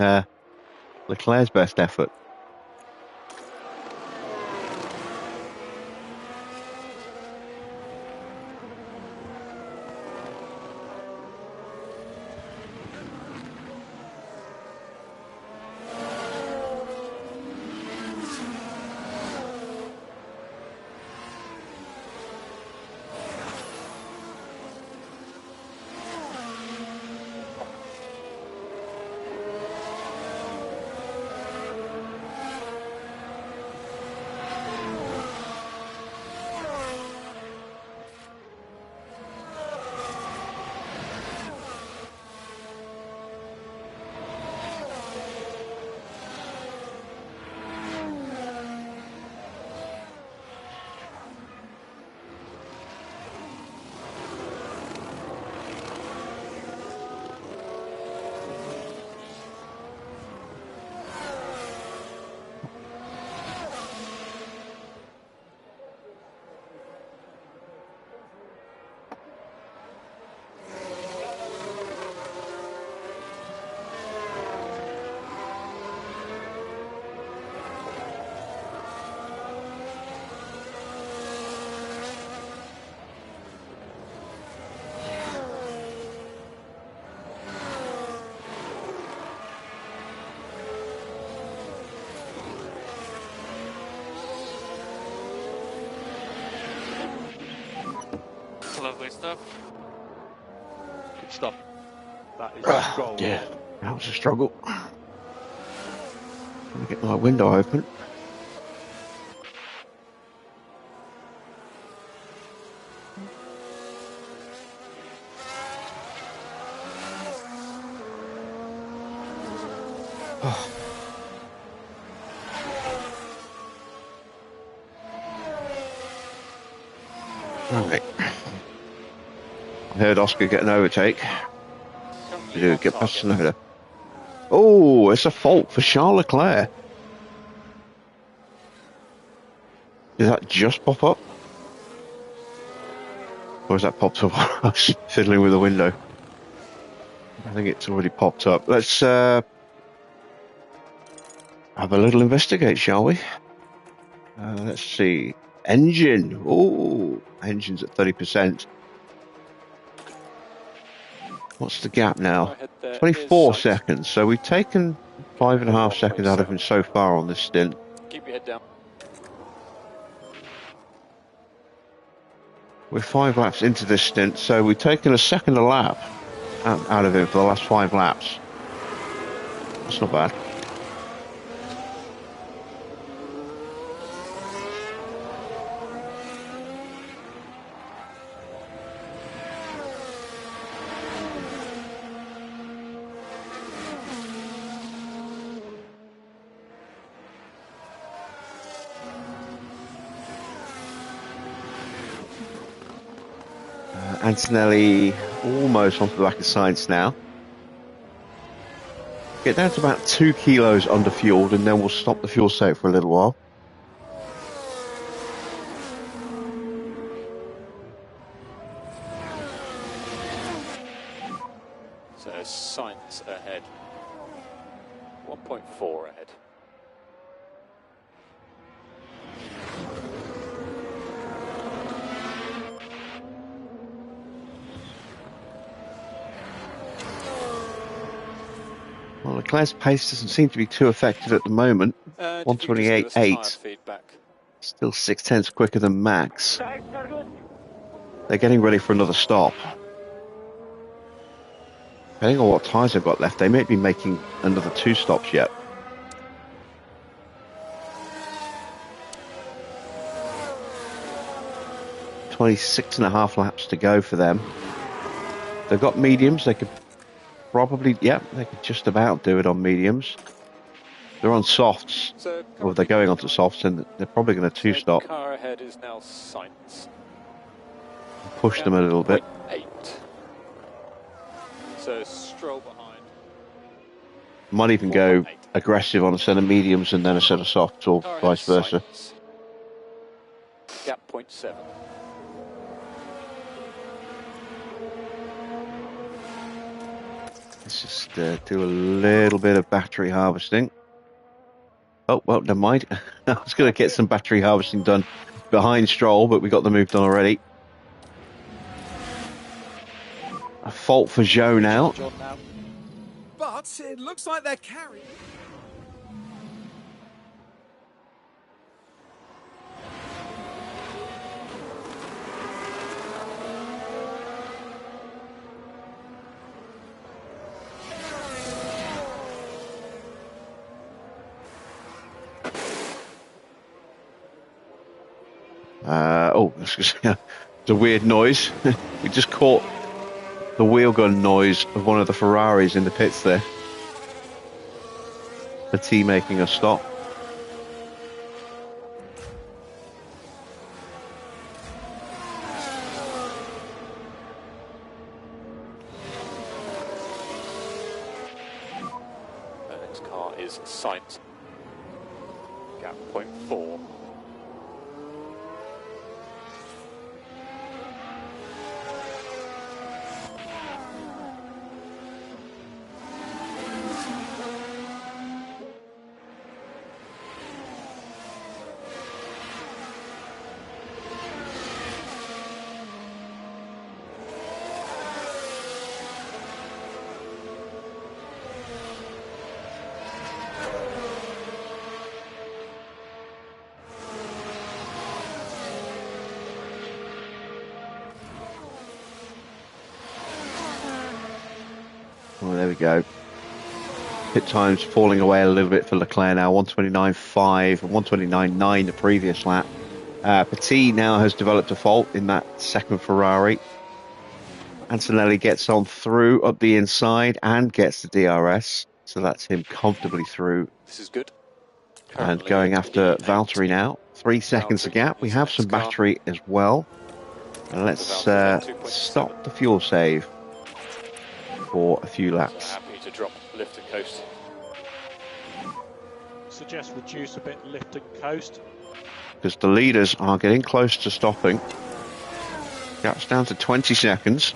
Speaker 1: Leclerc's best effort.
Speaker 8: Clear stuff.
Speaker 7: Good stuff. That is gold.
Speaker 1: Yeah, that was a struggle. Trying to get my window open. Right. I heard Oscar get an overtake.
Speaker 5: Currently
Speaker 1: To
Speaker 5: on
Speaker 1: get past
Speaker 5: target.
Speaker 1: Sonoda. Oh, it's a fault for Charles Leclerc. Did that just pop up? Or has that popped up? I was fiddling with the window. I think it's already popped up. Let's have a little investigate, shall we? Let's see. Engine. Oh, engine's at 30%. What's the gap now?
Speaker 5: Ahead there
Speaker 1: 24
Speaker 5: is sight.
Speaker 1: seconds. So we've taken 5.5 seconds out of him so far on this stint.
Speaker 5: Keep your head down.
Speaker 1: We're 5 laps into this stint, so we've taken a second a lap out of him for the last 5 laps. That's not bad. Antonelli almost onto the back of Sainz now. Get down to about 2 kilos under fueled, and then we'll stop the fuel soak for a little while.
Speaker 5: So Sainz ahead. 1.4 ahead.
Speaker 1: Well, Leclerc's pace doesn't seem to be too affected at the moment.
Speaker 5: If you could just give us
Speaker 1: 128.8.
Speaker 5: tyre feedback.
Speaker 1: Still 0.6 quicker than Max.
Speaker 9: Tires are good.
Speaker 1: They're getting ready for another stop. Depending on what tyres they've got left, they may be making another 2 stops yet. .26.5 laps to go for them. They've got mediums. They could probably, they could just about do it on mediums. They're on softs,
Speaker 5: So
Speaker 1: or they're going onto softs, and they're probably going to 2-stop.
Speaker 5: The car ahead is now Sainz.
Speaker 1: Push them a little bit.
Speaker 5: 8. So Stroll behind.
Speaker 1: Might even go aggressive on a set of mediums and then a set of softs, or
Speaker 5: Car ahead
Speaker 1: vice versa.
Speaker 5: Sainz. Gap 0.7.
Speaker 1: Let's just do a little bit of battery harvesting. Oh, well, never mind. I was going to get some battery harvesting done behind Stroll, but we got the move done already. A fault for Zhou now.
Speaker 2: But it looks like they're carrying.
Speaker 1: It's a weird noise. We just caught the wheel gun noise of one of the Ferraris in the pits there. The T making a stop.
Speaker 5: The next car is Sainz. Gap 0.4.
Speaker 1: Oh, there we go. Pit times falling away a little bit for Leclerc now. 129.5 and 129.9 the previous lap. Petit now has developed a fault in that second Ferrari. Antonelli gets on through up the inside and gets the DRS. So that's him comfortably through.
Speaker 5: This is good.
Speaker 1: And
Speaker 5: Currently
Speaker 1: going
Speaker 5: at
Speaker 1: after
Speaker 5: E8.
Speaker 1: Valtteri now. 3 seconds a
Speaker 5: Valtteri
Speaker 1: gap. We
Speaker 5: is
Speaker 1: have
Speaker 5: next
Speaker 1: some
Speaker 5: car.
Speaker 1: battery as well. And let's
Speaker 5: Valtteri's on 2.7.
Speaker 1: stop the fuel save for a few
Speaker 5: So
Speaker 1: laps.
Speaker 5: happy to drop lift and coast.
Speaker 7: Suggest reduce a bit, lift and coast.
Speaker 1: Because the leaders are getting close to stopping. Gap's down to 20 seconds.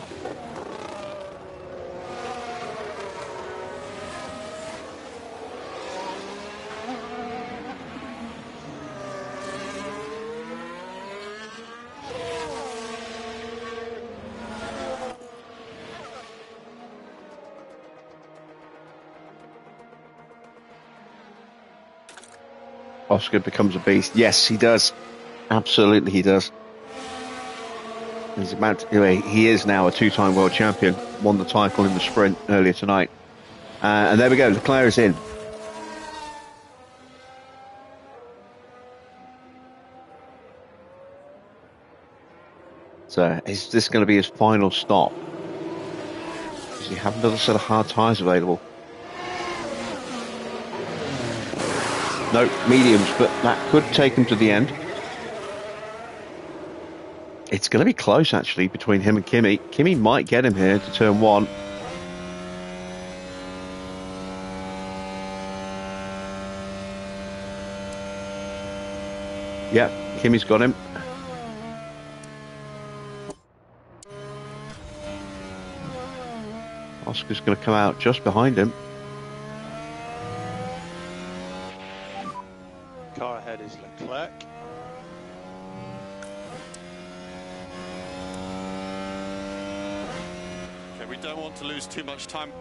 Speaker 1: Oscar becomes a beast. Yes, he does. Absolutely, he does. He's about to, anyway, he is now a two-time world champion. Won the title in the sprint earlier tonight. And there we go. Leclerc is in. So is this going to be his final stop? Does he have another set of hard tyres available? No, mediums, but that could take him to the end. It's going to be close, actually, between him and Kimi. Kimi might get him here to turn one. Yeah, Kimi's got him. Oscar's going to come out just behind him.
Speaker 7: Car ahead is Leclerc.
Speaker 8: Okay, we don't want to lose too much time.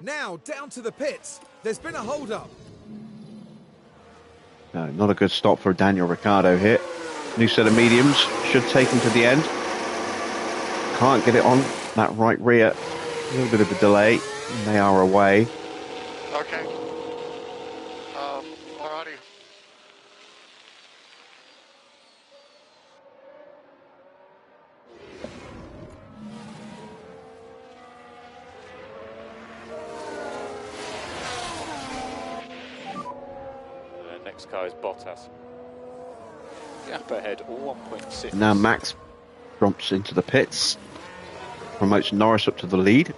Speaker 2: Now down to the pits. There's been a hold-up.
Speaker 1: No, not a good stop for Daniel Ricciardo here. New set of mediums. Should take him to the end. Can't get it on that right rear. A little bit of a delay. They are away.
Speaker 8: Okay. Alrighty.
Speaker 5: Next car is Bottas. Gap ahead, 1.6.
Speaker 1: Now Max jumps into the pits. Promotes Norris up to the lead.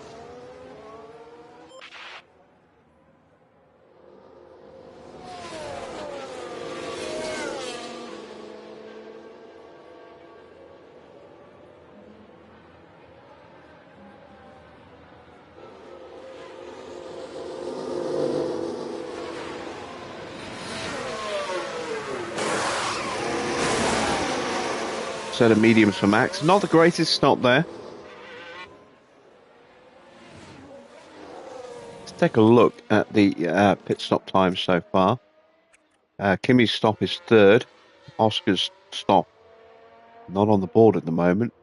Speaker 1: Set of mediums for Max. Not the greatest stop there. Let's take a look at the pit stop time so far. Kimi's stop is third. Oscar's stop not on the board at the moment.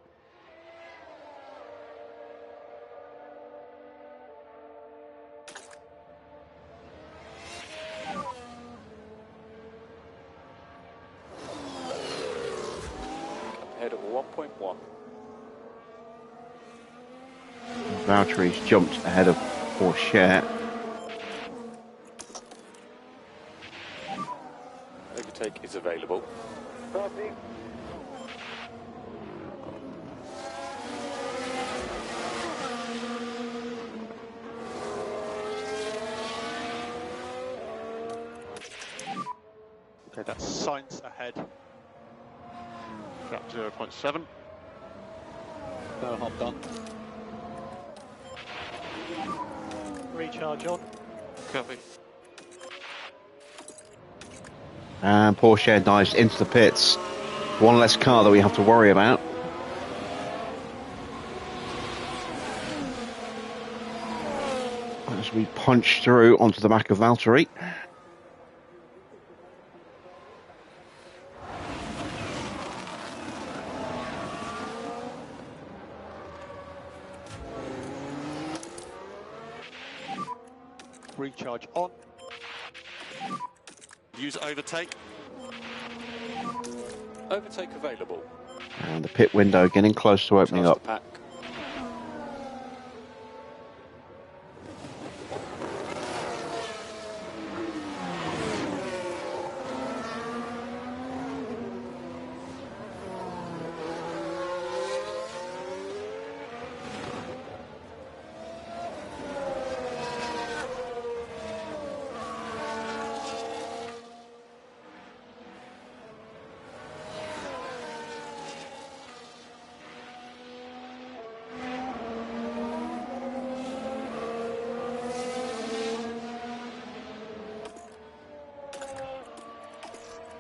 Speaker 5: Ahead of 1.1.
Speaker 1: Valtteri's jumped ahead of Porsche.
Speaker 5: Overtake is available.
Speaker 9: Copy.
Speaker 7: Okay, that's Sainz ahead.
Speaker 8: Gap 0.7.
Speaker 7: No hop done. Recharge on.
Speaker 8: Copy.
Speaker 1: And Porsche dives into the pits. One less car that we have to worry about. as we punch through onto the back of Valtteri.
Speaker 7: Recharge on.
Speaker 8: Use overtake.
Speaker 5: Overtake available.
Speaker 1: And the pit window getting close to opening
Speaker 5: Charge
Speaker 1: up.
Speaker 5: the pack.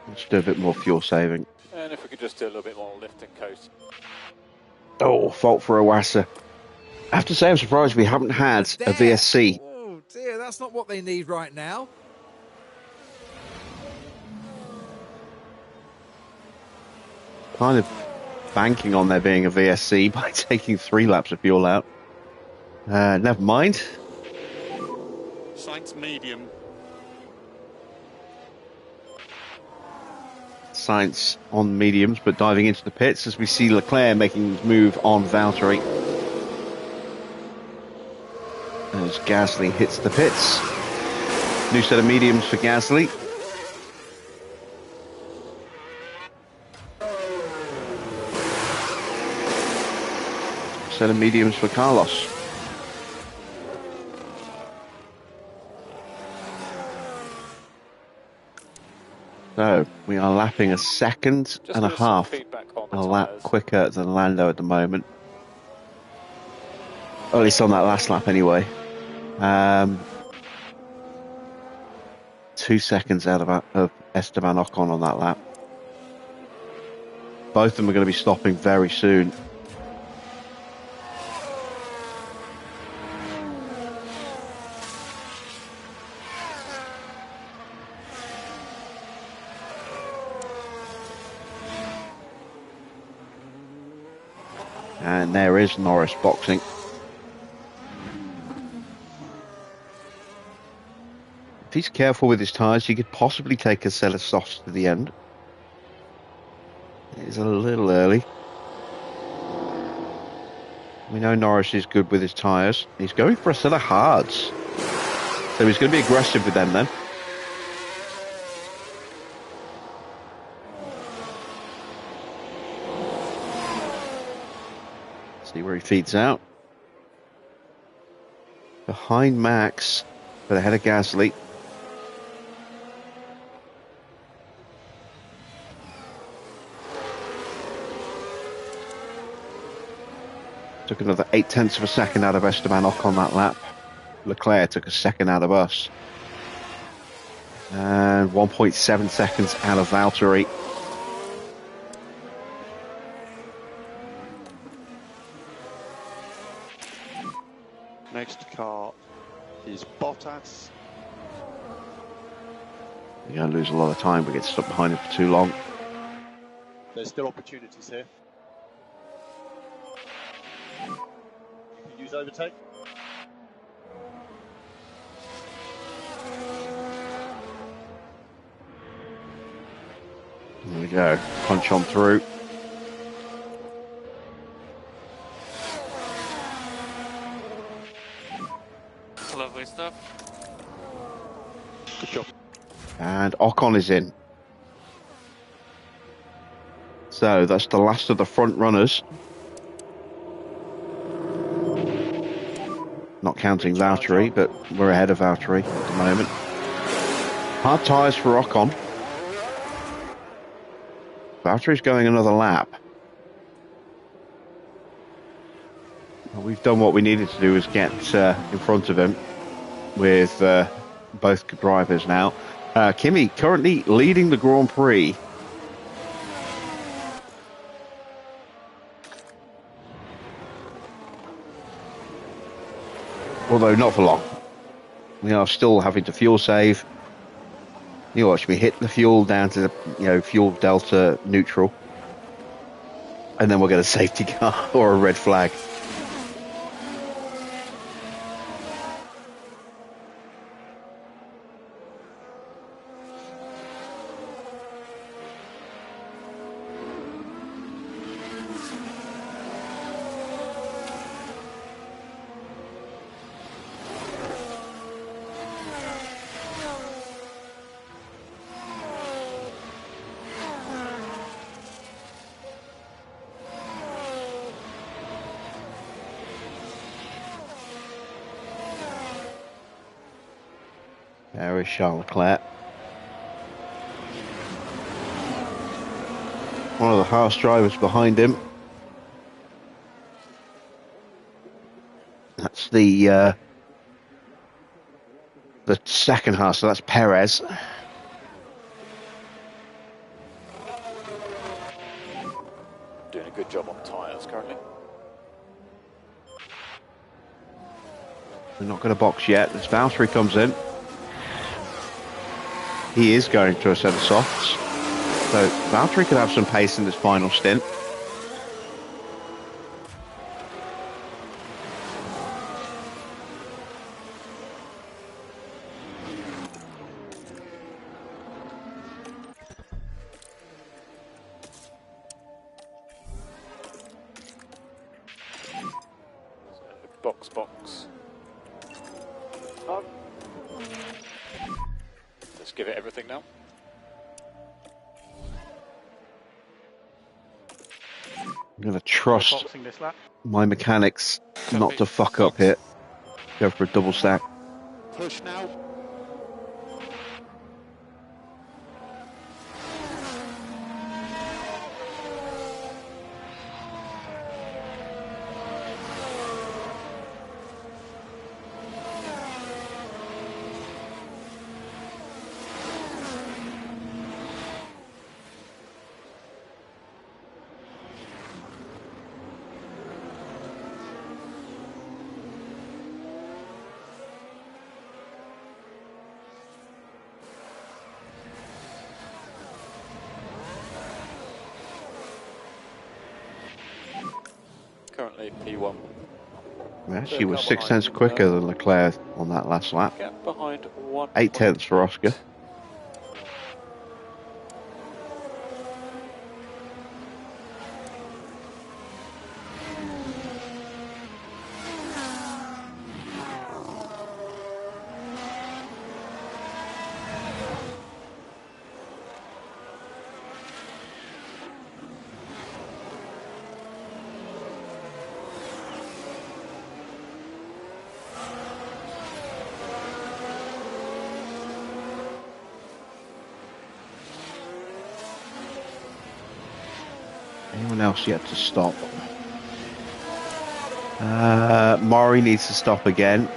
Speaker 1: Let's do a bit more fuel saving.
Speaker 5: And if we could just do a little bit more lift and coast.
Speaker 1: Oh, fault for Iwasa. I have to say, I'm surprised we haven't had a VSC.
Speaker 2: Oh dear, that's not what they need right now.
Speaker 1: Kind of banking on there being a VSC by taking 3 laps of fuel out. Never mind.
Speaker 8: Sainz medium.
Speaker 1: Sainz on mediums, but diving into the pits as we see Leclerc making his move on Valtteri. As Gasly hits the pits. New set of mediums for Gasly. Set of mediums for Carlos. So we are lapping a second
Speaker 5: Just
Speaker 1: and a
Speaker 5: give us some
Speaker 1: half
Speaker 5: feedback on the
Speaker 1: a lap
Speaker 5: tyres.
Speaker 1: quicker than Lando at the moment. Or at least on that last lap anyway. 2 seconds out of Esteban Ocon on that lap. Both of them are going to be stopping very soon. And there is Norris boxing. If he's careful with his tyres, he could possibly take a set of softs to the end. It is a little early. We know Norris is good with his tyres. He's going for a set of hards. So he's going to be aggressive with them then. See where he feeds out. Behind Max, but ahead of Gasly. Took another 0.8 of a second out of Esteban Ocon that lap. Leclerc took a second out of us. And 1.7 seconds out of Valtteri.
Speaker 7: Next car is Bottas.
Speaker 1: You're going to lose a lot of time. We get stuck behind him for too long.
Speaker 7: There's still opportunities here. You can use overtake.
Speaker 1: There we go. Punch on through.
Speaker 8: Lovely stuff.
Speaker 7: Good job.
Speaker 1: And Ocon is in. So that's the last of the front runners. Not counting Valtteri, but we're ahead of Valtteri at the moment. Hard tyres for Ocon. Valtteri's going another lap. Well, we've done what we needed to do, is get in front of him with both drivers now. Kimi currently leading the Grand Prix. Although not for long. We are still having to fuel save. You watch me hit the fuel down to the, fuel delta neutral. And then we'll get a safety car or a red flag. There is Charles Leclerc. One of the Haas drivers behind him. That's the second Haas, so that's Perez.
Speaker 5: Doing a good job on tyres currently.
Speaker 1: They're not going to box yet. As Valtteri comes in. He is going to a set of softs. So Valtteri could have some pace in this final stint.
Speaker 5: Box. Let's give it everything now.
Speaker 1: I'm going to trust my mechanics not to fuck up here. Go for a double stack.
Speaker 7: Push now.
Speaker 5: Currently P1.
Speaker 1: Actually, was 6 tenths quicker than Leclerc on that last lap.
Speaker 5: Gap behind 1.
Speaker 1: 8 tenths for Oscar. Anyone else yet to stop? Maury needs to stop again.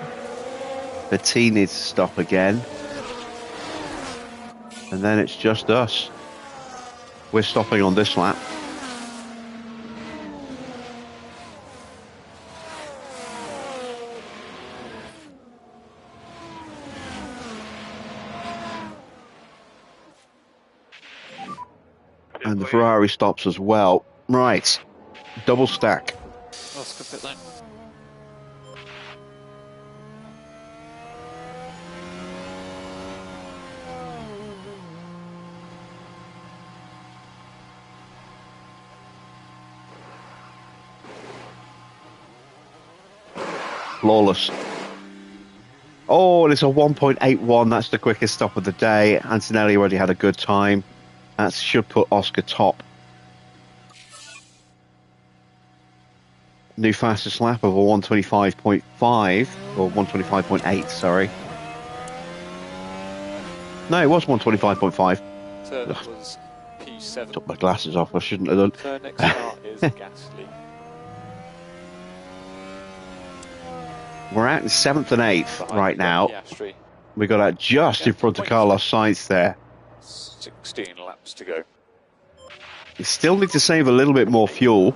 Speaker 1: Petit needs to stop again. And then it's just us. We're stopping on this lap. And the Ferrari stops as well. Right. Double stack.
Speaker 5: Oscar pit lane.
Speaker 1: Flawless. Oh, and it's a 1.81. That's the quickest stop of the day. Antonelli already had a good time. That should put Oscar top. New fastest lap of a 125.5 or 125.8, sorry. No, it was 125.5.
Speaker 5: So that was P7.
Speaker 1: Took my glasses off, I shouldn't have done.
Speaker 5: So next car is Gasly.
Speaker 1: We're out in 7th and 8th right now.
Speaker 5: Piastri.
Speaker 1: We got out just in front of Carlos Sainz there.
Speaker 5: 16 laps to go.
Speaker 1: You still need to save a little bit more fuel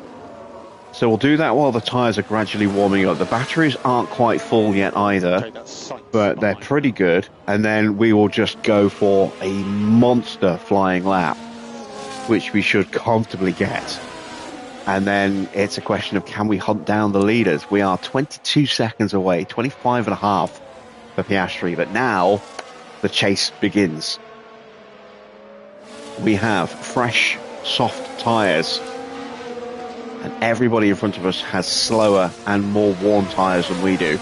Speaker 1: So we'll do that while the tyres are gradually warming up. The batteries aren't quite full yet either,
Speaker 7: Okay, that's sights
Speaker 1: but they're
Speaker 7: behind.
Speaker 1: pretty good. And then we will just go for a monster flying lap, which we should comfortably get. And then it's a question of, can we hunt down the leaders? We are 22 seconds away, 25 and a half for Piastri. But now the chase begins. We have fresh, soft tyres. And everybody in front of us has slower and more warm tyres than we do.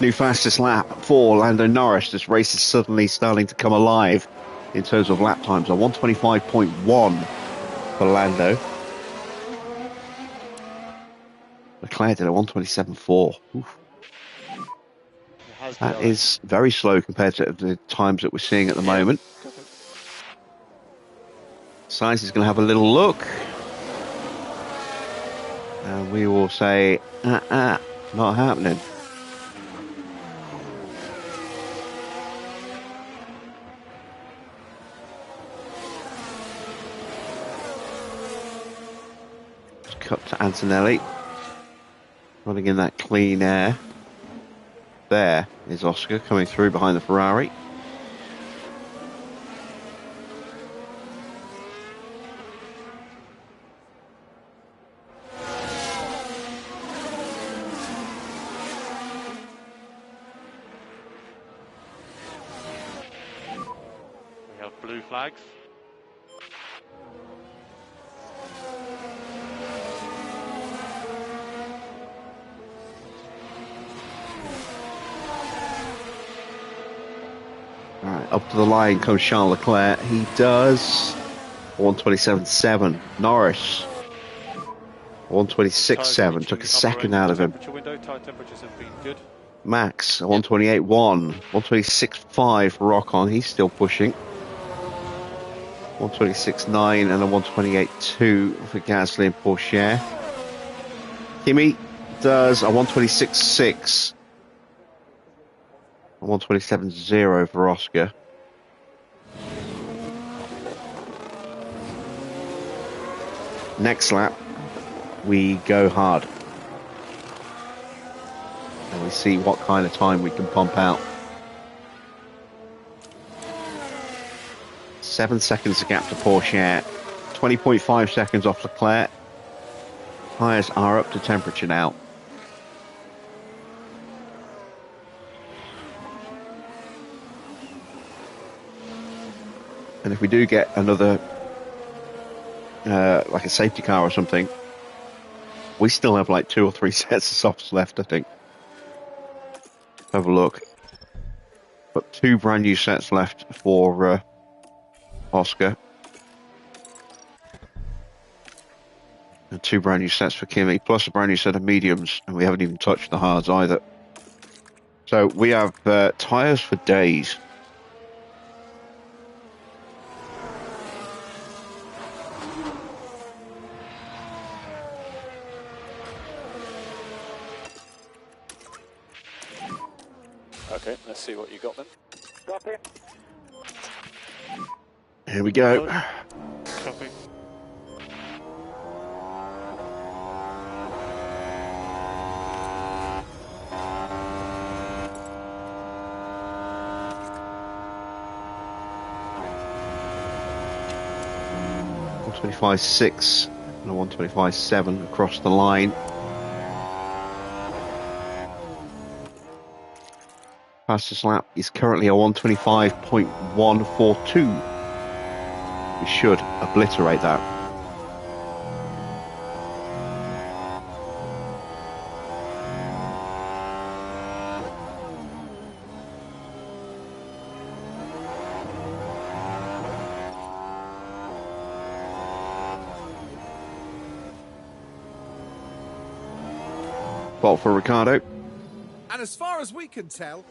Speaker 1: New fastest lap for Lando Norris. This race is suddenly starting to come alive in terms of lap times. A 125.1 for Lando. Leclerc did a 127.4. Oof. That is very slow compared to the times that we're seeing at the moment. Sainz is going to have a little look. And we will say, not happening. Cut to Antonelli. Running in that clean air. There is Oscar coming through behind the Ferrari.
Speaker 6: We have blue flags.
Speaker 1: Alright, up to the line comes Charles Leclerc. He does 127.7. Norris 126.7. Took a second out of him.
Speaker 6: Window, tire temperatures have been good.
Speaker 1: Max 128.1. 126.5 for Ocon. He's still pushing. 126.9 and a 128.2 for Gasly and Pourchaire. Kimi does a 126.6. 127.0 for Oscar. Next lap, we go hard. And we see what kind of time we can pump out. 7 seconds a gap to Pourchaire. 20.5 seconds off Leclerc. Tyres are up to temperature now. And if we do get another, like a safety car or something, we still have like 2 or 3 sets of softs left, I think. Have a look. But 2 brand new sets left for Oscar. And 2 brand new sets for Kimi, plus a brand new set of mediums, and we haven't even touched the hards either. So we have tyres for days.
Speaker 4: Okay, let's see what you got then.
Speaker 9: Copy.
Speaker 1: Here we go.
Speaker 6: Copy.
Speaker 1: A 125.6 and a 125.7 across the line. Fastest lap is currently a 125.142. We should obliterate that. Fault for Ricardo.
Speaker 2: And as far as we can tell,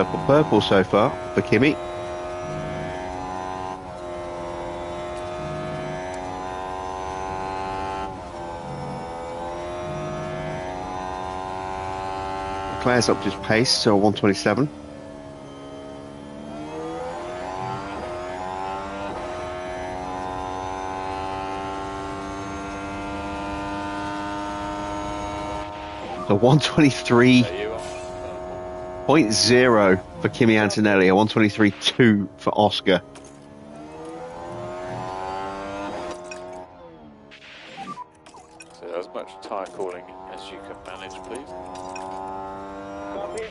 Speaker 1: purple, purple so far for Kimi. Leclerc's up to his pace, so 127. So 123.0 for Kimi Antonelli, a 123.2 for Oscar.
Speaker 4: So as much tyre calling as you can manage, please.
Speaker 9: Copy.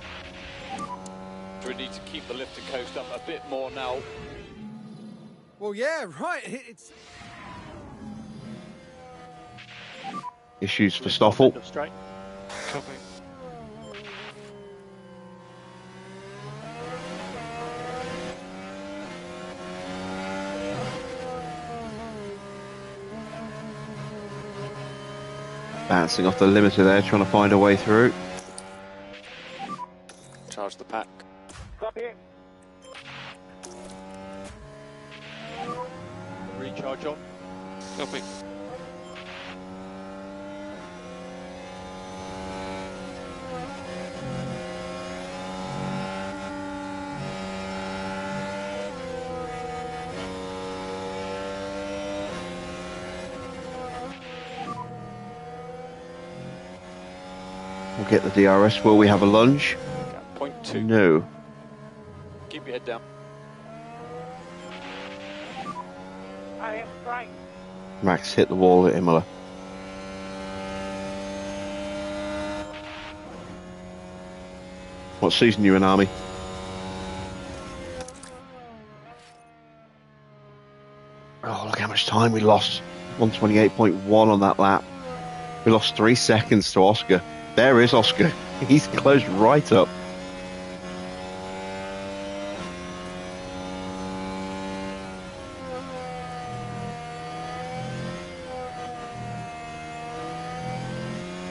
Speaker 5: Do we need to keep the lift and coast up a bit more now?
Speaker 2: Well, yeah, right. It's
Speaker 1: Issues for Stoffel.
Speaker 7: End of straight.
Speaker 8: Copy.
Speaker 1: Bouncing off the limiter there, trying to find a way through.
Speaker 4: Charge the pack.
Speaker 9: Copy.
Speaker 7: Recharge on.
Speaker 8: Copy.
Speaker 1: We'll get the DRS. Will we have a lunge?
Speaker 4: Gap 0.2.
Speaker 1: No.
Speaker 4: Keep your head down.
Speaker 9: I am right.
Speaker 1: Max hit the wall at Imola. What season are you in, Army? Oh, look how much time we lost. 128.1 on that lap. We lost 3 seconds to Oscar. There is Oscar. He's closed right up.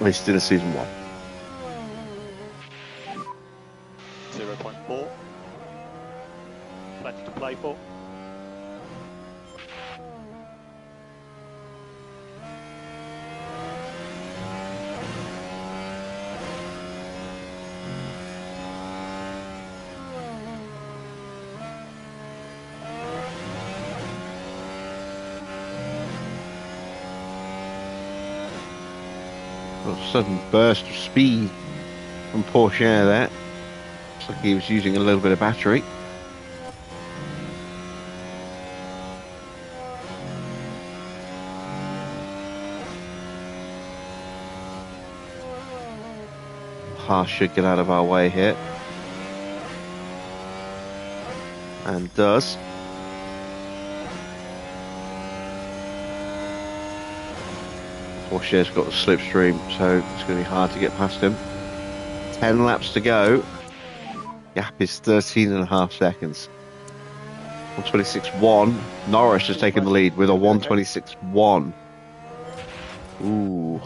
Speaker 1: He's still in season 1.
Speaker 7: 0.4. Plenty to play for.
Speaker 1: A sudden burst of speed from Porsche there. Looks like he was using a little bit of battery. Haas should get out of our way here. And does. Porsche's got the slipstream, so it's going to be hard to get past him. 10 laps to go. Gap is 13.5 seconds. 126.1. Norris has taken the lead with a 126.1. Ooh.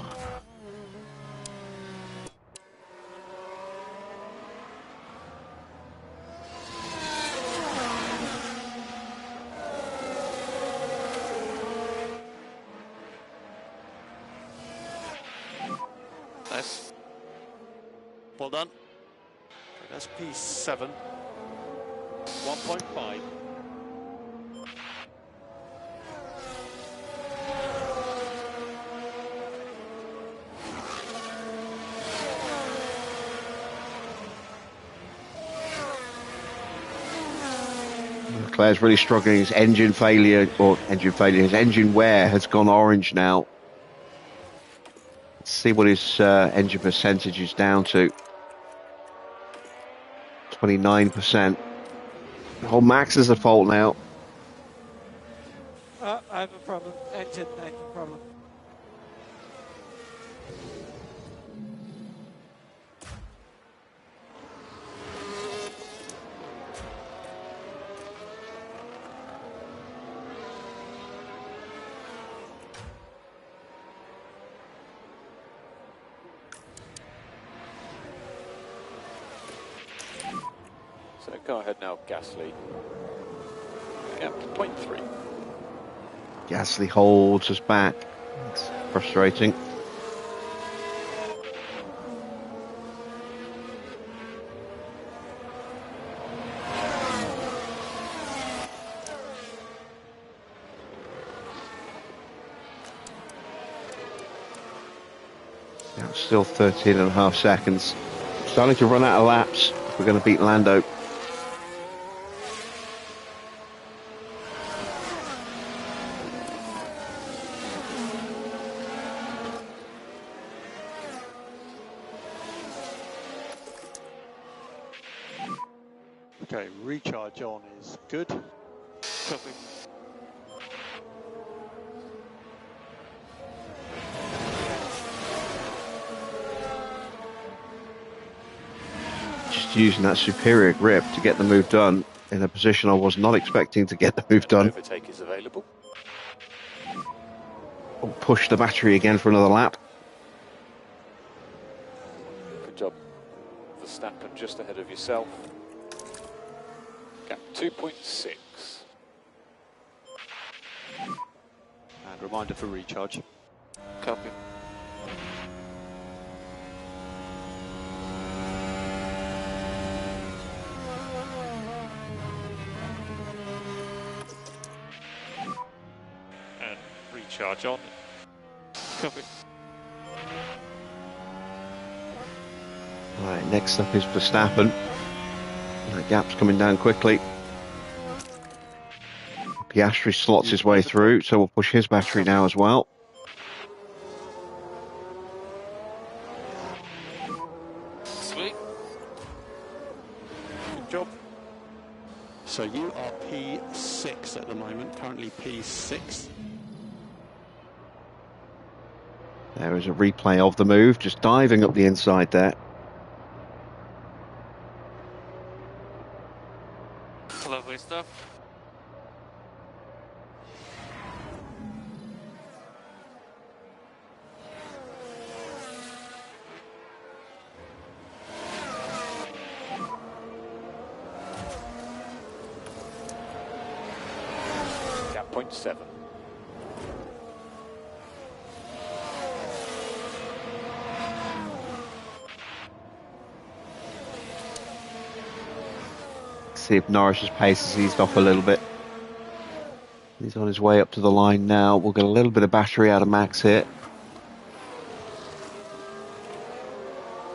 Speaker 8: Nice.
Speaker 7: Well done. That's P7. 1.5.
Speaker 1: Leclerc's really struggling. His engine failure, his engine wear has gone orange now. Let's see what his engine percentage is down to. 29%. Oh, Max is at fault now.
Speaker 9: I have a problem. Engine problem.
Speaker 4: Go ahead now, Gasly. Gap 0.3.
Speaker 1: Gasly holds us back. It's frustrating. Yeah, still 13.5 seconds. Starting to run out of laps. We're going to beat Lando.
Speaker 7: Okay, recharge on is good.
Speaker 8: Copy.
Speaker 1: Just using that superior grip to get the move done in a position I was not expecting to get the move done.
Speaker 4: Overtake is available.
Speaker 1: Oh, push the battery again for another lap.
Speaker 4: Good job. Verstappen just ahead of yourself. Gap 2.6.
Speaker 7: And reminder for recharge.
Speaker 8: Copy.
Speaker 6: And recharge on.
Speaker 8: Copy.
Speaker 1: Right, next up is Verstappen. The gap's coming down quickly. Piastri slots his way through, so we'll push his battery now as well.
Speaker 8: Sweet.
Speaker 4: Good job.
Speaker 7: So you are P6 at the moment, currently P6.
Speaker 1: There is a replay of the move, just diving up the inside there.
Speaker 8: Lovely stuff.
Speaker 4: Gap 0.7.
Speaker 1: See if Norris's pace has eased off a little bit. He's on his way up to the line now. We'll get a little bit of battery out of Max here.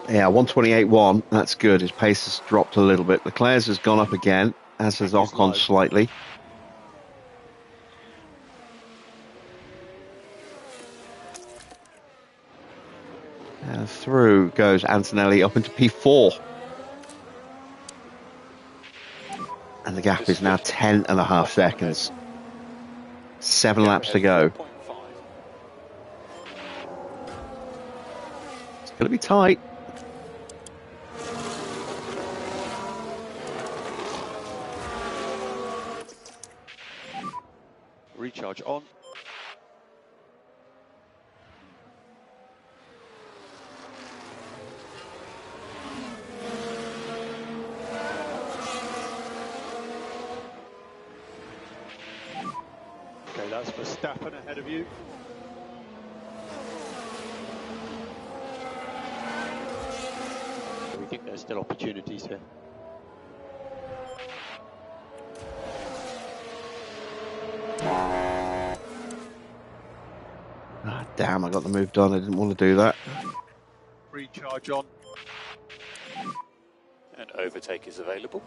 Speaker 1: Yeah, 128.1. That's good. His pace has dropped a little bit. Leclerc's has gone up again, as has Ocon slightly. And through goes Antonelli up into P4. And the gap is now 10.5 seconds. 7 laps to go. It's going to be tight.
Speaker 7: Recharge on. Okay, that's Verstappen ahead of you. We think there's still opportunities here.
Speaker 1: Ah, damn, I got the move done. I didn't want to do that.
Speaker 7: Recharge on.
Speaker 4: And overtake is available.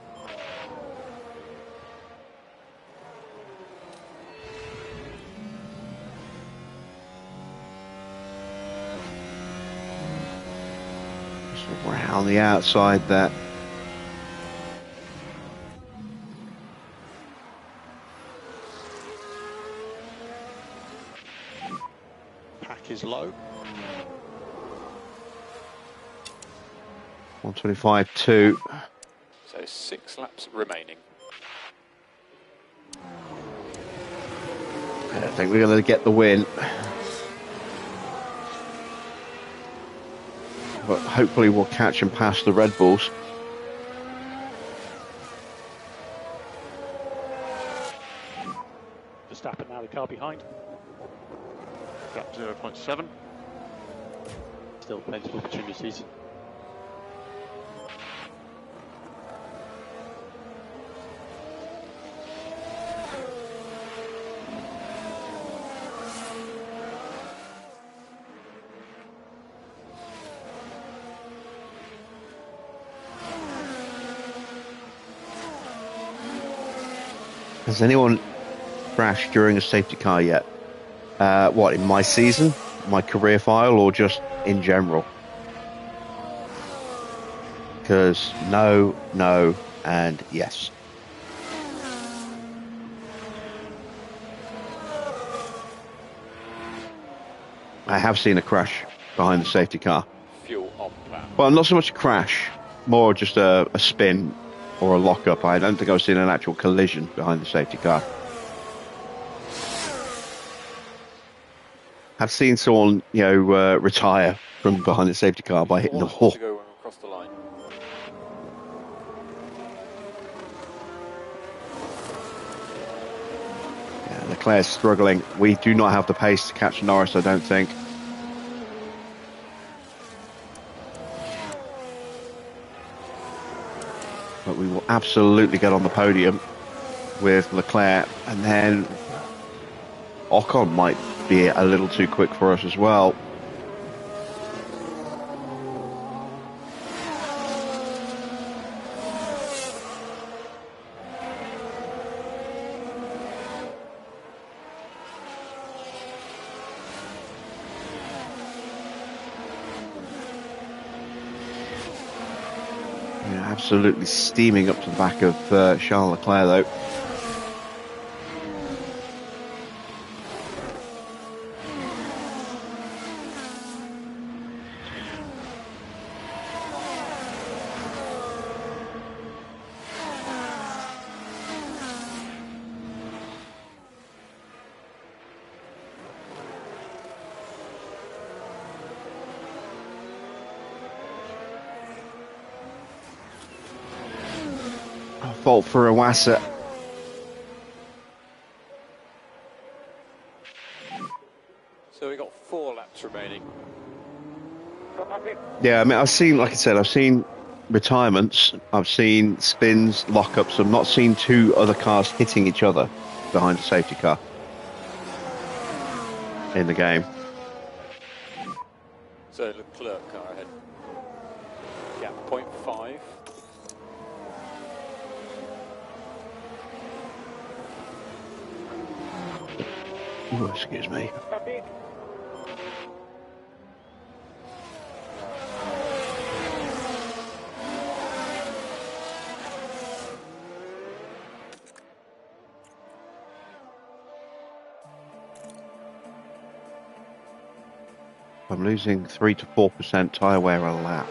Speaker 1: Just around the outside there.
Speaker 7: Pack is low.
Speaker 1: 125.2.
Speaker 4: So 6 laps remaining.
Speaker 1: I don't think we're going to get the win. But hopefully we'll catch and pass the Red Bulls.
Speaker 10: Verstappen now the car behind.
Speaker 6: Gap 0.7.
Speaker 7: Still plenty of opportunities.
Speaker 1: Has anyone crashed during a safety car yet? What, in my season, my career file, or just in general? Because no, and yes. I have seen a crash behind the safety car.
Speaker 4: Fuel on plan.
Speaker 1: Well, not so much a crash, more just a spin or a lock-up. I don't think I've seen an actual collision behind the safety car. I've seen someone, retire from behind the safety car by hitting the wall.
Speaker 4: To go across the line.
Speaker 1: Yeah, Leclerc's struggling. We do not have the pace to catch Norris, I don't think. But we will absolutely get on the podium with Leclerc, and then Ocon might be a little too quick for us as well. Yeah, absolutely steaming up to the back of Charles Leclerc though. Fault for Iwasa.
Speaker 4: So we've got 4 laps remaining.
Speaker 1: Yeah, I mean, I've seen retirements, I've seen spins, lockups. I've not seen two other cars hitting each other behind a safety car in the game.
Speaker 4: So Leclerc car ahead. Gap 0.5.
Speaker 1: Oh, excuse me. I'm losing 3 to 4% tyre wear a lap.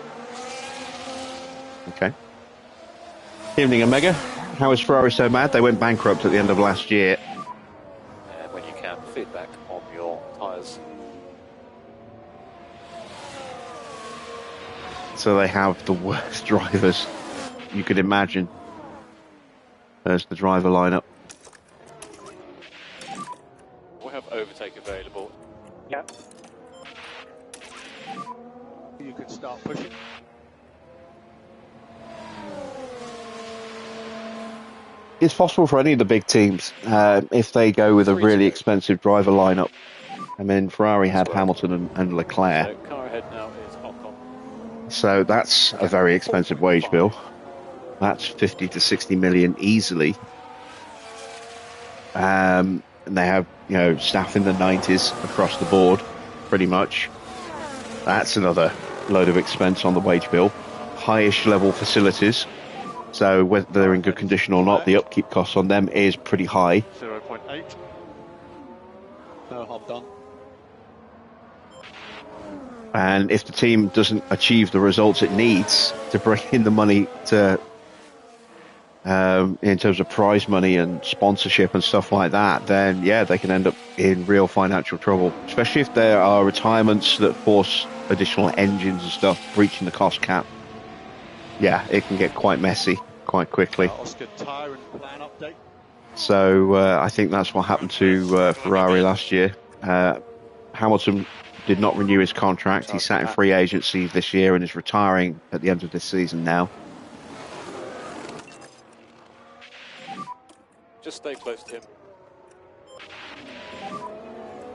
Speaker 1: Okay. Evening, Omega. How is Ferrari so mad? They went bankrupt at the end of last year.
Speaker 4: And when you can, feedback on your tyres.
Speaker 1: So they have the worst drivers you could imagine. There's the driver lineup.
Speaker 4: We have overtake available.
Speaker 9: Yeah.
Speaker 7: You can start pushing.
Speaker 1: It's possible for any of the big teams if they go with a really expensive driver lineup. I mean, Ferrari had Hamilton and Leclerc.
Speaker 4: So car ahead now is Ocon.
Speaker 1: So that's a very expensive wage bill. That's 50 to 60 million easily. And they have, staff in the 90s across the board, pretty much. That's another load of expense on the wage bill. Highish level facilities. So whether they're in good condition or not, the upkeep costs on them is pretty high.
Speaker 6: 0.8.
Speaker 7: No harm done.
Speaker 1: And if the team doesn't achieve the results it needs to bring in the money to, in terms of prize money and sponsorship and stuff like that, then yeah, they can end up in real financial trouble. Especially if there are retirements that force additional engines and stuff breaching the cost cap. Yeah, it can get quite messy quite quickly.
Speaker 7: Oscar, tyre and plan update.
Speaker 1: So I think that's what happened to Ferrari last year. Hamilton did not renew his contract. He sat in free agency this year and is retiring at the end of this season now.
Speaker 4: Just stay close to him.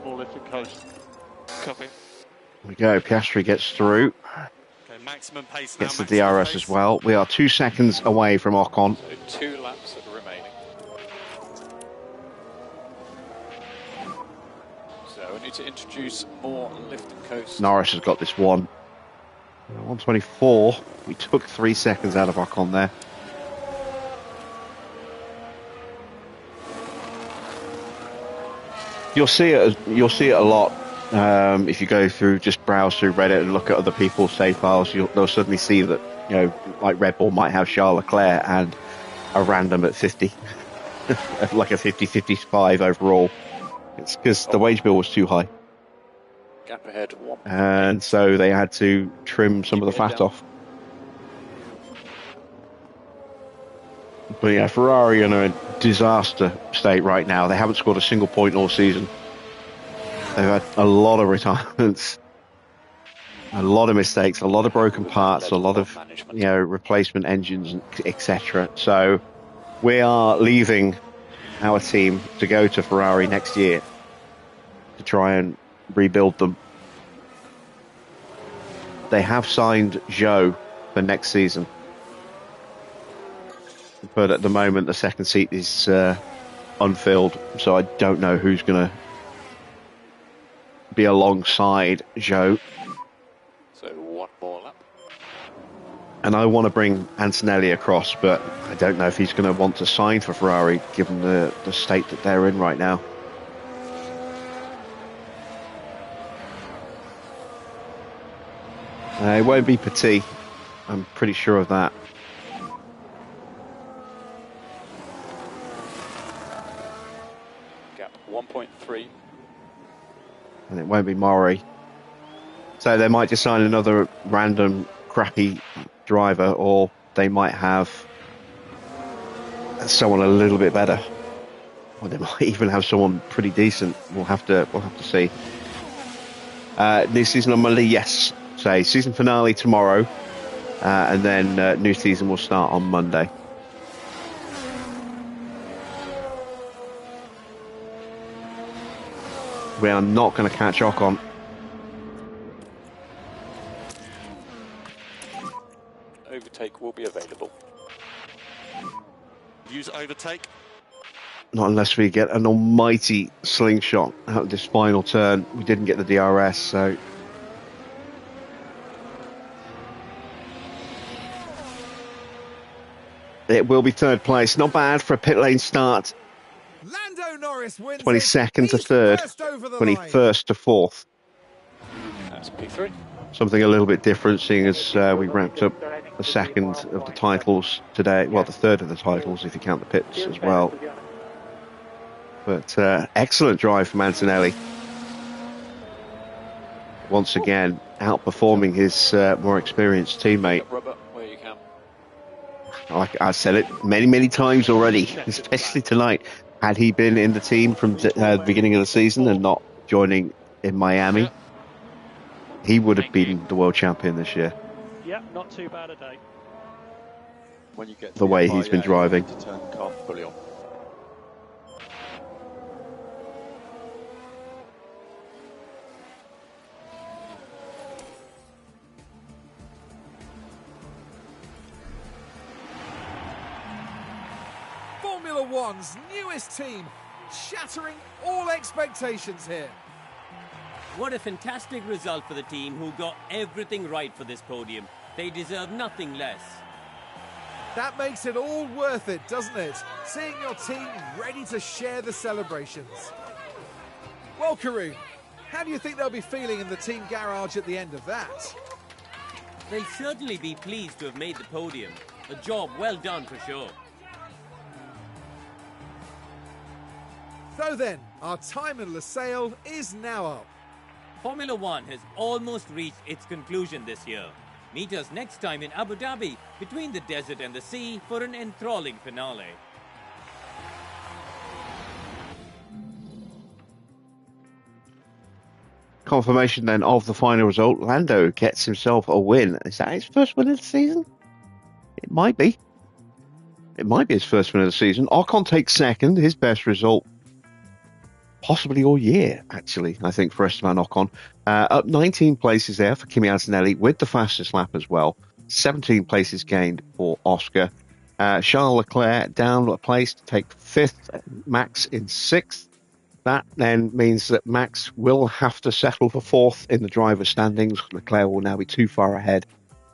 Speaker 6: More lift and coast.
Speaker 8: Copy.
Speaker 1: There we go. Piastri gets through.
Speaker 10: Okay, maximum pace now.
Speaker 1: Gets the DRS as well. We are 2 seconds away from Ocon.
Speaker 4: So 2 laps remaining. So we need to introduce more lift and coast.
Speaker 1: Norris has got this one. 124. We took 3 seconds out of Ocon there. You'll see it a lot if you go through, just browse through Reddit and look at other people's save files. They'll suddenly see that, you know, like Red Bull might have Charles Leclerc and a random at 50, like a 50-55 overall. It's because the wage bill was too high.
Speaker 4: Gap ahead.
Speaker 1: And so they had to trim some of the fat off. But yeah, Ferrari are in a disaster state right now. They haven't scored a single point all season. They've had a lot of retirements, a lot of mistakes, a lot of broken parts, a lot of, you know, replacement engines, etc. So we are leaving our team to go to Ferrari next year to try and rebuild them. They have signed Zhou for next season. But at the moment, the second seat is unfilled, so I don't know who's going to be alongside Zhou.
Speaker 4: So 1 more lap.
Speaker 1: And I want to bring Antonelli across, but I don't know if he's going to want to sign for Ferrari, given the state that they're in right now. It won't be Petit. I'm pretty sure of that.
Speaker 4: Gap 1.3.
Speaker 1: And it won't be Maury. So they might just sign another random crappy driver, or they might have someone a little bit better, or they might even have someone pretty decent. We'll have to see. New season on Monday, yes. So season finale tomorrow, and then new season will start on Monday. We are not going to catch Ocon.
Speaker 4: Overtake will be available.
Speaker 10: Use overtake.
Speaker 1: Not unless we get an almighty slingshot out of this final turn. We didn't get the DRS, so... It will be third place. Not bad for a pit lane start.
Speaker 2: Lando Norris wins
Speaker 1: 22nd to third, 21st to fourth.
Speaker 4: That's P3.
Speaker 1: Something a little bit different, seeing as we ramped up the second of the titles today. Well, the third of the titles, if you count the pits as well. But excellent drive from Antonelli. Once again, outperforming his more experienced teammate.
Speaker 4: Rubber where you can.
Speaker 1: Like I said it many times already, especially tonight. Had he been in the team from the beginning of the season and not joining in Miami, he would have been the world champion this year.
Speaker 6: Yeah, not too bad a day.
Speaker 7: When you get to
Speaker 1: The way he's been driving.
Speaker 7: To turn the car fully on.
Speaker 2: Formula One's newest team, shattering all expectations here.
Speaker 3: What a fantastic result for the team who got everything right for this podium. They deserve nothing less.
Speaker 2: That makes it all worth it, doesn't it? Seeing your team ready to share the celebrations. Well, Karun, how do you think they'll be feeling in the team garage at the end of that?
Speaker 3: They'll certainly be pleased to have made the podium. A job well done for sure.
Speaker 2: So then, our time in Lusail is now up.
Speaker 3: Formula One has almost reached its conclusion this year. Meet us next time in Abu Dhabi, between the desert and the sea, for an enthralling finale.
Speaker 1: confirmation then of the final result. Lando gets himself a win. Is that his first win of the season? It might be. It might be his first win of the season. Ocon takes second, his best result possibly all year, actually, I think, for Esteban Ocon. Up 19 places there for Kimi Antonelli with the fastest lap as well. 17 places gained for Oscar. Charles Leclerc down a place to take fifth, Max in sixth. That then means that Max will have to settle for fourth in the driver's standings. Leclerc will now be too far ahead.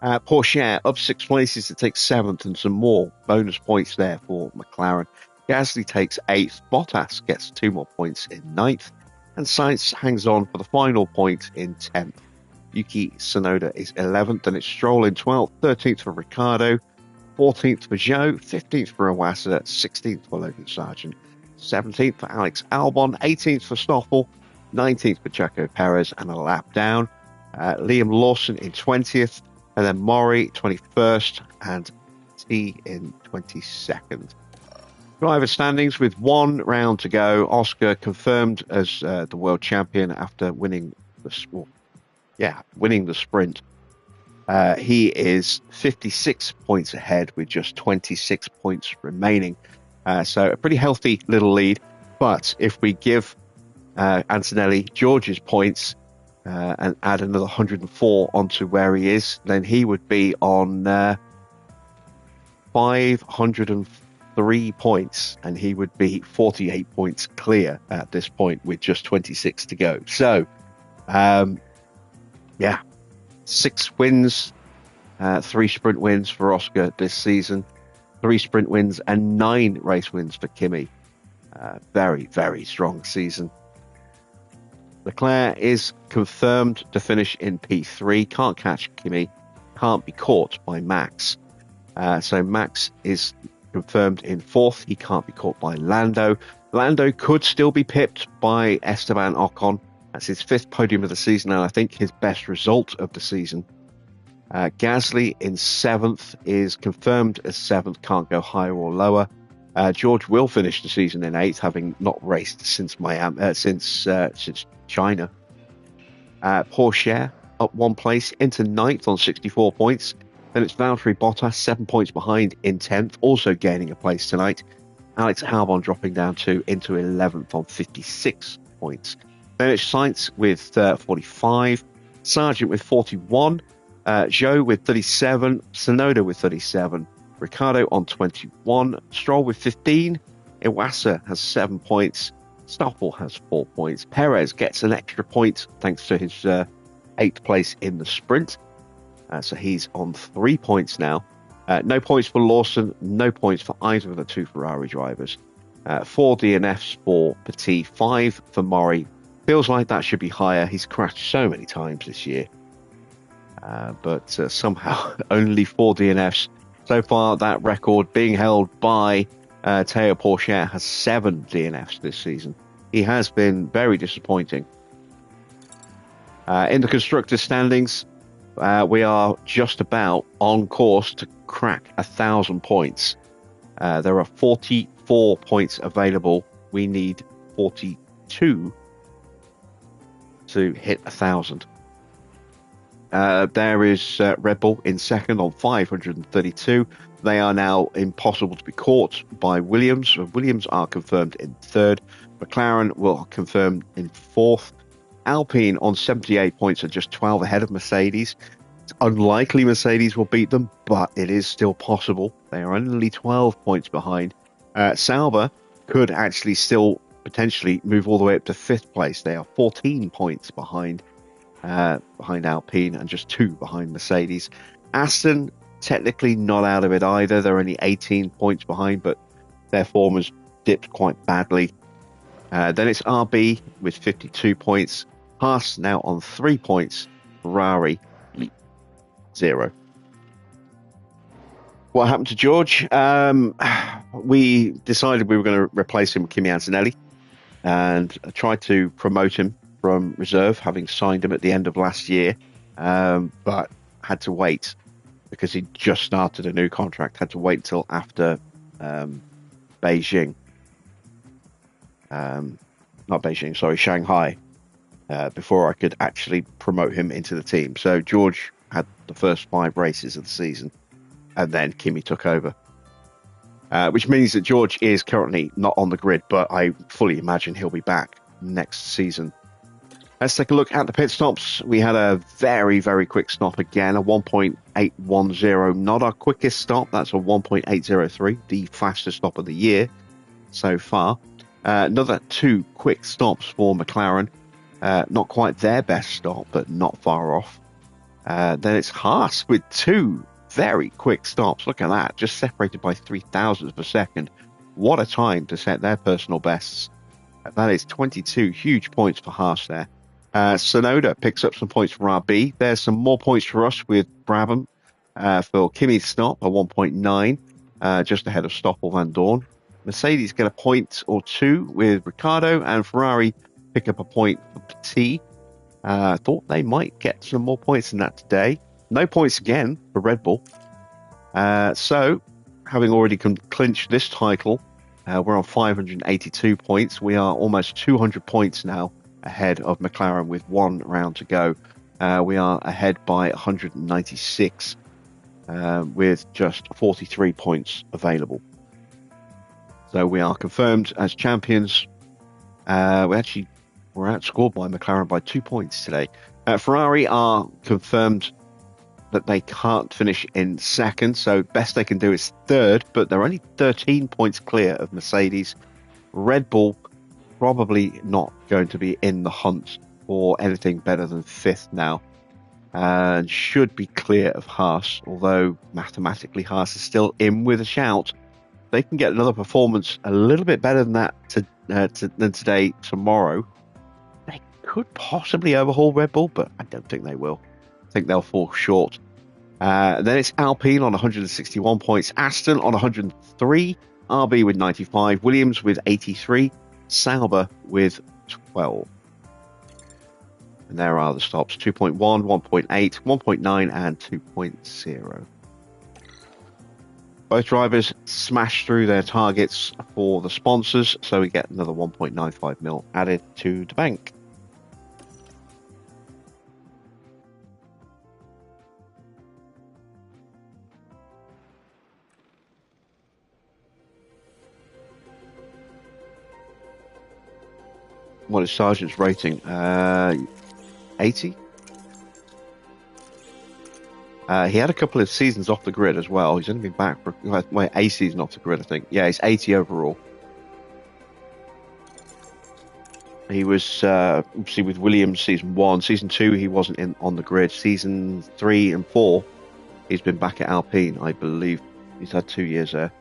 Speaker 1: Porsche up 6 places to take seventh, and some more bonus points there for McLaren. Gasly takes eighth, Bottas gets 2 more points in ninth, and Sainz hangs on for the final point in 10th. Yuki Tsunoda is 11th, and it's Stroll in 12th, 13th for Ricciardo, 14th for Zhou, 15th for Iwasa, 16th for Logan Sargent, 17th for Alex Albon, 18th for Stoffel, 19th for Checo Perez, and a lap down. Liam Lawson in 20th, and then Mori 21st, and T in 22nd. Driver standings with 1 round to go. Oscar confirmed as the world champion after winning the sprint. He is 56 points ahead with just 26 points remaining. So a pretty healthy little lead. But if we give Antonelli George's points and add another 104 onto where he is, then he would be on 503 points, and he would be 48 points clear at this point with just 26 to go. So, 6 wins, 3 sprint wins for Oscar this season, 3 sprint wins and 9 race wins for Kimi. Very, very strong season. Leclerc is confirmed to finish in P3. Can't catch Kimi. Can't be caught by Max. So Max is confirmed in 4th. He can't be caught by Lando. Lando could still be pipped by Esteban Ocon. That's his 5th podium of the season, and I think his best result of the season. Gasly in 7th is confirmed as 7th. Can't go higher or lower. George will finish the season in 8th, having not raced since China. Porsche up 1 place into 9th on 64 points. Then it's Valtteri Bottas 7 points behind in 10th, also gaining a place tonight. Alex Albon dropping down into 11th on 56 points. Then it's Sainz with 45, Sargent with 41, Zhou with 37, Tsunoda with 37, Ricciardo on 21, Stroll with 15, Iwasa has 7 points, Stoffel has 4 points, Perez gets an extra point thanks to his 8th place in the sprint, so he's on 3 points now. No points for Lawson, no points for either of the 2 Ferrari drivers. 4 DNFs for Petit, 5 for Mori. Feels like that should be higher. He's crashed so many times this year. But somehow only 4 DNFs. So far, that record being held by Théo Pourchaire has 7 DNFs this season. He has been very disappointing. In the constructors' standings, we are just about on course to crack 1,000 points. There are 44 points available. We need 42 to hit 1,000. There is Red Bull in 2nd on 532. They are now impossible to be caught by Williams. Williams are confirmed in 3rd. McLaren will confirm in 4th. Alpine on 78 points are just 12 ahead of Mercedes. It's unlikely Mercedes will beat them, but it is still possible. They are only 12 points behind. Sauber could actually still potentially move all the way up to 5th place. They are 14 points behind Alpine and just 2 behind Mercedes. Aston technically not out of it either. They're only 18 points behind, but their form has dipped quite badly. Then it's RB with 52 points. Haas now on 3 points. Ferrari 0. What happened to George? We decided we were going to replace him with Kimi Antonelli and tried to promote him from reserve, having signed him at the end of last year, but had to wait because he just started a new contract. Had to wait till after Shanghai. before I could actually promote him into the team. So George had the first 5 races of the season, and then Kimi took over. Which means that George is currently not on the grid, but I fully imagine he'll be back next season. Let's take a look at the pit stops. We had a very, very quick stop again, a 1.810, not our quickest stop. That's a 1.803, the fastest stop of the year so far. Another 2 quick stops for McLaren. Not quite their best stop, but not far off. Then it's Haas with 2 very quick stops. Look at that, just separated by 0.003 per second. What a time to set their personal bests. That is 22 huge points for Haas there. Sonoda picks up some points for RB. There's some more points for us with Brabham for Kimi's stop, a 1.9, just ahead of Stoffel Van Dorn. Mercedes get a point or 2 with Ricciardo, and Ferrari pick up a point for Petit. Thought they might get some more points than that today. No points again for Red Bull. So, having already clinched this title, we're on 582 points. We are almost 200 points now ahead of McLaren with 1 round to go. We are ahead by 196 with just 43 points available. So we are confirmed as champions. We're outscored by McLaren by 2 points today. Ferrari are confirmed that they can't finish in second, so best they can do is third, but they're only 13 points clear of Mercedes. Red Bull probably not going to be in the hunt for anything better than 5th now, and should be clear of Haas, although mathematically Haas is still in with a shout. They can get another performance a little bit better than that than today, tomorrow. They could possibly overhaul Red Bull, but I don't think they will. I think they'll fall short. Then it's Alpine on 161 points, Aston on 103, RB with 95, Williams with 83, Sauber with 12. And there are the stops: 2.1, 1.8, 1.9, and 2.0. Both drivers smashed through their targets for the sponsors, so we get another 1.95 mil added to the bank. What is Sargent's rating? 80? He had a couple of seasons off the grid as well. He's only been back for a season off the grid, I think. Yeah, he's 80 overall. He was obviously with Williams season 1. Season 2, he wasn't on the grid. Season 3 and 4, he's been back at Alpine, I believe. He's had 2 years there.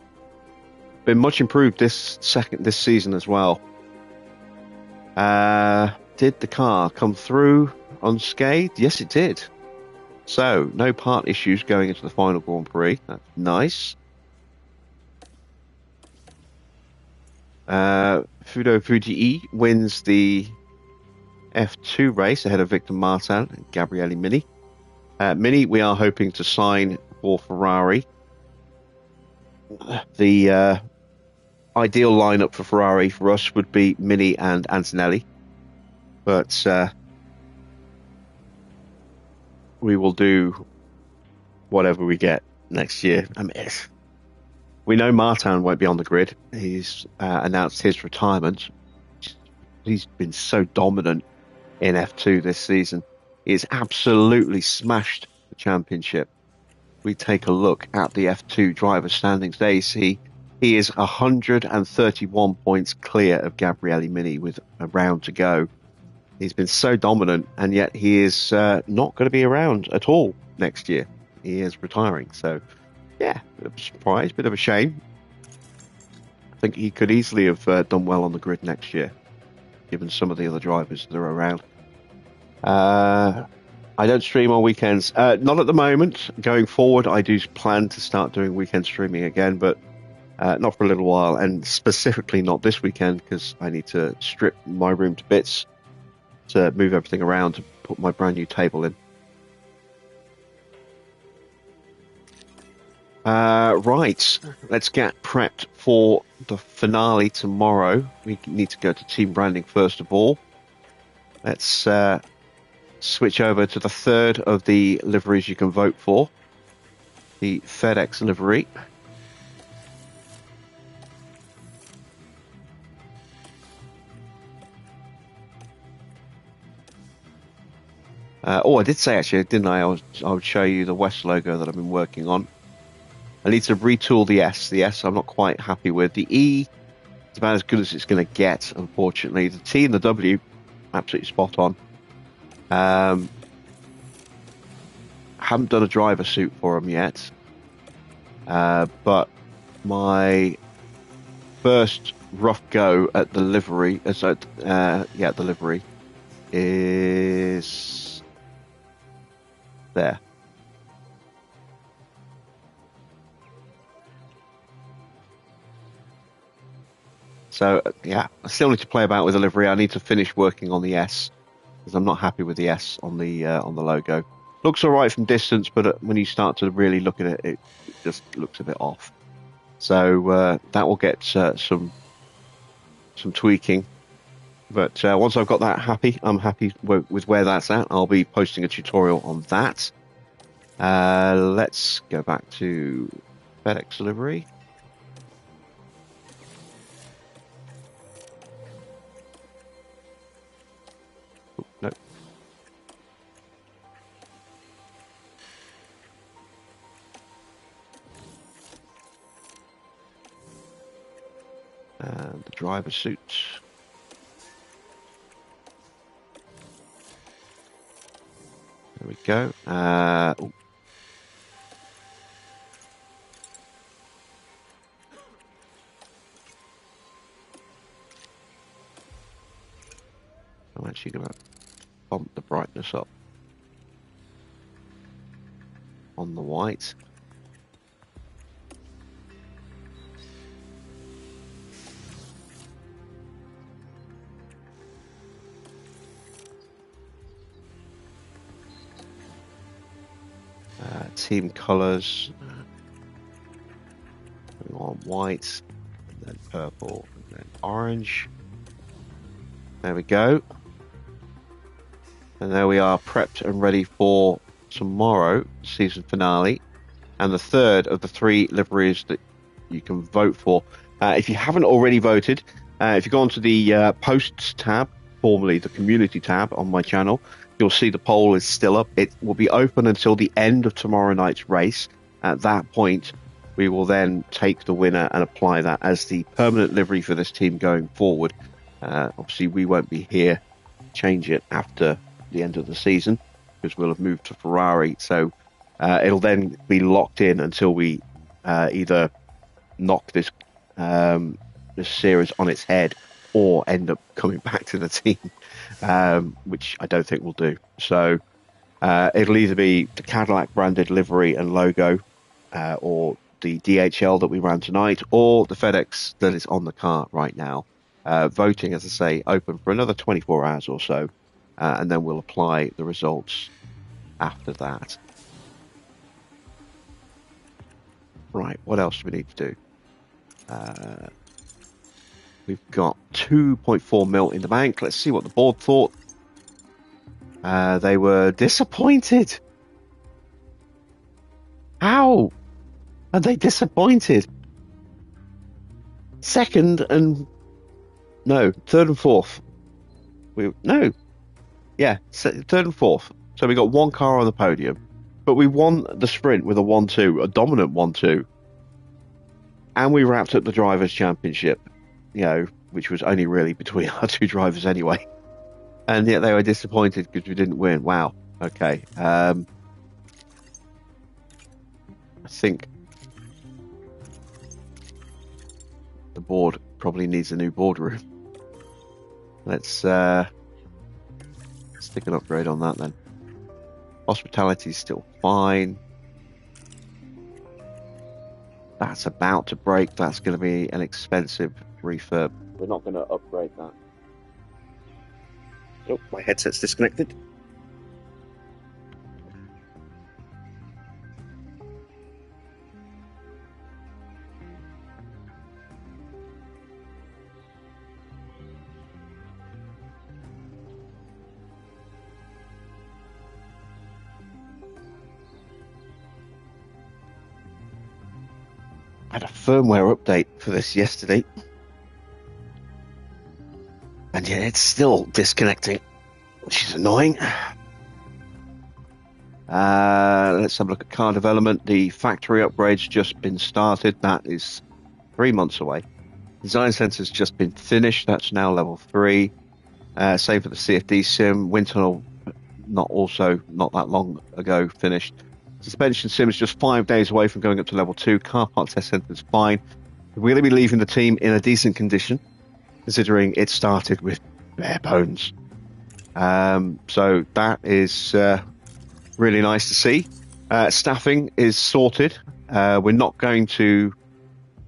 Speaker 1: Been much improved this season as well. Did the car come through unscathed? Yes, it did. So, no part issues going into the final Grand Prix. That's nice. Fudo Fujii wins the F2 race ahead of Victor Martin and Gabriele Mini. Mini, we are hoping to sign for Ferrari. The ideal lineup for Ferrari for us would be Mini and Antonelli, but we will do whatever we get next year. I mean, we know Martin won't be on the grid. He's announced his retirement. He's been so dominant in F2 this season. He's absolutely smashed the championship. We take a look at the F2 driver standings. There you see he is 131 points clear of Gabriele Mini with a round to go. He's been so dominant, and yet he is not going to be around at all next year. He is retiring. So, yeah, bit of a surprise, bit of a shame. I think he could easily have done well on the grid next year, given some of the other drivers that are around. I don't stream on weekends. Not at the moment. Going forward, I do plan to start doing weekend streaming again, but not for a little while, and specifically not this weekend, because I need to strip my room to bits to move everything around to put my brand new table in. Right, let's get prepped for the finale tomorrow. We need to go to team branding first of all. Let's switch over to the third of the liveries you can vote for, the FedEx livery. I did say actually, didn't I? I would show you the West logo that I've been working on. I need to retool the S. The S I'm not quite happy with. The E is about as good as it's going to get, unfortunately. The T and the W, absolutely spot on. Haven't done a driver suit for them yet. But my first rough go at the livery, the livery is there. So yeah, I still need to play about with the livery. I need to finish working on the S because I'm not happy with the S on the logo. Looks all right from distance, but when you start to really look at it, it just looks a bit off. So that will get some tweaking. But once I've got that I'm happy with where that's at. I'll be posting a tutorial on that. Let's go back to FedEx delivery. Oh, no. And the driver suit. There we go. I'm actually going to bump the brightness up on the white. Team colours. We want white, and then purple, and then orange. There we go. And there we are, prepped and ready for tomorrow, season finale, and the third of the 3 liveries that you can vote for. If you haven't already voted, if you go onto the posts tab, formerly the community tab on my channel, you'll see the poll is still up. It will be open until the end of tomorrow night's race. At that point, we will then take the winner and apply that as the permanent livery for this team going forward. Obviously, we won't be here to change it after the end of the season because we'll have moved to Ferrari. So it'll then be locked in until we either knock this series on its head or end up coming back to the team, which I don't think we'll do. So it'll either be the Cadillac branded livery and logo, or the DHL that we ran tonight, or the FedEx that is on the car right now. Voting, as I say, open for another 24 hours or so, and then we'll apply the results after that. Right, what else do we need to do? We've got 2.4 mil in the bank. Let's see what the board thought. They were disappointed. How are they disappointed? Third and fourth. Third and fourth. So we got one car on the podium, but we won the sprint with a 1-2, a dominant 1-2, and we wrapped up the Drivers' Championship, which was only really between our 2 drivers anyway. And yet they were disappointed because we didn't win. Wow. Okay. I think the board probably needs a new boardroom. Let's stick an upgrade on that then. Hospitality is still fine. That's about to break. That's going to be an expensive refurb. We're not going to upgrade that. Oh, my headset's disconnected. had a firmware update for this yesterday, and yet it's still disconnecting, which is annoying. Let's have a look at car development. The factory upgrade's just been started. That is 3 months away. Design center's just been finished. That's now level 3. Same for the CFD sim. Wind tunnel, not that long ago finished. Suspension sim is just 5 days away from going up to level 2. Car park test center is fine. We're going to be leaving the team in a decent condition, considering it started with bare bones. So that is really nice to see. Staffing is sorted. We're not going to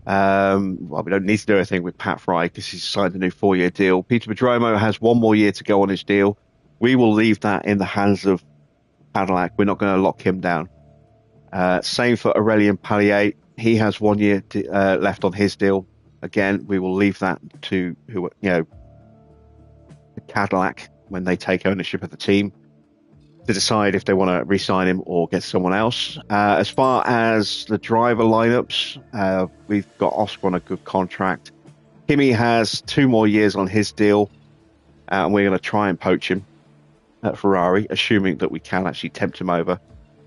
Speaker 1: we don't need to do anything with Pat Fry because he's signed a new 4-year deal. Peter Pedromo has 1 more year to go on his deal. We will leave that in the hands of Cadillac. We're not going to lock him down. Same for Aurelien Pallier. He has 1 year left on his deal. Again, we will leave that to Cadillac when they take ownership of the team to decide if they want to re-sign him or get someone else. As far as the driver lineups, we've got Oscar on a good contract. Kimi has 2 more years on his deal, and we're going to try and poach him at Ferrari, assuming that we can actually tempt him over.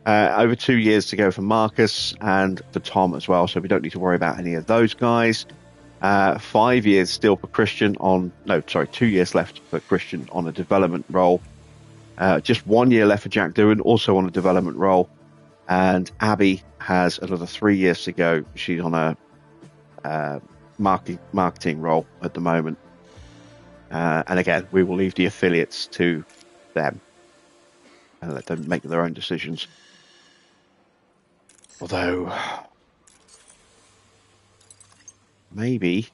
Speaker 1: Over 2 years to go for Marcus and for Tom as well, so we don't need to worry about any of those guys. 5 years still for Christian 2 years left for Christian on a development role. Just 1 year left for Jack Doohan, also on a development role. And Abby has another 3 years to go. She's on a marketing role at the moment. And again, we will leave the affiliates to them and let them make their own decisions. Although, maybe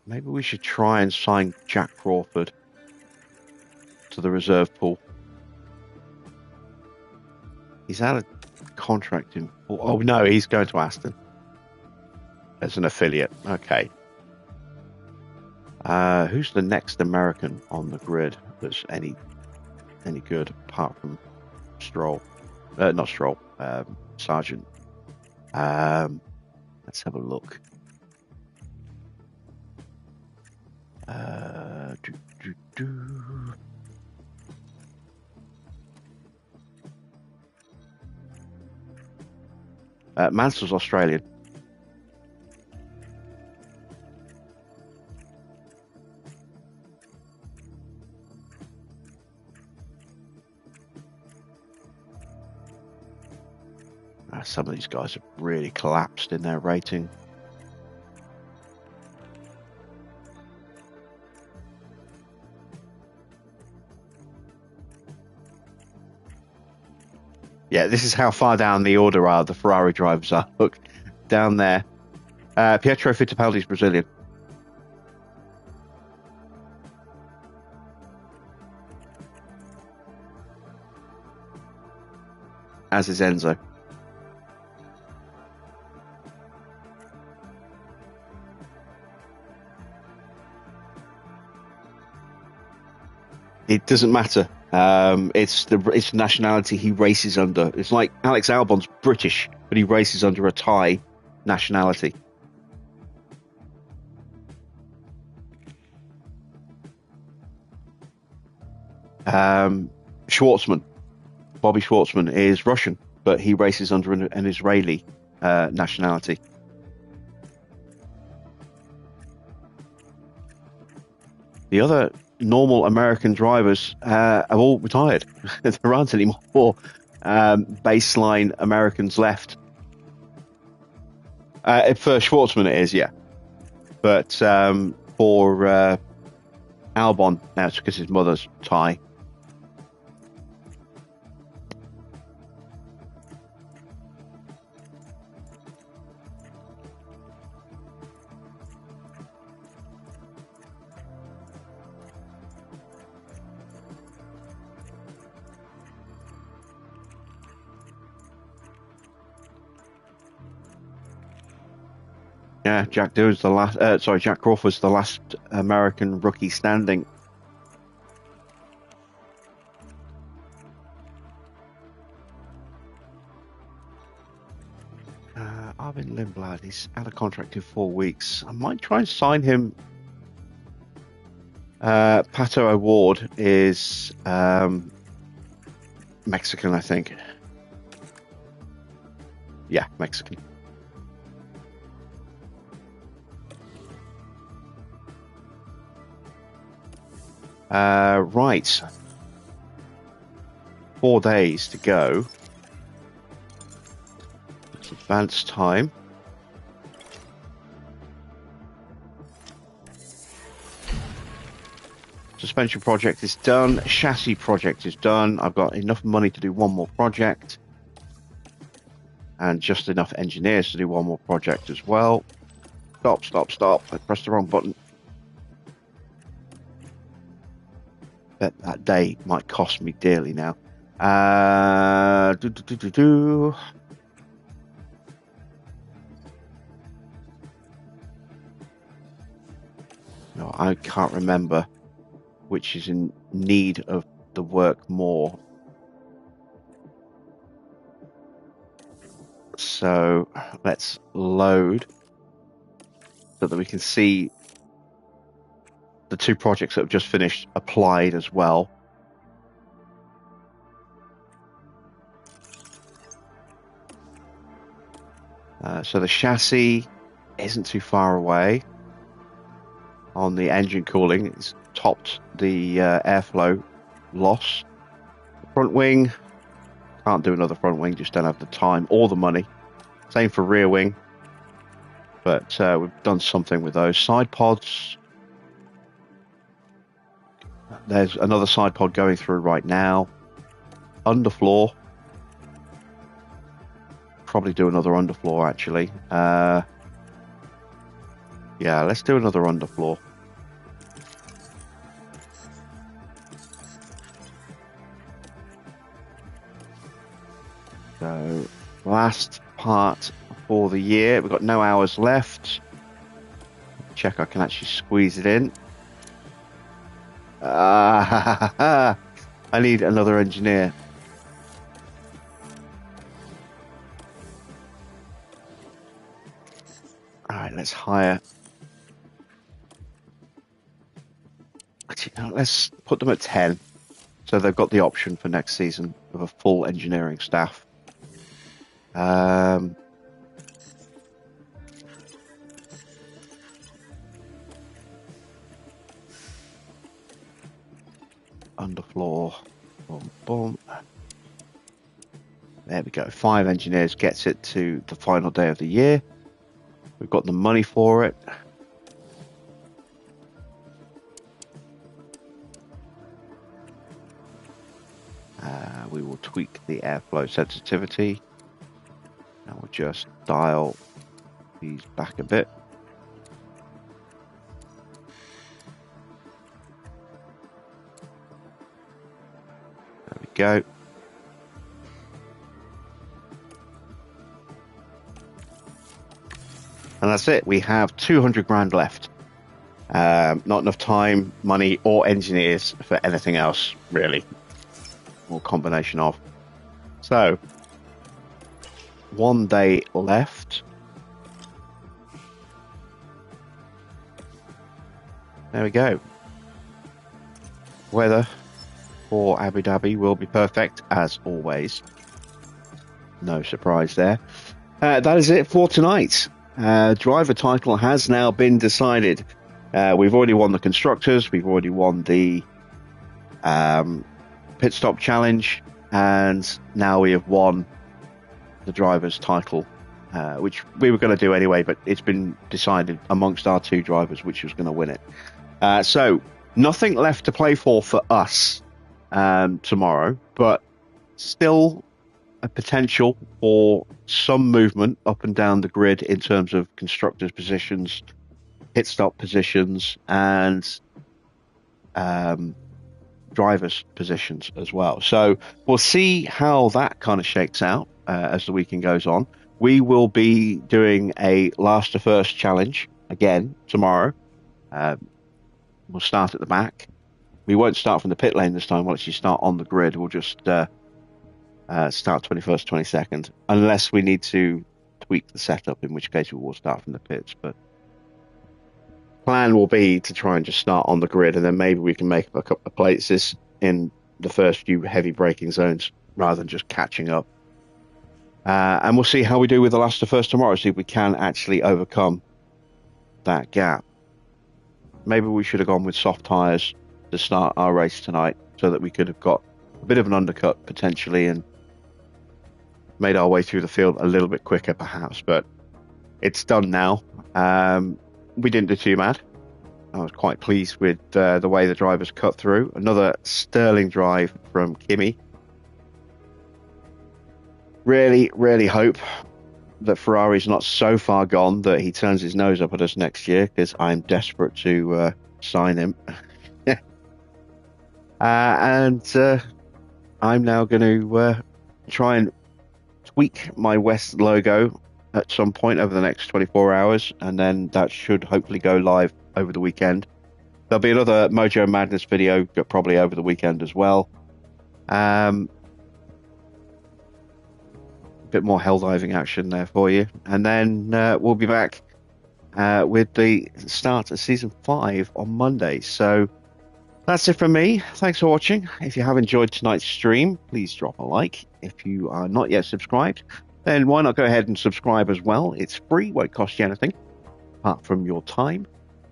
Speaker 1: we should try and sign Jack Crawford to the reserve pool. He's out of contract in... Oh, no, he's going to Aston as an affiliate. Okay. Who's the next American on the grid that's any good apart from Stroll? Not Stroll, Sargent. Let's have a look. Mansell's Australian. Some of these guys have really collapsed in their rating. Yeah, this is how far down the order the Ferrari drivers are. Look, down there. Pietro Fittipaldi's Brazilian. As is Enzo. It doesn't matter. It's the nationality he races under. It's like Alex Albon's British, but he races under a Thai nationality. Schwartzman, Bobby Schwartzman is Russian, but he races under an Israeli nationality. The other normal American drivers have all retired. There aren't any more baseline Americans left. For Schwartzman it is, yeah. But for Albon, now it's because his mother's Thai. Yeah, Jack Crawford's the last American rookie standing. lad. He's out of contract in 4 weeks. I might try and sign him. Pato Award is Mexican, I think. Yeah, Mexican. Right. 4 days to go. It's advanced time. Suspension project is done. Chassis project is done. I've got enough money to do one more project. And just enough engineers to do one more project as well. Stop, stop, stop. I pressed the wrong button. Bet that day might cost me dearly now. No, I can't remember which is in need of the work more. So let's load so that we can see the 2 projects that have just finished applied as well. So the chassis isn't too far away. On the engine cooling, it's topped the airflow loss. Front wing, can't do another front wing, just don't have the time or the money. Same for rear wing, but we've done something with those. Side pods, there's another side pod going through right now. Underfloor, probably do another underfloor actually. Yeah, let's do another underfloor. So, last part for the year. We've got no hours left. Check I can actually squeeze it in. I need another engineer. Alright, let's hire. Actually, let's put them at 10. So they've got the option for next season of a full engineering staff. Underfloor. Boom, boom. There we go. 5 engineers gets it to the final day of the year. We've got the money for it. We will tweak the airflow sensitivity. And we'll just dial these back a bit. There we go. And that's it. We have 200 grand left. Not enough time, money, or engineers for anything else, really. Or combination of. So, 1 day left. There we go. Weather for Abu Dhabi will be perfect, as always. No surprise there. That is it for tonight. Driver title has now been decided. We've already won the constructors. We've already won the pit stop challenge, and now we have won the driver's title, which we were going to do anyway, but it's been decided amongst our 2 drivers which was going to win it. So nothing left to play for us tomorrow, but still a potential for some movement up and down the grid in terms of constructors' positions, pit stop positions, and drivers' positions as well. So we'll see how that kind of shakes out as the weekend goes on. We will be doing a last to first challenge again tomorrow. We'll start at the back. We won't start from the pit lane this time. We'll actually start on the grid. We'll just start 21st, 22nd, unless we need to tweak the setup, in which case we will start from the pits. But plan will be to try and just start on the grid, and then maybe we can make up a couple of places in the first few heavy braking zones rather than just catching up. And we'll see how we do with the last of first tomorrow, see if we can actually overcome that gap. Maybe we should have gone with soft tyres to start our race tonight, so that we could have got a bit of an undercut potentially and made our way through the field a little bit quicker perhaps. But it's done now. We didn't do too bad. I was quite pleased with the way the drivers cut through. Another sterling drive from Kimi. Really, really hope that Ferrari's not so far gone that he turns his nose up at us next year, because I'm desperate to sign him. And I'm now going to try and tweak my West logo at some point over the next 24 hours, and then that should hopefully go live over the weekend. There'll be another Mojo Madness video probably over the weekend as well. Bit more hell diving action there for you, and then we'll be back with the start of season 5 on Monday. So that's it from me. Thanks for watching. If you have enjoyed tonight's stream, please drop a like. If you are not yet subscribed, then why not go ahead and subscribe as well? It's free, won't cost you anything apart from your time.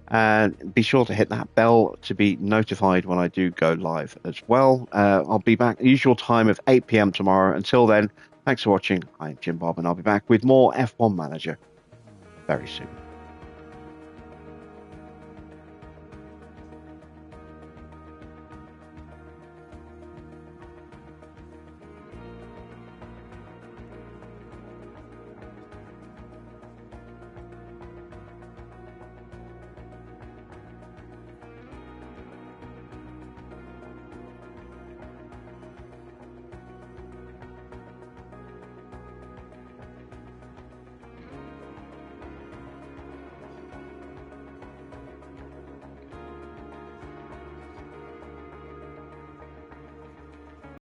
Speaker 1: And be sure to hit that bell to be notified when I do go live as well. I'll be back usual time of 8 p.m. tomorrow. Until then, thanks for watching. I'm Jim Bob, and I'll be back with more F1 Manager very soon.